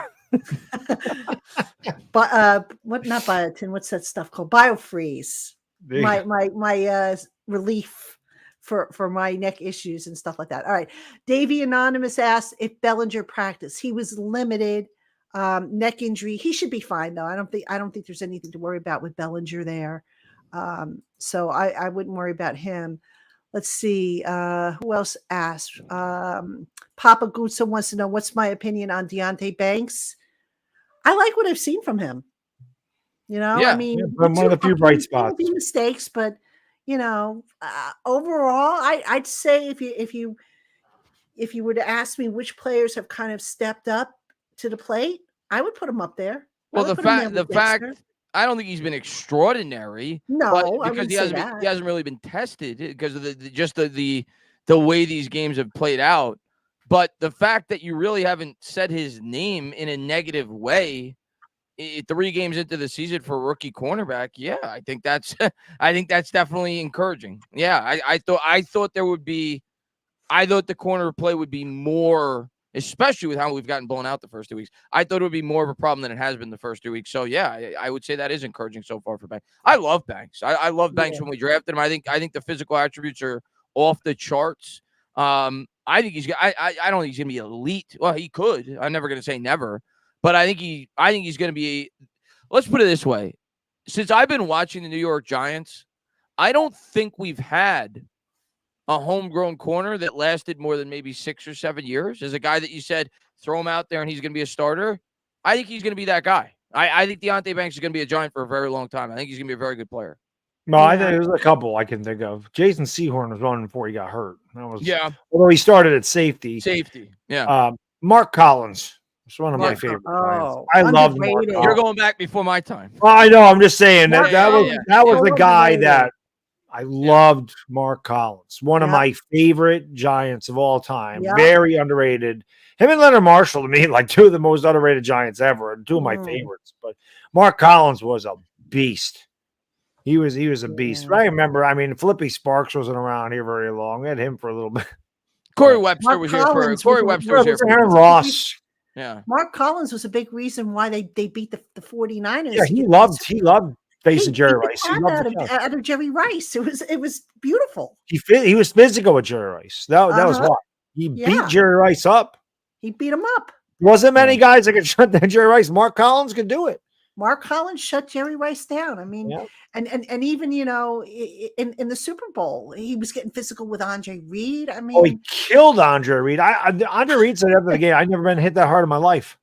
but what? Not biotin. What's that stuff called? Biofreeze. There you My relief for my neck issues and stuff like that. All right. Davey Anonymous asked if Bellinger practiced. He was limited, neck injury. He should be fine though. I don't think there's anything to worry about with Bellinger there. So I wouldn't worry about him. Let's see. Who else asked? Papa Gutsa wants to know what's my opinion on Deontay Banks. I like what I've seen from him. Yeah, I mean, one of the few bright spots. Be mistakes, but overall, I'd say if you were to ask me which players have kind of stepped up to the plate, I would put him up there. Well, the fact, I don't think he's been extraordinary. No, but because he hasn't really been tested because of the way these games have played out. But the fact that you really haven't said his name in a negative way 3 games into the season for a rookie cornerback, yeah, I think that's definitely encouraging. Yeah, I thought the corner play would be more, especially with how we've gotten blown out the first 2 weeks. I thought it would be more of a problem than it has been the first 2 weeks. So yeah, I would say that is encouraging so far for Banks. I love Banks. I love Banks when we drafted him. I think the physical attributes are off the charts. I think I don't think he's gonna be elite. Well, he could. I'm never gonna say never, but I think he's gonna be. Let's put it this way: since I've been watching the New York Giants, I don't think we've had a homegrown corner that lasted more than maybe 6 or 7 years. As a guy that you said throw him out there and he's gonna be a starter, I think he's gonna be that guy. I think Deontay Banks is gonna be a Giant for a very long time. I think he's gonna be a very good player. No, I think there's a couple I can think of. Jason Sehorn was one before he got hurt. Although he started at safety. Yeah. Mark Collins was one of my favorite guys. I love Mark Collins. You're going back before my time. Well, I know. I'm just saying that was the guy that I loved. Mark Collins, one of my favorite Giants of all time. Very underrated. Him and Leonard Marshall to me, like 2 of the most underrated Giants ever, and 2 of my favorites. But Mark Collins was a beast. He was a beast. I remember, Flippy Sparks wasn't around here very long. We had him for a little bit. Corey Webster was here for Aaron Ross. Yeah. Mark Collins was a big reason why they beat the 49ers. Yeah, he loved facing Jerry Rice. He loved out of Jerry Rice. It was beautiful. He was physical with Jerry Rice. That was why. He beat Jerry Rice up. He beat him up. Wasn't many guys that could shut down Jerry Rice. Mark Collins could do it. Mark Collins shut Jerry Rice down. And even in the Super Bowl, he was getting physical with Andre Reed. He killed Andre Reed. Andre Reed said after the game, "I've never been hit that hard in my life."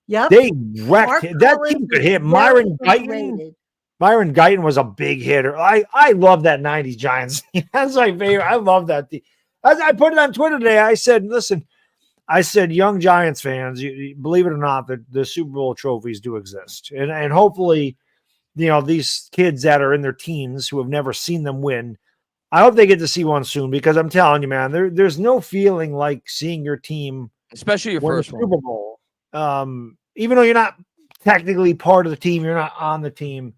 Yep, they wrecked him. That team could hit. Myron Guyton was a big hitter. I love that '90s Giants. That's my favorite. I love that team. I put it on Twitter today. I said, "Listen." I said, young Giants fans, you believe it or not, the Super Bowl trophies do exist. And hopefully, these kids that are in their teens who have never seen them win I hope they get to see one soon because I'm telling you, man, there's no feeling like seeing your team, especially your win the first Super one. Bowl. Even though you're not technically part of the team, you're not on the team.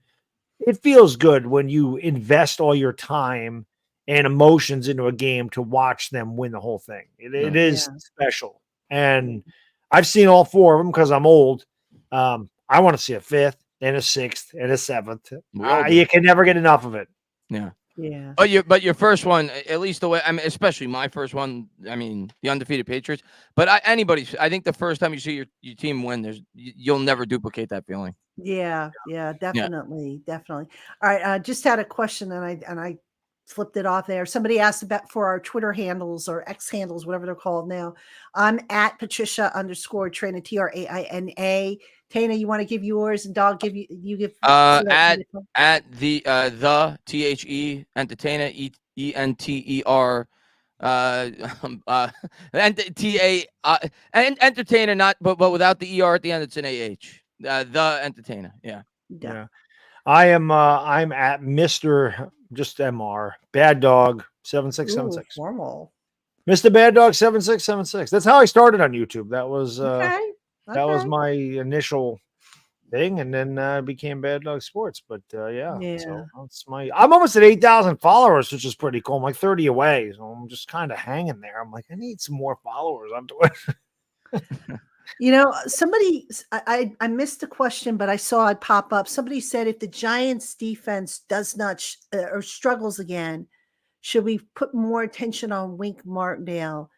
It feels good when you invest all your time and emotions into a game to watch them win the whole thing. It is special. And I've seen all four of them because I'm old. I want to see a fifth and a sixth and a seventh. You can never get enough of it. Yeah. Yeah. But your first one, at least the way, I mean, especially my first one, I mean, the undefeated Patriots. But I think the first time you see your team win, you'll never duplicate that feeling. Yeah, definitely. All right, just had a question and I flipped it off there. Somebody asked about for our Twitter handles or X handles, whatever they're called now. I'm at Patricia_Traina, Traina. Tana, you want to give yours, and Dog give you give At the THE Entertainah ENTER and and Entertainah, not but without the ER at the end, it's an AH. The Entertainah, yeah. I'm at Mr. just MR Bad Dog 7676. Formal. Mr. Bad Dog 7676. That's how I started on YouTube. That was Okay. that was my initial thing, and then became Bad Dog Sports. But yeah. So that's I'm almost at 8,000 followers, which is pretty cool. I'm like 30 away, so I'm just kind of hanging there. I'm like, I need some more followers on Twitter. You know, somebody, I missed the question, but I saw it pop up. Somebody said, if the Giants defense does not or struggles again, should we put more attention on Wink Martindale?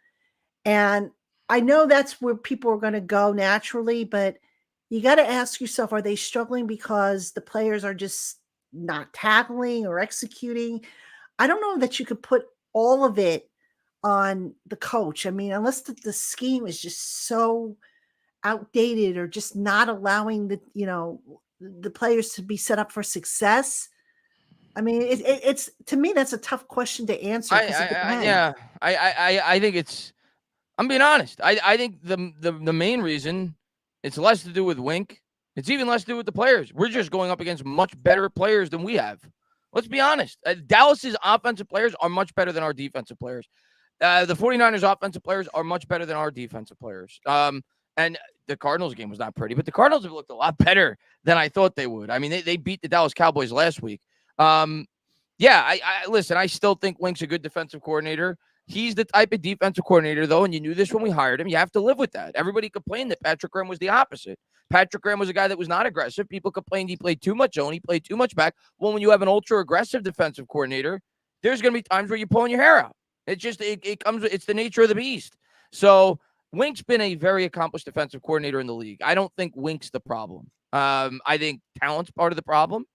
And I know that's where people are going to go naturally, but you got to ask yourself, are they struggling because the players are just not tackling or executing? I don't know that you could put all of it on the coach. I mean, unless the scheme is just so outdated or just not allowing the players to be set up for success. I mean, it's to me, that's a tough question to answer. I think it's, I'm being honest. I think the main reason, it's less to do with Wink. It's even less to do with the players. We're just going up against much better players than we have. Let's be honest. Dallas's offensive players are much better than our defensive players. The 49ers offensive players are much better than our defensive players. And the Cardinals game was not pretty, but the Cardinals have looked a lot better than I thought they would. I mean, they beat the Dallas Cowboys last week. Listen, I still think Wink's a good defensive coordinator. He's the type of defensive coordinator, though, and you knew this when we hired him. You have to live with that. Everybody complained that Patrick Graham was the opposite. Patrick Graham was a guy that was not aggressive. People complained he played too much zone. He played too much back. Well, when you have an ultra-aggressive defensive coordinator, there's going to be times where you're pulling your hair out. It's the nature of the beast. So Wink's been a very accomplished defensive coordinator in the league. I don't think Wink's the problem. I think talent's part of the problem.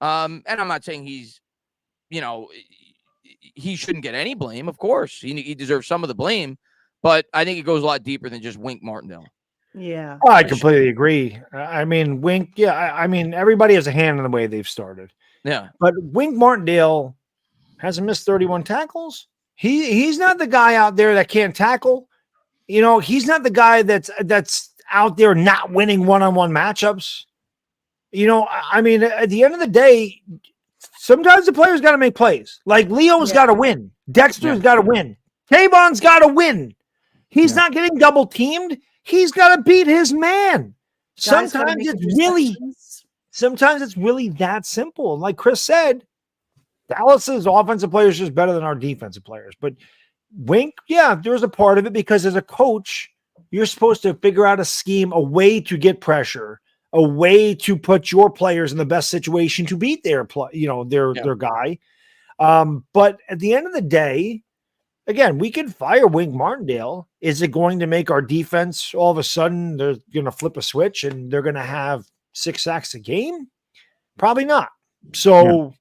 And I'm not saying he shouldn't get any blame. Of course, he deserves some of the blame, but I think it goes a lot deeper than just Wink Martindale. Yeah. Oh, I completely agree. I mean, Wink, I mean, everybody has a hand in the way they've started. Yeah. But Wink Martindale hasn't missed 31 tackles. He's not the guy out there that can't tackle. You know, he's not the guy that's out there not winning one-on-one matchups. You know, I mean, at the end of the day, sometimes the players got to make plays. Like Leo's got to win. Dexter's got to win. Tavon's got to win. He's not getting double teamed. He's got to beat his man. Sometimes it's really that simple. And like Chris said, Dallas's offensive players are just better than our defensive players. But Wink, there's a part of it because as a coach, you're supposed to figure out a scheme, a way to get pressure, a way to put your players in the best situation to beat their guy. But at the end of the day, again, we can fire Wink Martindale. Is it going to make our defense all of a sudden they're going to flip a switch and they're going to have 6 sacks a game? Probably not. So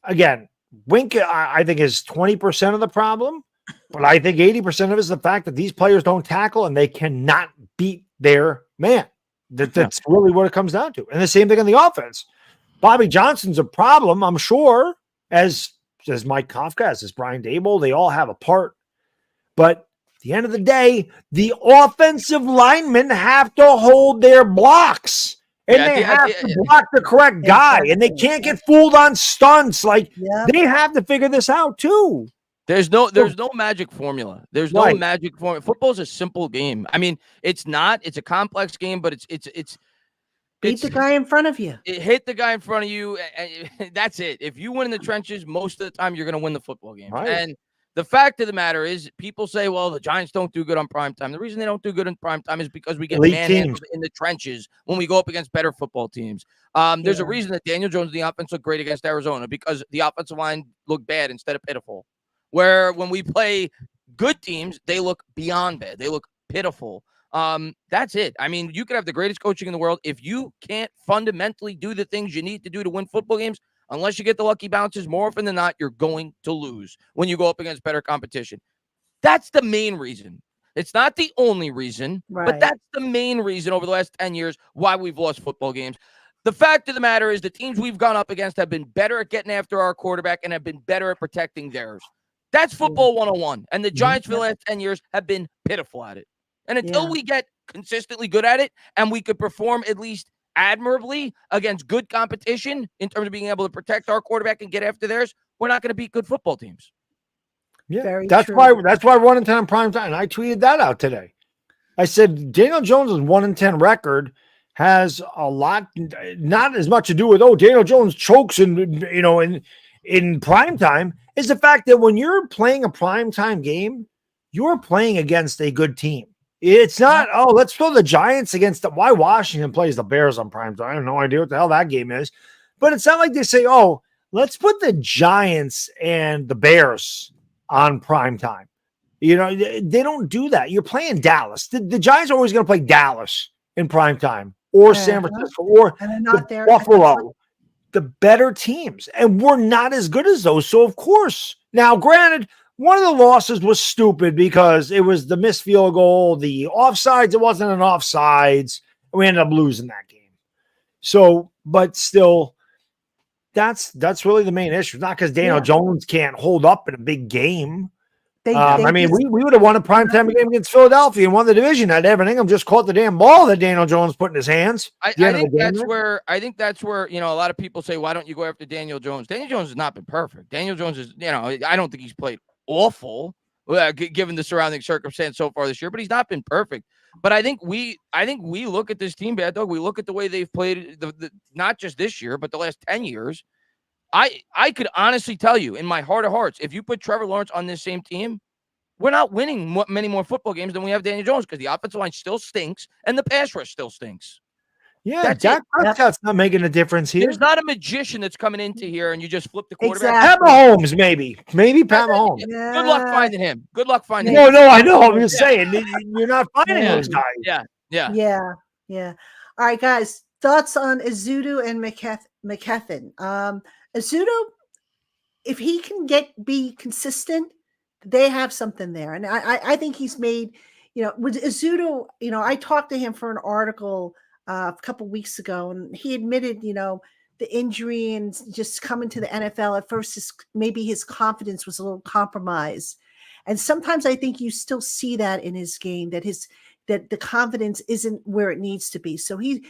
again, Wink, I think, is 20% of the problem, but I think 80% of it is the fact that these players don't tackle and they cannot beat their man. That's really what it comes down to. And the same thing on the offense. Bobby Johnson's a problem, I'm sure, as Mike Kafka, as Brian Dable. They all have a part. But at the end of the day, the offensive linemen have to hold their blocks. And Yeah, they have to block the correct guy, and they can't get fooled on stunts. Like, they have to figure this out too. There's no magic formula. There's no Right. magic formula. Football's a simple game. I mean, it's a complex game, but it's beat the guy in front of you. Hit the guy in front of you, and that's it. If you win in the trenches, most of the time you're going to win the football game. Right. And the fact of the matter is, people say, well, the Giants don't do good on primetime. The reason they don't do good on primetime is because we get manhandled in the trenches when we go up against better football teams. There's a reason that Daniel Jones and the offense looked great against Arizona, because the offensive line looked bad instead of pitiful. Where when we play good teams, they look beyond bad. They look pitiful. That's it. I mean, you could have the greatest coaching in the world. If you can't fundamentally do the things you need to do to win football games, unless you get the lucky bounces, more often than not, you're going to lose when you go up against better competition. That's the main reason. It's not the only reason, but that's the main reason over the last 10 years why we've lost football games. The fact of the matter is, the teams we've gone up against have been better at getting after our quarterback and have been better at protecting theirs. That's football 101. And the Giants for the last 10 years have been pitiful at it. And until we get consistently good at it, and we could perform at least admirably against good competition in terms of being able to protect our quarterback and get after theirs, we're not going to beat good football teams. Yeah, that's why 1-10 on prime time. And I tweeted that out today. I said Daniel Jones' 1-10 record has a lot, not as much to do with Daniel Jones chokes in prime time, is the fact that when you're playing a prime time game, you're playing against a good team. It's not, let's throw the Giants against why Washington plays the Bears on prime time. I have no idea what the hell that game is. But it's not like they say, let's put the Giants and the Bears on prime time. They don't do that. You're playing Dallas. The Giants are always going to play Dallas in prime time, or San Francisco, or Buffalo, the better teams. And we're not as good as those. So, of course, now, granted, one of the losses was stupid because it was the missed field goal, the offsides. It wasn't an offsides. And we ended up losing that game. So, but still, that's really the main issue. Not because Daniel Jones can't hold up in a big game. We would have won a primetime game against Philadelphia and won the division. Had Evan Ingham just caught the damn ball that Daniel Jones put in his hands. I think that's where a lot of people say, why don't you go after Daniel Jones? Daniel Jones has not been perfect. Daniel Jones is, I don't think he's played awful, given the surrounding circumstance so far this year, but he's not been perfect. But I think we look at this team, Bad Dog. We look at the way they've played, not just this year, but the last 10 years. I could honestly tell you, in my heart of hearts, if you put Trevor Lawrence on this same team, we're not winning many more football games than we have Daniel Jones, because the offensive line still stinks and the pass rush still stinks. Yeah, Dak Prescott's not making a difference here. There's not a magician that's coming into here and you just flip the quarterback. Pat Mahomes, maybe Pat Mahomes. Yeah. Good luck finding him. No, I know. I'm just saying, you're not finding those guys. Yeah. All right, guys. Thoughts on Ezeudu and McKethan? Ezeudu, if he can be consistent, they have something there, and I think he's made. With Ezeudu, I talked to him for an article a couple weeks ago, and he admitted, the injury and just coming to the NFL at first, maybe his confidence was a little compromised. And sometimes I think you still see that in his game, that the confidence isn't where it needs to be. So he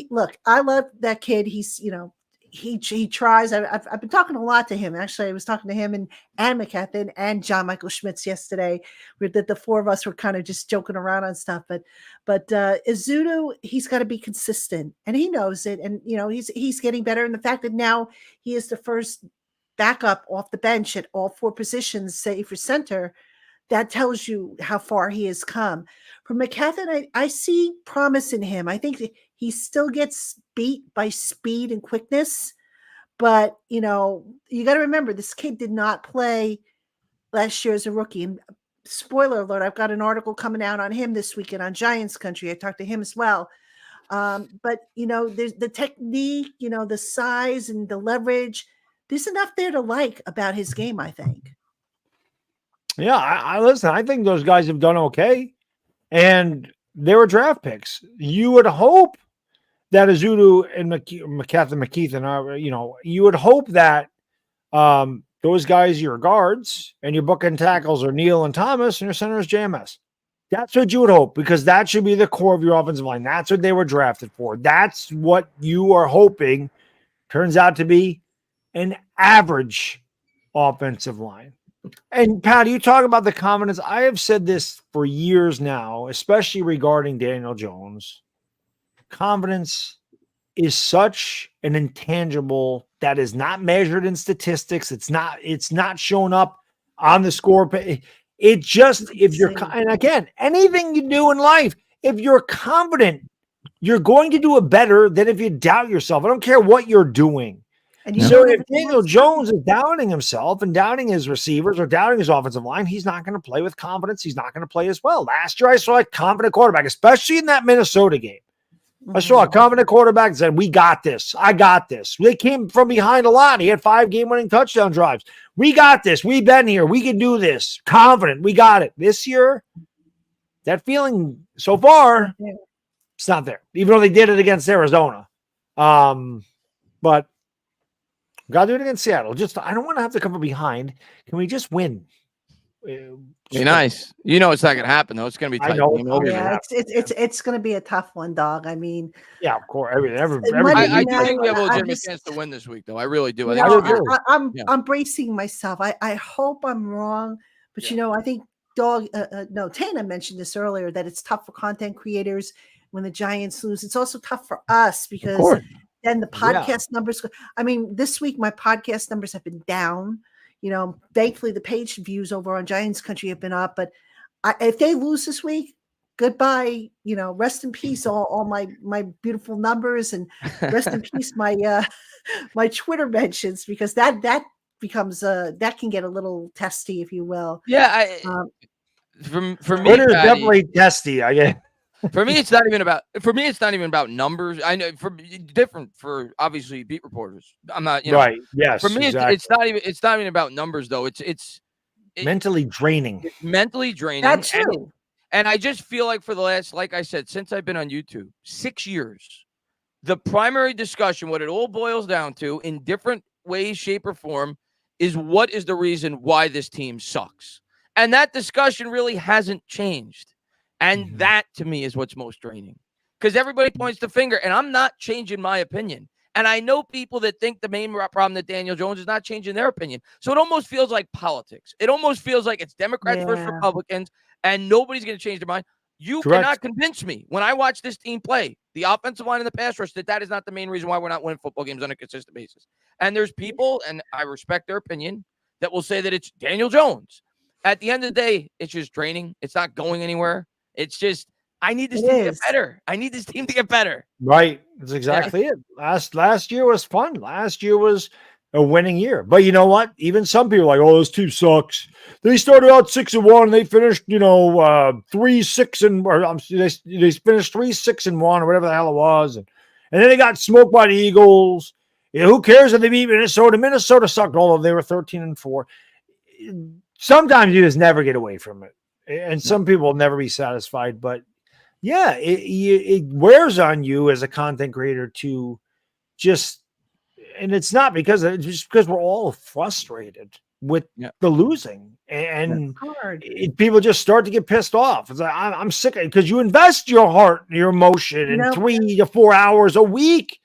look, I love that kid. He's, he tries. I've been talking a lot to him. Actually, I was talking to him and McKethan and John Michael Schmitz yesterday. The four of us were kind of just joking around on stuff. But Ezeudu, he's got to be consistent, and he knows it. And he's getting better. And the fact that now he is the first backup off the bench at all four positions, say for center, that tells you how far he has come. For McKethan, I see promise in him. I think he still gets beat by speed and quickness, but you got to remember, this kid did not play last year as a rookie. And spoiler alert, I've got an article coming out on him this weekend on Giants Country. I talked to him as well. But there's the technique, the size and the leverage. There's enough there to like about his game, I think. Yeah, I listen. I think those guys have done okay, and they were draft picks. You would hope that Ezeudu and McKethan are, you would hope that those guys, your guards, and your bookend tackles are Neal and Thomas, and your center is JMS. That's what you would hope, because that should be the core of your offensive line. That's what they were drafted for. That's what you are hoping turns out to be an average offensive line. And Pat, you talk about the confidence. I have said this for years now, especially regarding Daniel Jones. Confidence is such an intangible that is not measured in statistics. It's not shown up on the score page. It just, if you're, and again, anything you do in life, if you're confident, you're going to do it better than if you doubt yourself. I don't care what you're doing. And so if Daniel Jones is doubting himself and doubting his receivers or doubting his offensive line, he's not going to play with confidence. He's not going to play as well. Last year, I saw a confident quarterback, especially in that Minnesota game. I saw a confident quarterback that said, we got this. I got this. They came from behind a lot. He had 5 game-winning touchdown drives. We got this. We've been here. We can do this. Confident. We got it. This year, that feeling so far, it's not there, even though they did it against Arizona. But got to do it against Seattle. I don't want to have to come from behind. Can we just win? Be nice. You know it's not going to happen, though. It's going to be tight. Yeah, it's going to be a tough one, dog. I mean, yeah, of course. I think we have a legitimate chance to win this week, though. I really do. I'm bracing myself. I hope I'm wrong, but I think Tana mentioned this earlier, that it's tough for content creators when the Giants lose. It's also tough for us because then the podcast numbers. I mean, this week my podcast numbers have been down. Thankfully the page views over on Giants Country have been up, but if they lose this week, goodbye, rest in peace, all my beautiful numbers, and rest in peace, my Twitter mentions, because that becomes that can get a little testy, if you will. Yeah. For me, Twitter's definitely testy. I guess. For me, it's not even about numbers. I know different for obviously beat reporters. I'm not, right. Yes. For me, exactly. It's not even about numbers though. It's mentally draining. Mentally draining. That's true. And I just feel like for the last, like I said, since I've been on YouTube, 6 years, the primary discussion, what it all boils down to in different ways, shape, or form, is what is the reason why this team sucks. And that discussion really hasn't changed. And that, to me, is what's most draining, because everybody points the finger, and I'm not changing my opinion. And I know people that think the main problem that Daniel Jones is not changing their opinion. So it almost feels like politics. It almost feels like it's Democrats versus Republicans, and nobody's going to change their mind. You cannot convince me when I watch this team play, the offensive line and the pass rush, that is not the main reason why we're not winning football games on a consistent basis. And there's people, and I respect their opinion, that will say that it's Daniel Jones. At the end of the day, it's just draining. It's not going anywhere. It's just, I need this team to get better. I need this team to get better. Right. That's exactly it. Last year was fun. Last year was a winning year. But you know what? Even some people are like, oh, this team sucks. They started out 6-1 and they finished, 3-6 they finished 3-6-1 or whatever the hell it was. And then they got smoked by the Eagles. Who cares if they beat Minnesota? Minnesota sucked, although they were 13-4. Sometimes you just never get away from it. And some people will never be satisfied, but yeah, it wears on you as a content creator to just, and it's not because we're all frustrated with the losing, and people just start to get pissed off. It's like, I'm sick of it, because you invest your heart, your emotion, in 3 to 4 hours a week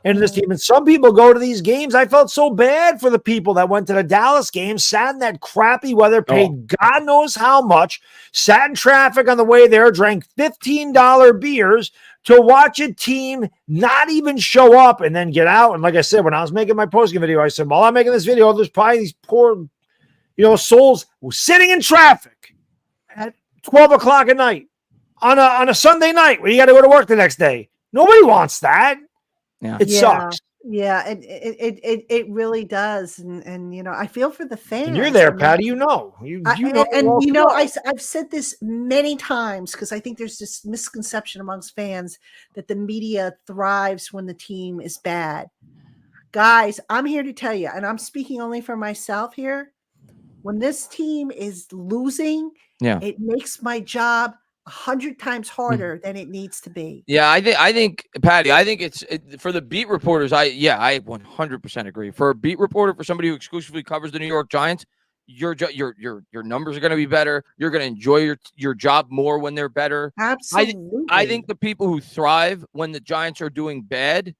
into this team. And some people go to these games. I felt so bad for the people that went to the Dallas game, sat in that crappy weather, paid God knows how much, sat in traffic on the way there, drank $15 beers to watch a team not even show up and then get out. And like I said, when I was making my postgame video, I said, while I'm making this video, there's probably these poor, souls sitting in traffic at 12 o'clock at night on a Sunday night where you got to go to work the next day. Nobody wants that. Yeah. It sucks. Yeah, it really does, and I feel for the fans. And you're there, Patty. I've said this many times, because I think there's this misconception amongst fans that the media thrives when the team is bad. Guys, I'm here to tell you, and I'm speaking only for myself here. When this team is losing, it makes my job 100 times harder than it needs to be. Yeah, I think, Patty, it's for the beat reporters. I 100% agree. For a beat reporter, for somebody who exclusively covers the New York Giants, your numbers are going to be better. You're going to enjoy your job more when they're better. Absolutely. I think the people who thrive when the Giants are doing bad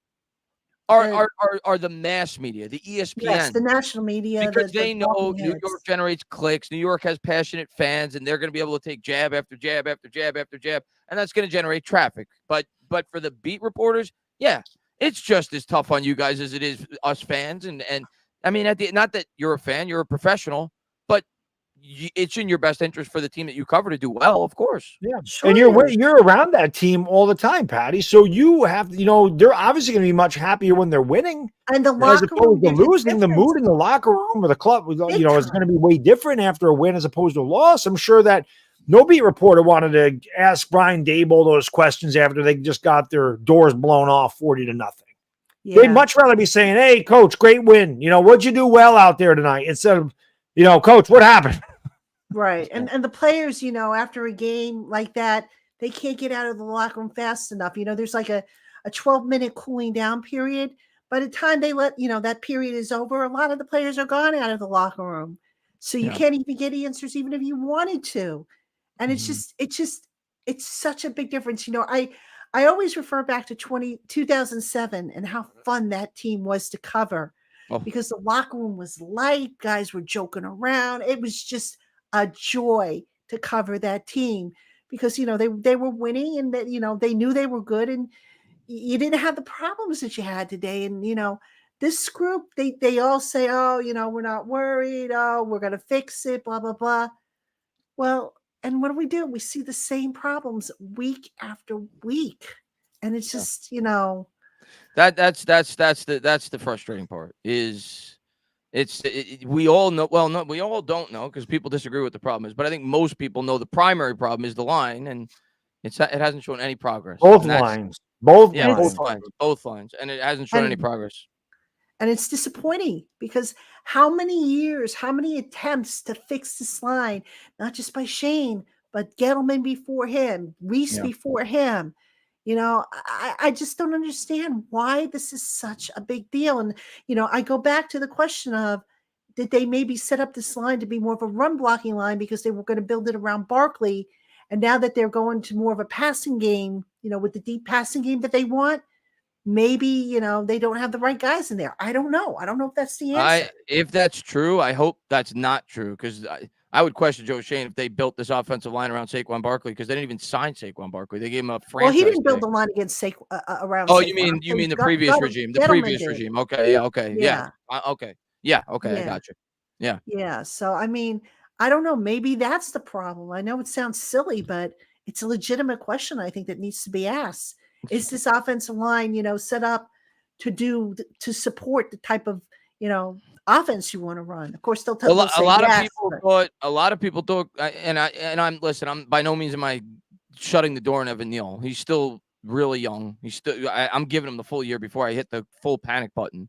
are the mass media, the ESPN. Yes, the national media. Because the they know talking New heads. York generates clicks. New York has passionate fans, and they're going to be able to take jab after jab after jab after jab, and that's going to generate traffic. But for the beat reporters, yeah, it's just as tough on you guys as it is us fans. And I mean, not that you're a fan, you're a professional, but it's in your best interest for the team that you cover to do well, of course. Yeah, Sure and you're around that team all the time, Patty. So you have, they're obviously going to be much happier when they're winning, And the as locker room opposed to gives a losing. The difference. mood in the locker room or the club, is Big going to time. be way different after a win as opposed to a loss. I'm sure that no beat reporter wanted to ask Brian Daboll those questions after they just got their doors blown off 40-0. Yeah. They'd much rather be saying, "Hey, coach, great win. What'd you do well out there tonight?" Instead of, "Coach, what happened?" Right. And the players, after a game like that, they can't get out of the locker room fast enough. There's like a 12-minute cooling down period. By the time they let, that period is over, a lot of the players are gone out of the locker room. So you can't even get answers even if you wanted to. And it's such a big difference. I always refer back to 2007 and how fun that team was to cover because the locker room was light. Guys were joking around. It was just a joy to cover that team because they were winning and that they knew they were good and you didn't have the problems that you had today. And this group they all say, oh, we're not worried, oh, we're gonna fix it, blah blah blah. Well, and what do? We see the same problems week after week, and it's just that's the frustrating part is. We all know. Well, no, we all don't know because people disagree what the problem is. But I think most people know the primary problem is the line, and it hasn't shown any progress. Both lines, both lines, and it hasn't shown any progress. And it's disappointing because how many years, how many attempts to fix this line, not just by Shane, but Gettleman before him, Reese before him. I just don't understand why this is such a big deal. And, I go back to the question of, did they maybe set up this line to be more of a run blocking line because they were going to build it around Barkley? And now that they're going to more of a passing game, with the deep passing game that they want, maybe, they don't have the right guys in there. I don't know. I don't know if that's the answer. If that's true, I hope that's not true because I would question Joe Shane if they built this offensive line around Saquon Barkley because they didn't even sign Saquon Barkley. They gave him a franchise. Well, he didn't build the line against around. Oh, Saquon. you mean the previous regime? The previous regime. Okay. Yeah. Okay. Yeah. Okay. Yeah. Okay. I got you. Yeah. Yeah. So I mean, I don't know. Maybe that's the problem. I know it sounds silly, but it's a legitimate question. I think that needs to be asked. Is this offensive line, set up to support the type of, offense you want to run? Of course, they'll tell you a lot of people thought, I'm by no means am I shutting the door on Evan Neal. He's still really young. I'm giving him the full year before I hit the full panic button.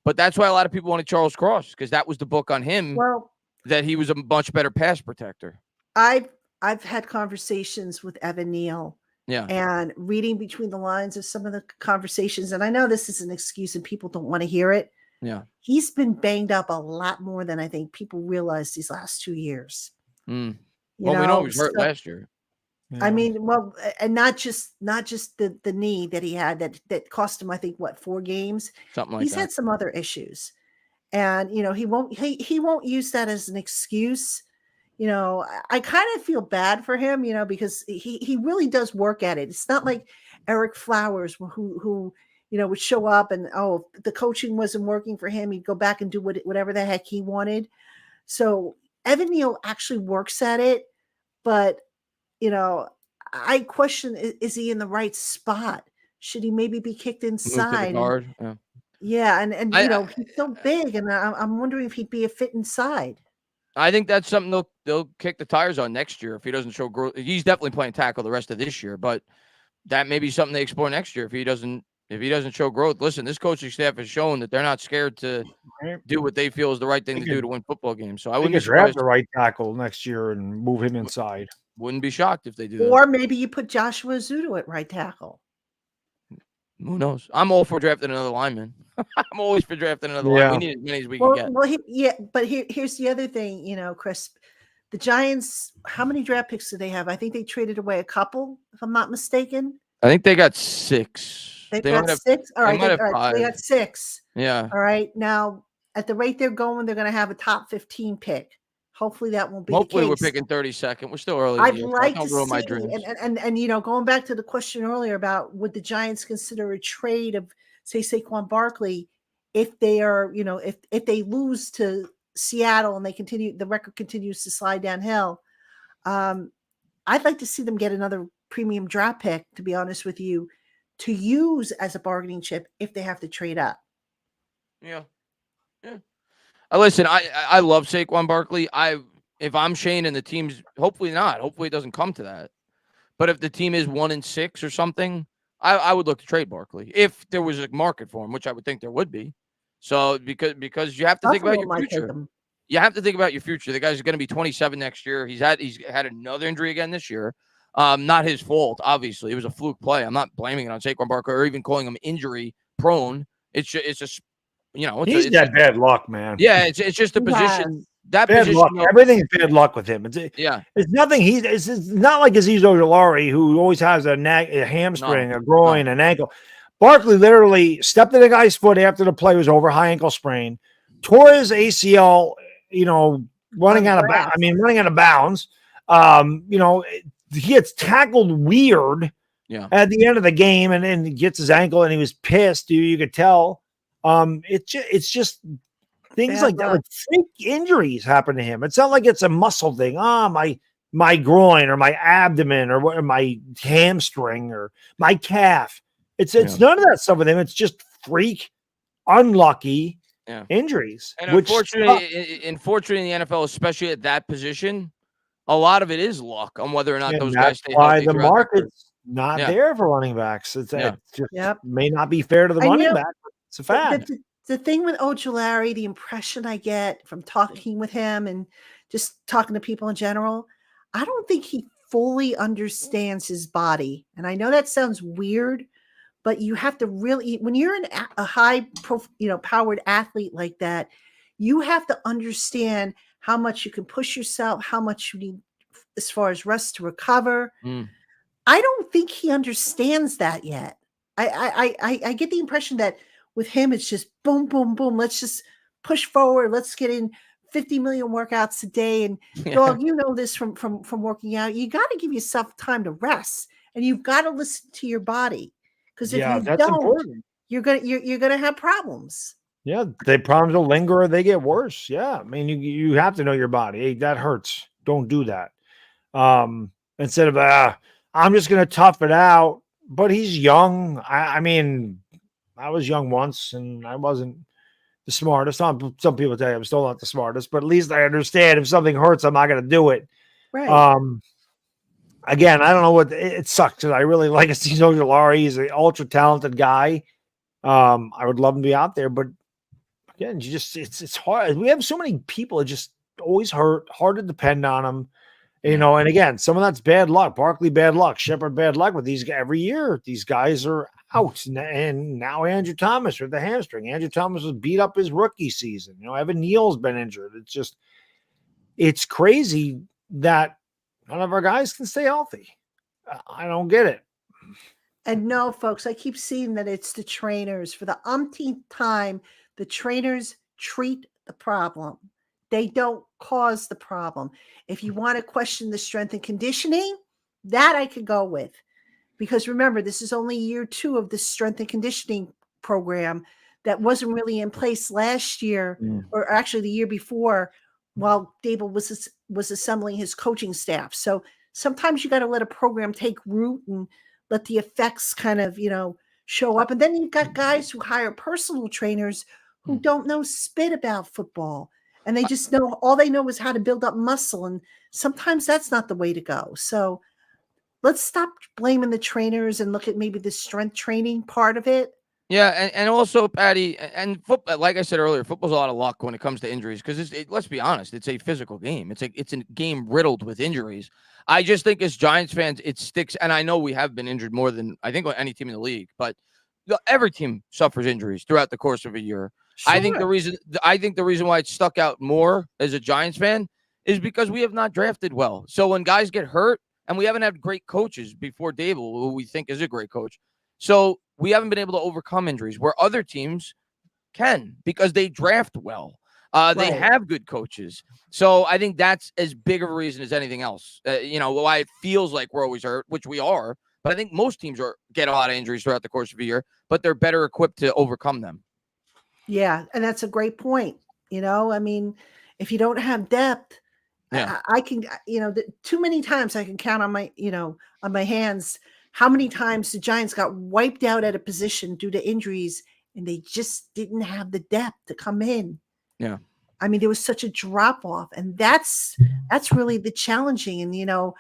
But that's why a lot of people wanted Charles Cross because that was the book on him. Well, that he was a much better pass protector. I've had conversations with Evan Neal. Yeah. And reading between the lines of some of the conversations, and I know this is an excuse and people don't want to hear it. Yeah. He's been banged up a lot more than I think people realized these last 2 years. We know he was hurt last year. Yeah. I mean, well, and not just the knee that he had that cost him, I think, 4 games. Something like He's that. had some other issues. And, he won't use that as an excuse. I kind of feel bad for him, because he really does work at it. It's not like Eric Flowers who would show up and, the coaching wasn't working for him. He'd go back and do whatever the heck he wanted. So Evan Neal actually works at it, but, I question, is he in the right spot? Should he maybe be kicked inside? Yeah. And he's so big and I'm wondering if he'd be a fit inside. I think that's something they'll kick the tires on next year if he doesn't show growth. He's definitely playing tackle the rest of this year, but that may be something they explore next year if he doesn't show growth. Listen, this coaching staff has shown that they're not scared to do what they feel is the right thing to do to win football games. So I wouldn't draft the right tackle next year and move him inside. Wouldn't be shocked if they do. Or maybe you put Joshua Zudo at right tackle. Who knows? I'm all for drafting another lineman. I'm always for drafting another lineman. We need as many as we can get. But here's the other thing, Chris. The Giants, how many draft picks do they have? I think they traded away a couple, if I'm not mistaken. I think they got 6. They got 6? All right, so they got 6. Yeah. All right. Now, at the rate they're going, they're going to have a top 15 pick. Hopefully that won't be the case. Hopefully we're picking 32nd. We're still early. I'd like to see, my dreams. And going back to the question earlier about would the Giants consider a trade of, say, Saquon Barkley if they are, if they lose to Seattle and the record continues to slide downhill. I'd like to see them get another premium draft pick, to be honest with you, to use as a bargaining chip if they have to trade up. Yeah. Listen, I love Saquon Barkley. If I'm Shane and the team's, hopefully not. Hopefully it doesn't come to that. But if the team is 1-6 or something, I would look to trade Barkley if there was a market for him, which I would think there would be. So because you have to think about your future. You have to think about your future. The guy's going to be 27 next year. He's had another injury again this year. Not his fault, obviously. It was a fluke play. I'm not blaming it on Saquon Barkley or even calling him injury prone. It's just he's got bad luck, man. Yeah, it's just a position. That bad position, luck. Everything's bad luck with him. It's nothing. It's not like Azeez Ojulari, who always has a hamstring, a groin, an ankle. Barkley literally stepped in the guy's foot after the play was over, high ankle sprain, tore his ACL. Running out of bounds. He gets tackled weird. Yeah. At the end of the game, and then he gets his ankle, and he was pissed. You could tell. It's just things like that. Like freak injuries happen to him. It's not like it's a muscle thing. My groin or my abdomen or my hamstring or my calf. It's none of that stuff with him. It's just freak, unlucky injuries. And unfortunately in the NFL, especially at that position, a lot of it is luck on whether or not those guys stay healthy. The market's not there for running backs. It just may not be fair to the running back. It's a fact. The thing with Ojulari, the impression I get from talking with him and just talking to people in general, I don't think he fully understands his body. And I know that sounds weird, but you have to really, when you're a high, powered athlete like that, you have to understand how much you can push yourself, how much you need as far as rest to recover. I don't think he understands that yet. I get the impression that with him, it's just boom, boom, boom. Let's just push forward. Let's get in 50 million workouts a day. And dog, this from working out. You got to give yourself time to rest, and you've got to listen to your body. Because if you don't, important. You're gonna have problems. Yeah, the problems will linger or they get worse. Yeah, I mean, you have to know your body. Hey, that hurts. Don't do that. Instead of I'm just gonna tough it out. But he's young. I mean, I was young once, and I wasn't the smartest. Some people tell you I'm still not the smartest, but at least I understand if something hurts, I'm not gonna do it. Right. Again, I don't know what it sucks. I really like Azeez Ojulari. He's an ultra talented guy. I would love him to be out there, but again, it's hard. We have so many people that just always hurt, hard to depend on them. And again, some of that's bad luck. Barkley, bad luck. Shepard, bad luck with these every year. These guys are out. And now Andrew Thomas with the hamstring. Andrew Thomas was beat up his rookie season. Evan Neal's been injured. It's crazy that none of our guys can stay healthy. I don't get it. And no, folks, I keep seeing that it's the trainers. For the umpteenth time, the trainers treat the problem. They don't cause the problem. If you want to question the strength and conditioning, that I could go with. Because remember, this is only year 2 of the strength and conditioning program that wasn't really in place last year, or actually the year before, while Dable was assembling his coaching staff. So sometimes you got to let a program take root and let the effects kind of, show up. And then you've got guys who hire personal trainers who don't know spit about football. And they just know, all they know is how to build up muscle. And sometimes that's not the way to go. So let's stop blaming the trainers and look at maybe the strength training part of it. Yeah, and also, Patty, and football, like I said earlier, football's a lot of luck when it comes to injuries because let's be honest, it's a physical game. It's a game riddled with injuries. I just think as Giants fans, it sticks, and I know we have been injured more than I think any team in the league, but every team suffers injuries throughout the course of a year. Sure. I think the reason why it stuck out more as a Giants fan is because we have not drafted well. So when guys get hurt, and we haven't had great coaches before Dable, who we think is a great coach. So we haven't been able to overcome injuries where other teams can because they draft well. They have good coaches. So I think that's as big of a reason as anything else. Why it feels like we're always hurt, which we are. But I think most teams get a lot of injuries throughout the course of a year, but they're better equipped to overcome them. Yeah, and that's a great point. I mean, if you don't have depth, I can, too many times I can count on my hands how many times the Giants got wiped out at a position due to injuries, and they just didn't have the depth to come in. Yeah. I mean, there was such a drop off, and that's really the challenging. And,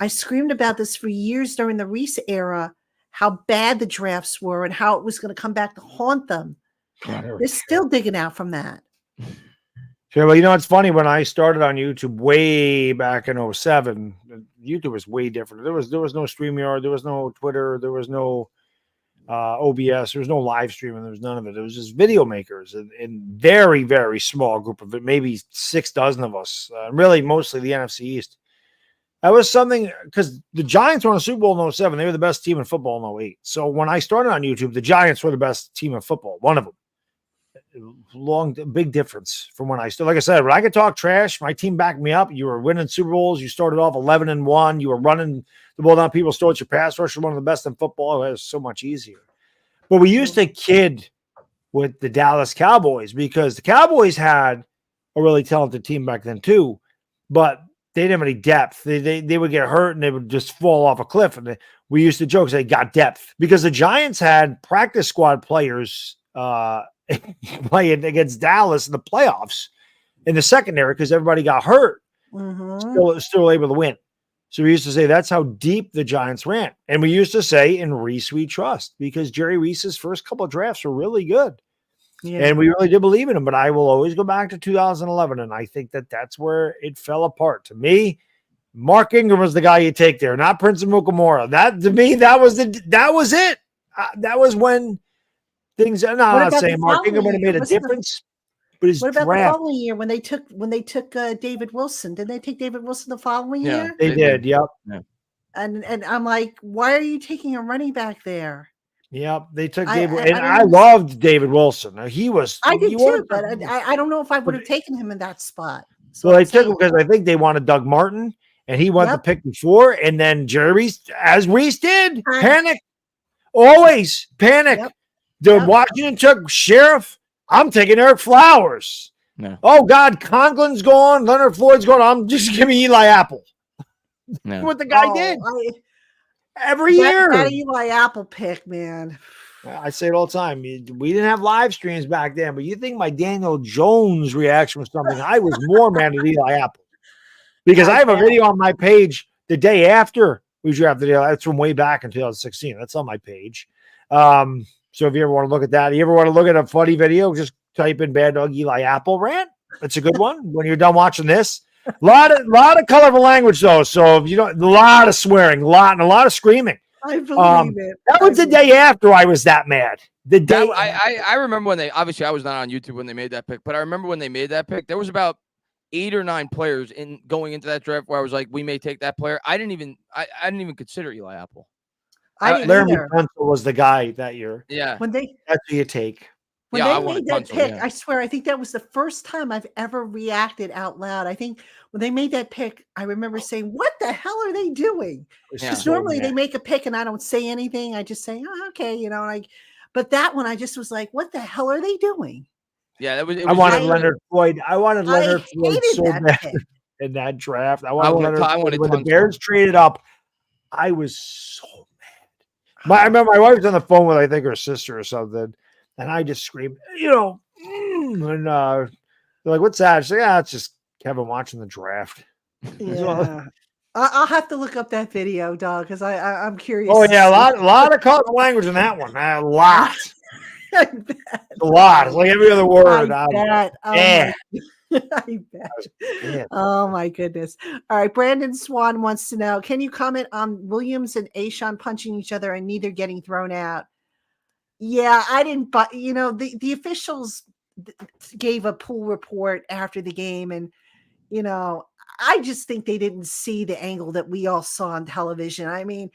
I screamed about this for years during the Reese era, how bad the drafts were and how it was going to come back to haunt them. They're still digging out from that. Sure, well, it's funny. When I started on YouTube way back in 2007, YouTube was way different. There was no StreamYard, there was no Twitter, there was no OBS, there was no live streaming, there was none of it. It was just video makers and very, very small group of it, maybe 6 dozen of us, really mostly the NFC East. That was something because the Giants won a Super Bowl in 2007. They were the best team in football in 2008. So when I started on YouTube, the Giants were the best team in football, one of them. Big difference from when I started. Like I said, when I could talk trash, my team backed me up. You were winning Super Bowls. You started off 11-1. You were running the ball down people's throats. Your pass rush was one of the best in football. It was so much easier. But we used to kid with the Dallas Cowboys because the Cowboys had a really talented team back then too, but they didn't have any depth. They would get hurt and they would just fall off a cliff. And we used to joke they got depth because the Giants had practice squad players playing against Dallas in the playoffs in the secondary because everybody got hurt. Still able to win. So we used to say that's how deep the Giants ran. And we used to say in Reese we trust because Jerry Reese's first couple of drafts were really good. Yeah. And we really did believe in him. But I will always go back to 2011. And I think that's where it fell apart. To me, Mark Ingram was the guy you take there, not Prince Amukamara. That to me, that was it. That was when things. No, I'm not saying Mark Ingram would have made a difference. But his what about draft, the following year when they took David Wilson? Didn't they take David Wilson the following year? They did. Yep. Yeah. And I'm like, why are you taking a running back there? Yep, they took David, and I loved David Wilson. He was. I did too, but I don't know if I would have taken him in that spot. So well, they took him because I think they wanted Doug Martin, and he went the pick before, and then Jerry, as Reese did, panic, always panic. The Washington took Sheriff. I'm taking Eric Flowers. No. Oh God, Conklin's gone. Leonard Floyd's gone. I'm just giving Eli Apple. No. What the guy did. Every year. That Eli Apple pick, man. I say it all the time. We didn't have live streams back then, but you think my Daniel Jones reaction was something. I was more mad at Eli Apple because I have a video on my page the day after we drafted Eli. That's from way back in 2016. That's on my page. So if you ever want to look at that, you ever want to look at a funny video, just type in Bad Dog Eli Apple rant. That's a good one. When you're done watching this. A lot of colorful language though, so if you don't, a lot of swearing, a lot of screaming. I believe it. That was the day after I was that mad. The day I remember when I was not on YouTube when they made that pick, but I remember when they made that pick, there was about 8 or 9 players going into that draft where I was like, we may take that player. I didn't even consider Eli Apple. Laramie Tunsil was the guy that year. Yeah, that's who you take. When they made that pick, I swear, I think that was the first time I've ever reacted out loud. I think when they made that pick, I remember saying, what the hell are they doing? Because normally they make a pick and I don't say anything. I just say, oh, okay, but that one, I just was like, what the hell are they doing? Yeah, I wanted Leonard Floyd. I wanted Leonard Floyd so bad in that draft. I wanted Leonard Floyd. When the Bears traded up, I was so mad. I remember my wife was on the phone with, I think, her sister or something. And I just screamed, and they're like, what's that? She's like, it's just Kevin watching the draft. Yeah. I'll have to look up that video, dog, because I'm curious. Oh, yeah, a lot of colorful language in that one. A lot. I bet. A lot. It's like every other word. I bet. Yeah. I bet. Oh, my goodness. All right. Brandon Swan wants to know, can you comment on Williams and Ashawn punching each other and neither getting thrown out? Yeah, I didn't, but the officials gave a pool report after the game, and I just think they didn't see the angle that we all saw on television. I mean,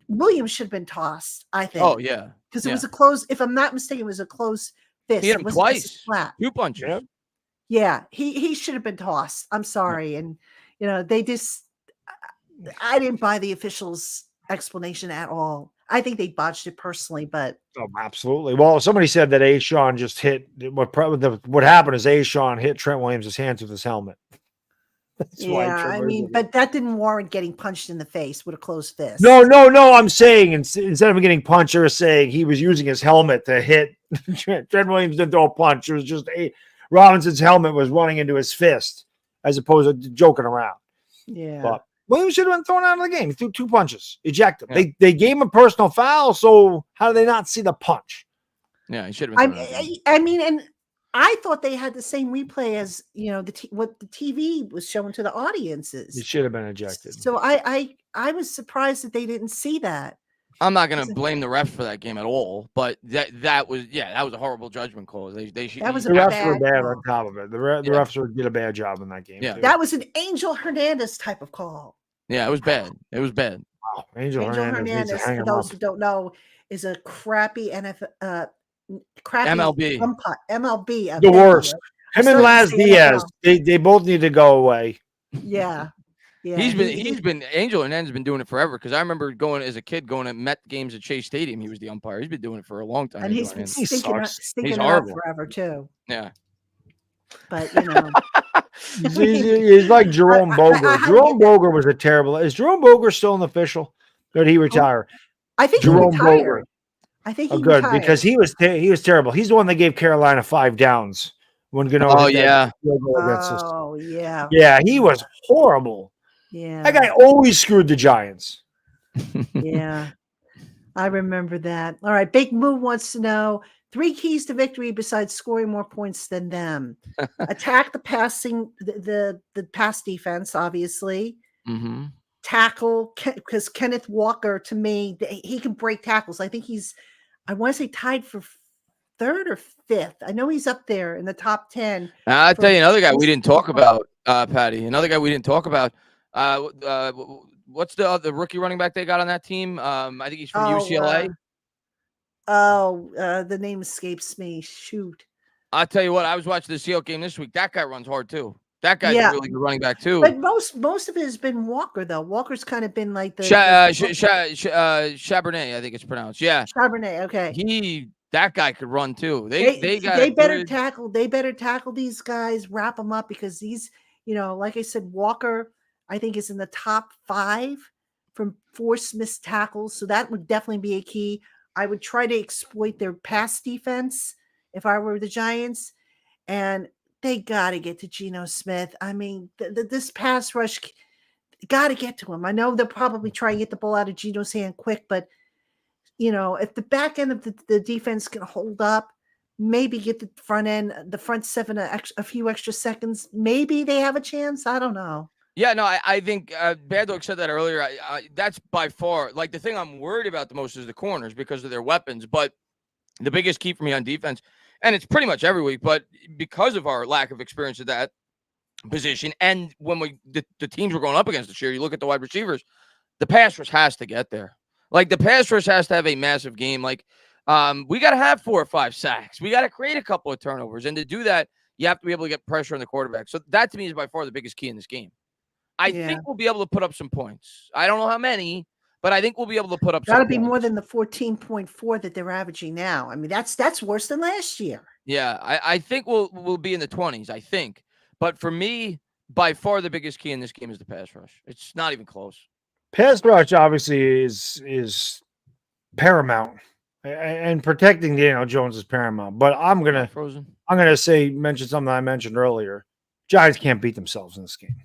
Williams should have been tossed, I Oh think, yeah, because it yeah. was a close. If I'm not mistaken, it was a close fist. He hit It him wasn't just a twice, slap. 2 punches. Yep. Yeah, he should have been tossed. I'm sorry, and they just. I didn't buy the officials' explanation at all. I think they botched it personally, but Oh, absolutely. Well, somebody said that A-Shawn just hit what happened is A-Shawn hit Trent Williams' hands with his helmet. That's why yeah, Trent I Williams mean, but that didn't warrant getting punched in the face with a closed fist. No. I'm saying instead of him getting punched, they were saying he was using his helmet to hit. Trent Williams didn't throw a punch. It was just Robinson's helmet was running into his fist as opposed to joking around. Yeah. But Williams should have been thrown out of the game. He threw 2 punches, ejected. Yeah. They gave him a personal foul, so how do they not see the punch? Yeah, he should have been thrown out of the game. I mean, and I thought they had the same replay as what the TV was showing to the He audiences. should have been ejected. So I was surprised that they didn't see that. I'm not going to blame the refs for that game at all, but that was a horrible judgment call. They should. That was The a refs were bad bad call. on top of it. The refs did a bad job in that game. Yeah. Too. That was an Angel Hernandez type of call. Yeah, it was bad. It was bad. Wow. Angel Hernandez needs to hang for him those up. who don't know, is a crappy crappy MLB. MLB. The worst. Him and starting Laz to say Diaz, NFL. they both need to go away. Yeah. Yeah. He's been Angel Hernandez has been doing it forever because I remember going as a kid going to Met games at Chase Stadium. He was the umpire. He's been doing it for a long time. and he's been He stinking sucks. it up horrible. forever too. Yeah. But He's like Jerome Boger. Jerome Boger was a terrible. Is Jerome Boger still an official? Or did he retire? I think Jerome he retired. Boger. I think he Good retired. because he was terrible. He's the one that gave Carolina 5 downs when Gano. Oh yeah. Oh yeah. Yeah, he was horrible. Yeah. That guy always screwed the Giants. Yeah. I remember that. All right. Big Moo wants to know 3 keys to victory besides scoring more points than them. Attack the passing, the pass defense, obviously. Mm-hmm. Tackle, because Kenneth Walker, to me, he can break tackles. I think I want to say tied for 3rd or 5th. I know he's up there in the top 10. I'll tell you another guy we didn't talk about, Patty. Another guy we didn't talk about. What's the rookie running back they got on that team? I think he's from UCLA. The name escapes me. Shoot. I'll tell you what. I was watching the Seahawks game this week. That guy runs hard too. That guy's a really good running back too. But most of it has been Walker though. Walker's kind of been like the Charbonnet, I think it's pronounced. Yeah, Charbonnet. Okay. That guy could run too. They better tackle. They better tackle these guys. Wrap them up because these, like I said, Walker, I think is in the top 5 from forced missed tackles. So that would definitely be a key. I would try to exploit their pass defense if I were the Giants, and they got to get to Geno Smith. I mean, this pass rush got to get to him. I know they'll probably try and get the ball out of Geno's hand quick, but if the back end of the defense can hold up, maybe get the front end, the front 7 a few extra seconds, maybe they have a chance. I don't know. Yeah, no, I think Bad Dog said that earlier. That's by far, like, the thing I'm worried about the most is the corners because of their weapons. But the biggest key for me on defense, and it's pretty much every week, but because of our lack of experience at that position, and when the teams we're going up against this year, you look at the wide receivers, the pass rush has to get there. Like, the pass rush has to have a massive game. Like, we got to have 4 or 5 sacks. We got to create a couple of turnovers. And to do that, you have to be able to get pressure on the quarterback. So that, to me, is by far the biggest key in this game. I think we'll be able to put up some points. I don't know how many, but I think we'll be able to put up some points. Got to be more than the 14.4 that they're averaging now. I mean, that's worse than last year. Yeah, I think we'll be in the 20s, I think. But for me, by far the biggest key in this game is the pass rush. It's not even close. Pass rush obviously is paramount, and protecting Daniel Jones is paramount. But I'm gonna mention something I mentioned earlier. Giants can't beat themselves in this game.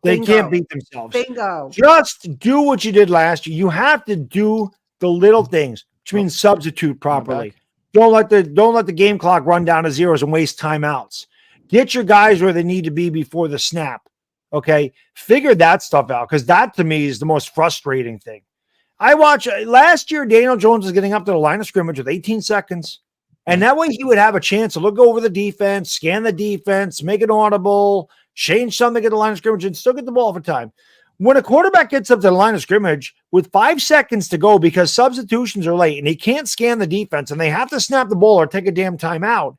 They can't beat themselves. Bingo. Just do what you did last year. You have to do the little things, which means substitute properly. Don't let the game clock run down to zeros and waste timeouts. Get your guys where they need to be before the snap. Okay, figure that stuff out because that to me is the most frustrating thing. I watch last year, Daniel Jones was getting up to the line of scrimmage with 18 seconds. And that way he would have a chance to look over the defense, scan the defense, make it audible, change something at the line of scrimmage, and still get the ball for time. When a quarterback gets up to the line of scrimmage with 5 seconds to go because substitutions are late and he can't scan the defense and they have to snap the ball or take a damn timeout.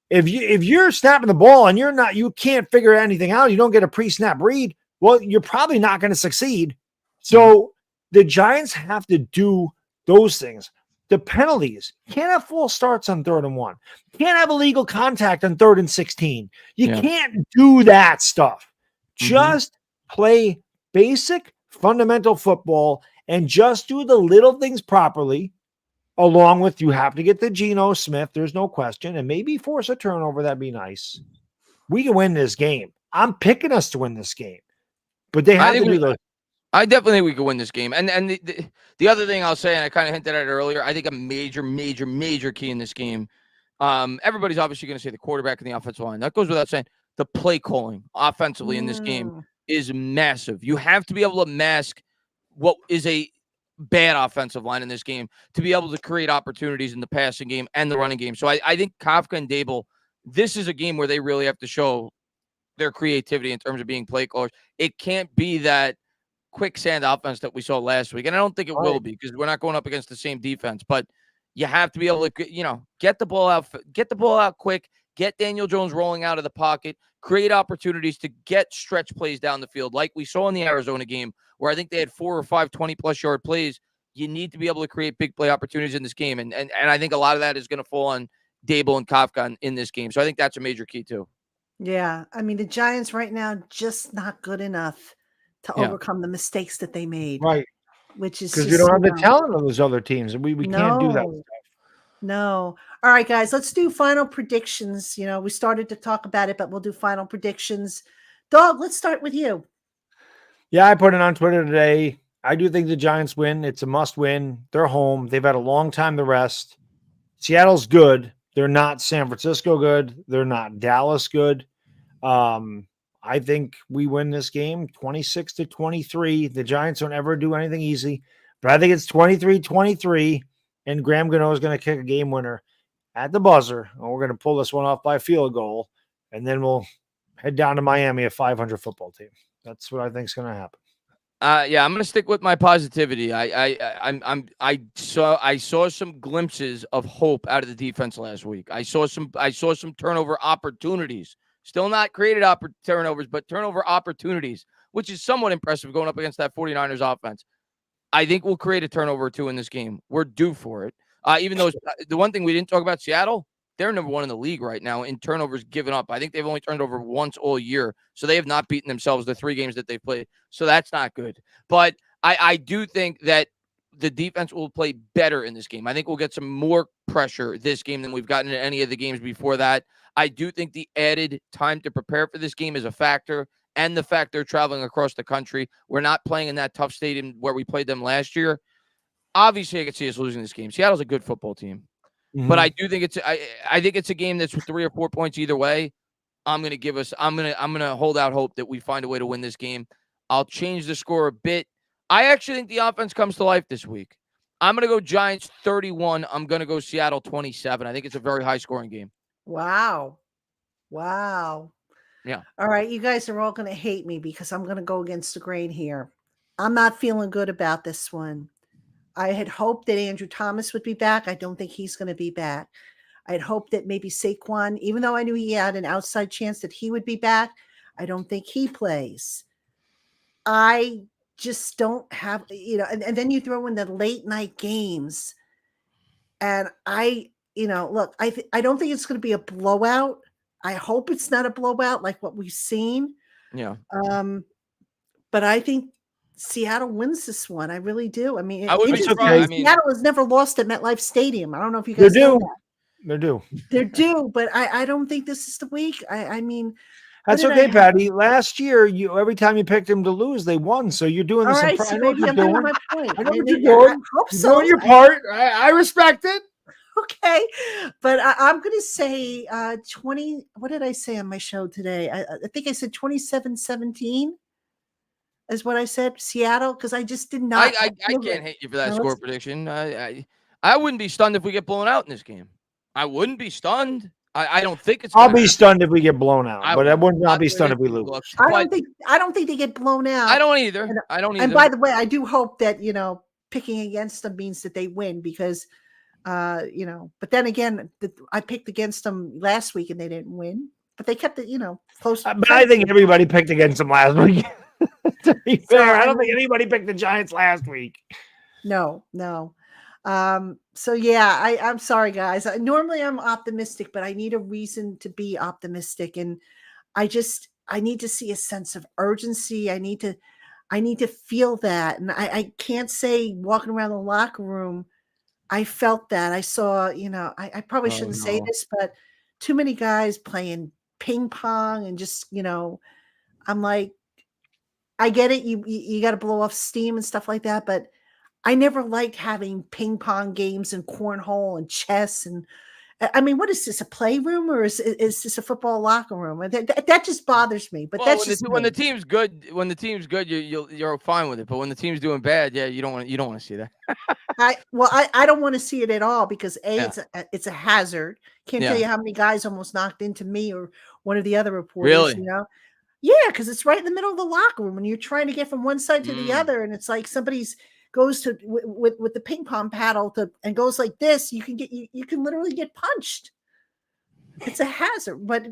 If you're snapping the ball and you can't figure anything out, you don't get a pre-snap read, well, you're probably not going to succeed. So the Giants have to do those things. The penalties, can't have false starts on 3rd and 1. Can't have illegal contact on 3rd and 16. You can't do that stuff. Just play basic fundamental football and just do the little things properly, along with you have to get the Geno Smith. There's no question. And maybe force a turnover. That'd be nice. We can win this game. I'm picking us to win this game. But they have to do those. I definitely think we could win this game. And the other thing I'll say, and I kind of hinted at it earlier, I think a major key in this game, everybody's obviously going to say the quarterback and the offensive line. That goes without saying. The play calling offensively in this game is massive. You have to be able to mask what is a bad offensive line in this game to be able to create opportunities in the passing game and the running game. So I think Kafka and Dable, this is a game where they really have to show their creativity in terms of being play callers. It can't be that quicksand offense that we saw last week. And I don't think it will be because we're not going up against the same defense, but you have to be able to, get the ball out quick, get Daniel Jones rolling out of the pocket, create opportunities to get stretch plays down the field. Like we saw in the Arizona game where I think they had 4 or 5 20-plus yard plays. You need to be able to create big play opportunities in this game. And I think a lot of that is going to fall on Dable and Kafka in this game. So I think that's a major key too. Yeah. I mean, the Giants right now, just not good enough to overcome the mistakes that they made. Right. Which is because we don't have the talent of those other teams. We can't do that stuff. No. All right, guys, let's do final predictions. We started to talk about it, but we'll do final predictions. Dog, let's start with you. Yeah, I put it on Twitter today. I do think the Giants win. It's a must win. They're home. They've had a long time to rest. Seattle's good. They're not San Francisco good. They're not Dallas good. I think we win this game 26-23. The Giants don't ever do anything easy, but I think it's 23-23, and Graham Gano is going to kick a game winner at the buzzer, and we're going to pull this one off by a field goal, and then we'll head down to Miami, a 500 football team. That's what I think is going to happen. Yeah, I'm going to stick with my positivity. I saw some glimpses of hope out of the defense last week. I saw some turnover opportunities. Still not created turnovers, but turnover opportunities, which is somewhat impressive going up against that 49ers offense. I think we'll create a turnover or two in this game. We're due for it. Even though the one thing we didn't talk about, Seattle, they're number 1 in the league right now in turnovers given up. I think they've only turned over once all year. So they have not beaten themselves the 3 games that they've played. So that's not good. But I do think that the defense will play better in this game. I think we'll get some more pressure this game than we've gotten in any of the games before that. I do think the added time to prepare for this game is a factor, and the fact they're traveling across the country. We're not playing in that tough stadium where we played them last year. Obviously, I could see us losing this game. Seattle's a good football team. But I do think I think it's a game that's 3 or 4 points either way. I'm gonna hold out hope that we find a way to win this game. I'll change the score a bit. I actually think the offense comes to life this week. I'm gonna go Giants 31. I'm gonna go Seattle 27. I think it's a very high scoring game. Wow. Yeah. All right, you guys are all gonna hate me because I'm gonna go against the grain here. I'm not feeling good about this one. I had hoped that Andrew Thomas would be back. I don't think he's going to be back. I had hoped that maybe Saquon, even though I knew he had an outside chance that he would be back, I don't think he plays. I just don't have, and then you throw in the late night games. And look, I don't think it's going to be a blowout. I hope it's not a blowout like what we've seen. Yeah. But I think Seattle wins this one. I really do. I mean, Seattle has never lost at MetLife Stadium. I don't know if you guys know that. They're due, but I don't think this is the week. I mean, that's okay, Patty. Last year, every time you picked them to lose, they won. So you're doing this. All right, so maybe I'm doing my point. I know what you're doing. You're doing your part. I respect it. Okay, but I'm going to say 20. What did I say on my show today? I think I said 27-17. is what I said. Seattle, because I just did not. I can't hate you for that score prediction. I wouldn't be stunned if we get blown out in this game. I wouldn't be stunned. I don't think it's. I'll be stunned if we get blown out, but I would not be That's stunned the if we way lose. look. I don't think they get blown out. I don't either. I don't either. And by the way, I do hope that, picking against them means that they win because, but then again, I picked against them last week and they didn't win, but they kept it, close. But I think everybody picked against them last week. To be fair, I don't think anybody picked the Giants last week. No. So yeah, I'm sorry, guys. Normally I'm optimistic, but I need a reason to be optimistic. And I need to see a sense of urgency. I need to feel that. And I can't say walking around the locker room, I felt that. I saw, I probably shouldn't say this, but too many guys playing ping pong and just, I'm like, I get it. You got to blow off steam and stuff like that. But I never liked having ping pong games and cornhole and chess. And I mean, what is this, a playroom or is this a football locker room? That just bothers me. But that's just when the team's good. When the team's good, you're fine with it. But when the team's doing bad, yeah, you don't want to see that. I don't want to see it at all because it's a hazard. Can't tell you how many guys almost knocked into me or one of the other reporters. Really? Yeah, because it's right in the middle of the locker room and you're trying to get from one side to the other, and it's like somebody's goes to with the ping pong paddle and goes like this. You can literally get punched. It's a hazard, but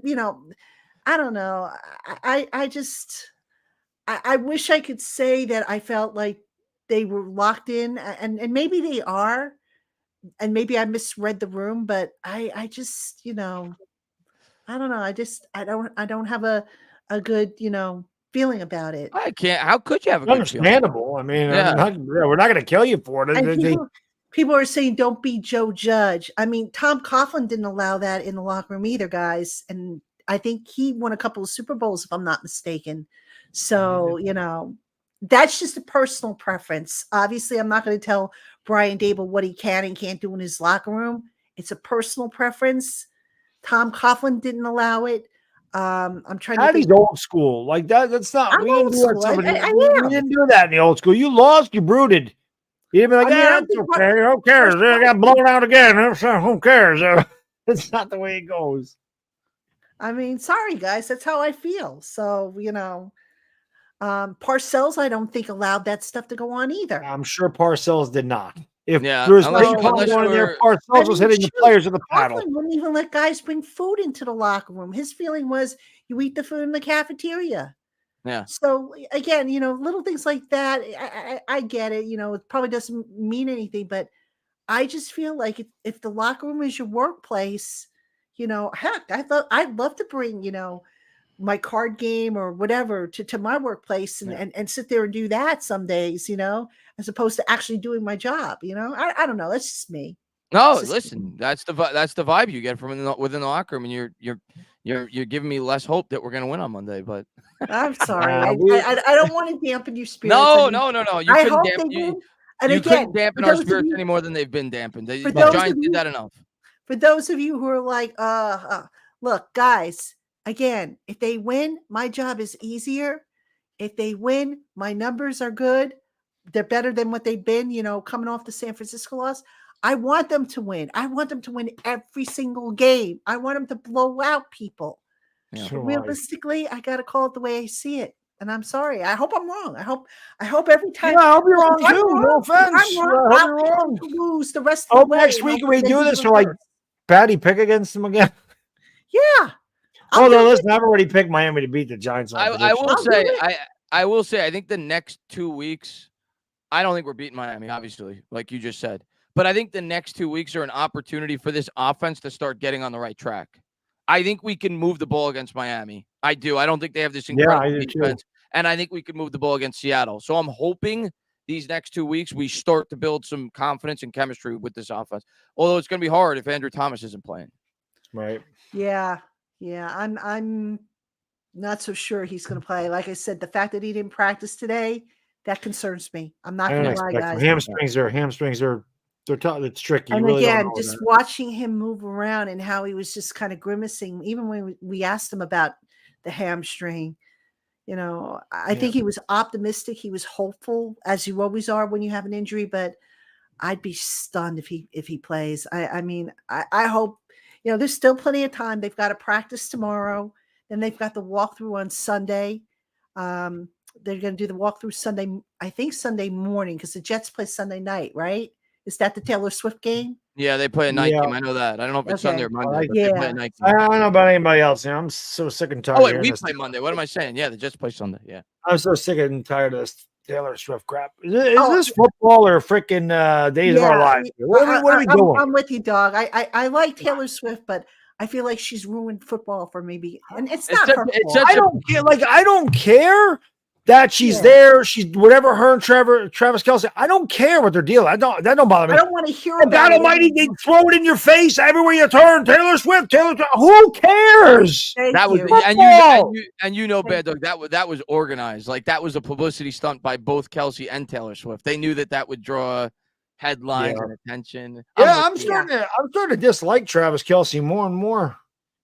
I don't know. I wish I could say that I felt like they were locked in, and maybe they are, and maybe I misread the room, but I just I don't know. I don't have a good feeling about it. I can't. How could you have a good understandable? I mean, we're not going to kill you for it. And people are saying don't be Joe Judge. I mean, Tom Coughlin didn't allow that in the locker room either, guys, and I think he won a couple of Super Bowls if I'm not mistaken. So that's just a personal preference. Obviously, I'm not going to tell Brian Daboll what he can and can't do in his locker room. It's a personal preference. Tom Coughlin didn't allow it. I'm trying to think. old school like that. That's not. We didn't do that in the old school. You lost, you brooded. You didn't be like, that's okay. Who cares? I got blown out again. Who cares? It's not the way it goes. I mean, sorry guys, that's how I feel. So Parcells, I don't think allowed that stuff to go on either. I'm sure Parcells did not. If there was ping pong going in there, Parcells was hitting the players with the paddle. Wouldn't even let guys bring food into the locker room. His feeling was you eat the food in the cafeteria. Yeah. So again, little things like that. I get it. It probably doesn't mean anything, but I just feel like if the locker room is your workplace, heck, I'd love to bring, my card game or whatever to my workplace and sit there and do that some days, as opposed to actually doing my job. I don't know. That's just me. No, listen, that's the vibe you get from within the locker room, and you're giving me less hope that we're going to win on Monday. But I'm sorry, I don't want to dampen your spirits. No. You couldn't dampen our spirits any more than they've been dampened. The Giants did that enough. For those of you who are like, look, guys. Again, if they win, my job is easier. If they win, my numbers are good. They're better than what they've been, coming off the San Francisco loss. I want them to win. I want them to win every single game. I want them to blow out people. Yeah. Realistically, I got to call it the way I see it. And I'm sorry. I hope I'm wrong. I hope every time. Yeah, I hope you're wrong too. No offense. I hope you're wrong. Lose the rest of the way. Next week we do this for like Patty pick against them again. Yeah. Oh no! Listen, I've already picked Miami to beat the Giants. I will say, I think the next 2 weeks, I don't think we're beating Miami, obviously, like you just said. But I think the next 2 weeks are an opportunity for this offense to start getting on the right track. I think we can move the ball against Miami. I do. I don't think they have this incredible defense, and I think we can move the ball against Seattle. So I'm hoping these next 2 weeks we start to build some confidence and chemistry with this offense. Although it's going to be hard if Andrew Thomas isn't playing. Right. Yeah. Yeah, I'm not so sure he's going to play. Like I said, the fact that he didn't practice today, that concerns me. I'm not going to lie, guys. Hamstrings are they're tough. It's tricky. And again, just watching him move around and how he was just kind of grimacing, even when we asked him about the hamstring, I think he was optimistic. He was hopeful, as you always are when you have an injury, but I'd be stunned if he plays. I hope, there's still plenty of time. They've got to practice tomorrow. Then they've got the walkthrough on Sunday. They're going to do the walkthrough Sunday, I think Sunday morning, because the Jets play Sunday night, right? Is that the Taylor Swift game? Yeah, they play a night game. I know that. I don't know if it's Sunday or Monday, but they play a night game. I don't know about anybody else. I'm so sick and tired. Oh, wait, we play Monday. What am I saying? Yeah, the Jets play Sunday. Yeah. I'm so sick and tired of this Taylor Swift crap. Is this football or freaking Days of Our Lives? What are we doing? I'm with you, dog. I like Taylor Swift, but I feel like she's ruined football for me. And it's not her fault. I don't care. I don't care that she's there. She's whatever. Her and Travis Kelce. I don't care what they're dealing. That don't bother me. I don't want to hear about God Almighty, they throw it in your face everywhere you turn. Taylor Swift. Who cares? Thank you. Bad Dog. That was organized. That was a publicity stunt by both Kelce and Taylor Swift. They knew that would draw headlines and attention. I'm starting to dislike Travis Kelce more and more.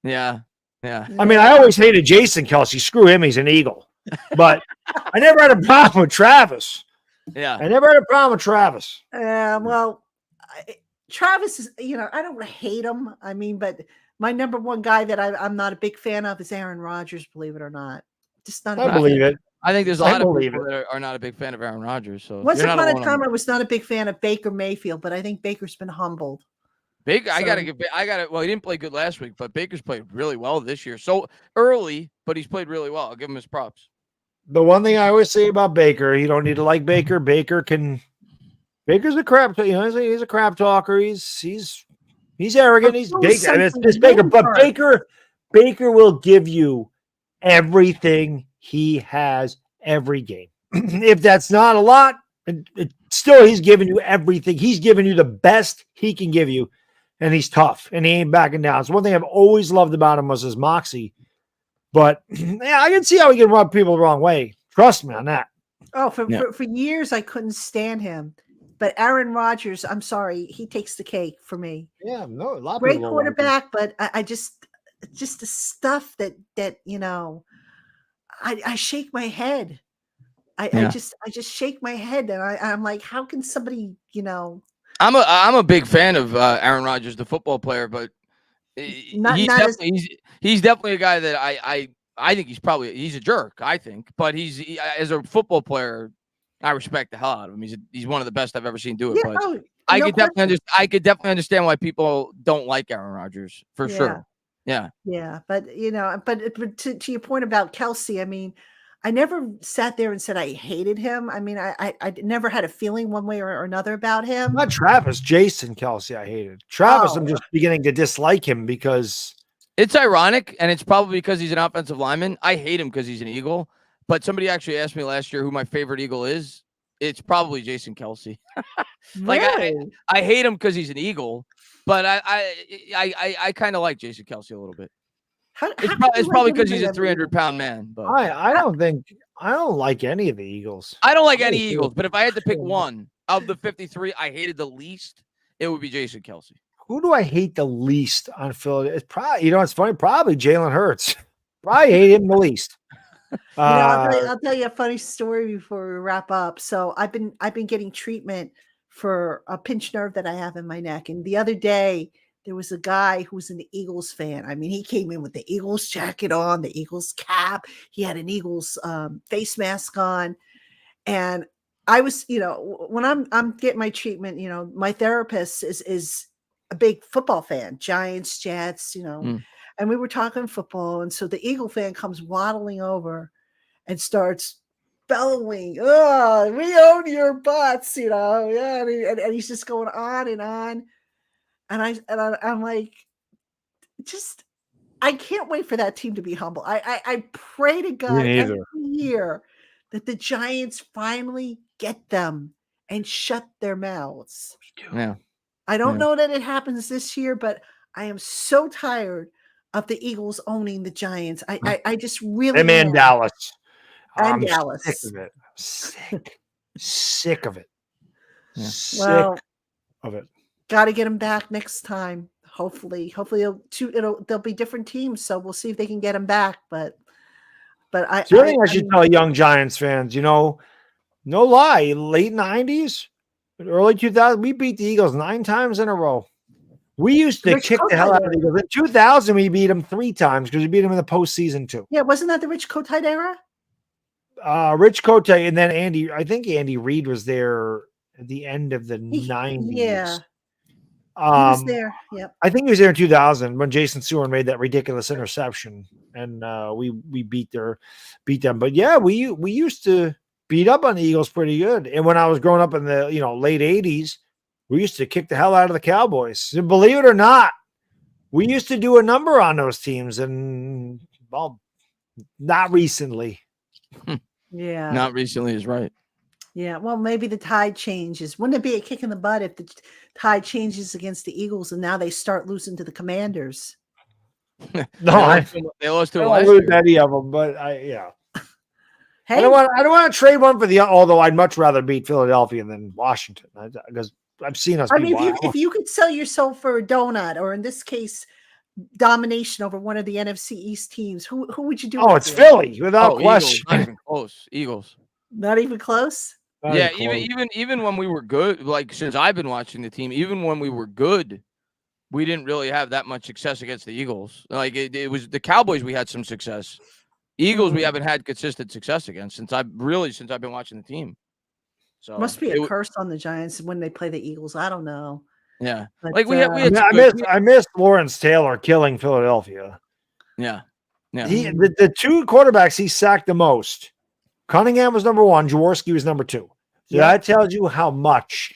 Yeah. I mean, I always hated Jason Kelce. Screw him. He's an Eagle. But I never had a problem with Travis. Yeah. I never had a problem with Travis. Travis is, I don't hate him. I mean, but my number one guy that I'm not a big fan of is Aaron Rodgers, believe it or not. Just not. I believe it. I think there's a lot of people that are not a big fan of Aaron Rodgers. So once upon a time, I was not a big fan of Baker Mayfield, but I think Baker's been humbled. Baker, I gotta. Well, he didn't play good last week, but Baker's played really well this year. So early, but he's played really well. I'll give him his props. The one thing I always say about Baker, you don't need to like Baker. Baker's a crap. He's a crap talker. He's arrogant. He's Baker. It's Baker, but Baker will give you everything he has every game. If that's not a lot, still he's giving you everything. He's giving you the best he can give you, and he's tough and he ain't backing down. So one thing I've always loved about him was his moxie. But yeah, I can see how he can rub people the wrong way. Trust me on that. Oh, for years I couldn't stand him. But Aaron Rodgers, I'm sorry, he takes the cake for me. Yeah, no, a lot of great quarterback, but I just the stuff that I shake my head. I just shake my head, and I'm like, how can somebody, I'm a big fan of Aaron Rodgers, the football player, but he's definitely a guy that I think he's a jerk, I think, but as a football player, I respect the hell out of him. He's one of the best I've ever seen do it. Yeah, but I could definitely understand why people don't like Aaron Rodgers for sure. Yeah. Yeah. But to your point about Kelce, I mean, I never sat there and said I hated him. I mean, I never had a feeling one way or another about him. Not Travis, Jason Kelce, I hated. Travis, I'm just beginning to dislike him because it's ironic, and it's probably because he's an offensive lineman. I hate him because he's an Eagle. But somebody actually asked me last year who my favorite Eagle is. It's probably Jason Kelce. Really? I hate him because he's an Eagle, but I kind of like Jason Kelce a little bit. It's probably because he's a 300-pound man. But I don't like any of the Eagles. I don't like any Eagles, but if I had to pick one of the 53 I hated the least, it would be Jason Kelce. Who do I hate the least on Philadelphia? It's probably, it's funny, probably Jalen Hurts. Probably hate him the least. I'll tell you a funny story before we wrap up. So I've been getting treatment for a pinched nerve that I have in my neck. And the other day there was a guy who was an Eagles fan. I mean, he came in with the Eagles jacket on, the Eagles cap. He had an Eagles face mask on. And I was, when I'm getting my treatment, my therapist is a big football fan, Giants, Jets, and we were talking football. And so the Eagle fan comes waddling over and starts bellowing, "Oh, we own your butts," yeah. And he's just going on and on. And I'm like, I can't wait for that team to be humble. I pray to God every year that the Giants finally get them and shut their mouths. Yeah. I don't know that it happens this year, but I am so tired of the Eagles owning the Giants. I just really am. And Dallas. And I'm Dallas. Sick of it. Sick of it. Yeah. Well, of it. Got to get them back next time. Hopefully they'll be different teams. So we'll see if they can get them back. But But The other thing I should tell young Giants fans, no lie, late 90s, early 2000s, we beat the Eagles 9 times in a row. We used to kick the hell out of the Eagles. In 2000, we beat them 3 times because we beat them in the postseason too. Yeah, wasn't that the Rich Kotite era? Rich Kotite, and then I think Andy Reid was there at the end of the 90s. Yeah. He was there. Yep. I think he was there in 2000 when Jason Seward made that ridiculous interception, and we beat them. But yeah, we used to beat up on the Eagles pretty good. And when I was growing up in the late 80s, we used to kick the hell out of the Cowboys. And believe it or not, we used to do a number on those teams, and well, not recently. Yeah, not recently is right. Yeah, well, maybe the tide changes. Wouldn't it be a kick in the butt if the tide changes against the Eagles and now they start losing to the Commanders? No, they lost to I don't lose any of them, but yeah. Hey, I don't want to trade one for although I'd much rather beat Philadelphia than Washington because I've seen us. I mean, if you could sell your soul for a donut, or in this case, domination over one of the NFC East teams, who would you do? Oh, it's Philly without question. Eagles, not even close. Eagles. Not even close. Yeah, even when we were good, like since I've been watching the team, even when we were good, we didn't really have that much success against the Eagles. Like it was the Cowboys, we had some success. Eagles, we haven't had consistent success against since I've been watching the team. So must be a curse on the Giants when they play the Eagles. I don't know. Yeah, but, like I miss Lawrence Taylor killing Philadelphia. Yeah. The 2 quarterbacks he sacked the most. Cunningham was number 1. Jaworski was number 2. So that tells you how much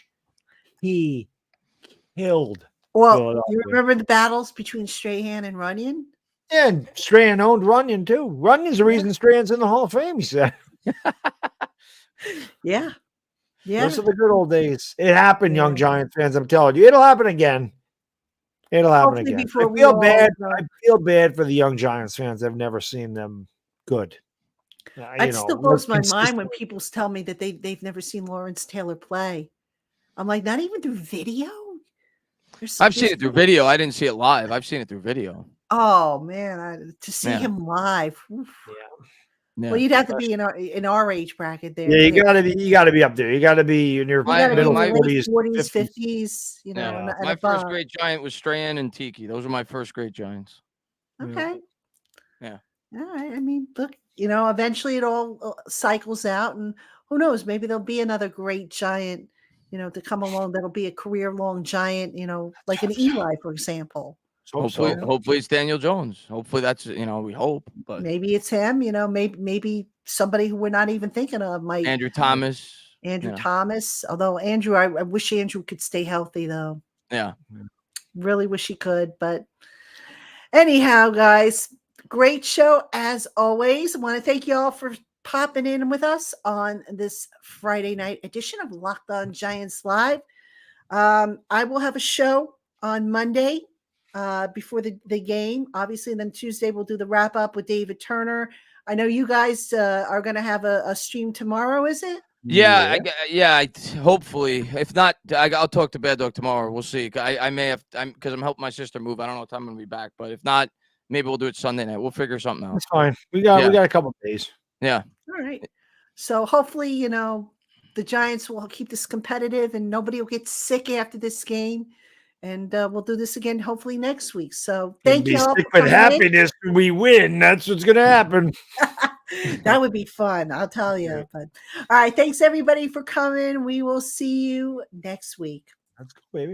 he killed. Well, you remember the battles between Strahan and Runyon? Yeah, and Strahan owned Runyon too. Runyon's the reason Strahan's in the Hall of Fame, he said. Yeah. Those are the good old days. It happened, young Giants fans. I'm telling you, it'll happen again. It'll happen again. I feel bad for the young Giants fans. I've never seen them good. It still blows my mind when people tell me that they've never seen Lawrence Taylor play. I'm like, not even through video? I've seen it through video. I didn't see it live. I've seen it through video. Oh man, to see him live. Oof. Yeah. Well, you'd have to be in our age bracket there. Yeah, you gotta be up there. You gotta be in your middle 40s, 50s. My first great Giant was Strahan and Tiki. Those were my first great Giants. Okay. Yeah. All right. I mean, look, eventually it all cycles out, and who knows? Maybe there'll be another great Giant, to come along. That'll be a career-long Giant, like an Eli, for example. Hopefully it's Daniel Jones. Hopefully that's we hope. But maybe it's him. Maybe somebody who we're not even thinking of might. Andrew Thomas. Thomas. Although Andrew, I wish Andrew could stay healthy though. Yeah. Really wish he could. But anyhow, guys, great show as always. I want to thank you all for popping in with us on this Friday night edition of Locked On Giants Live. I will have a show on Monday before the game, obviously, and then Tuesday we'll do the wrap up with David Turner. I know you guys are going to have a stream tomorrow, is it? Yeah. Hopefully, if not, I'll talk to Bad Dog tomorrow. We'll see. I may have because I'm helping my sister move. I don't know what time I'm going to be back, but if not, maybe we'll do it Sunday night. We'll figure something out. That's fine. We got a couple of days. Yeah. All right. So hopefully, the Giants will keep this competitive and nobody will get sick after this game. And we'll do this again hopefully next week. So thank you all. With happiness when we win. That's what's going to happen. That would be fun, I'll tell you. Yeah. But all right, thanks everybody for coming. We will see you next week. That's cool, baby.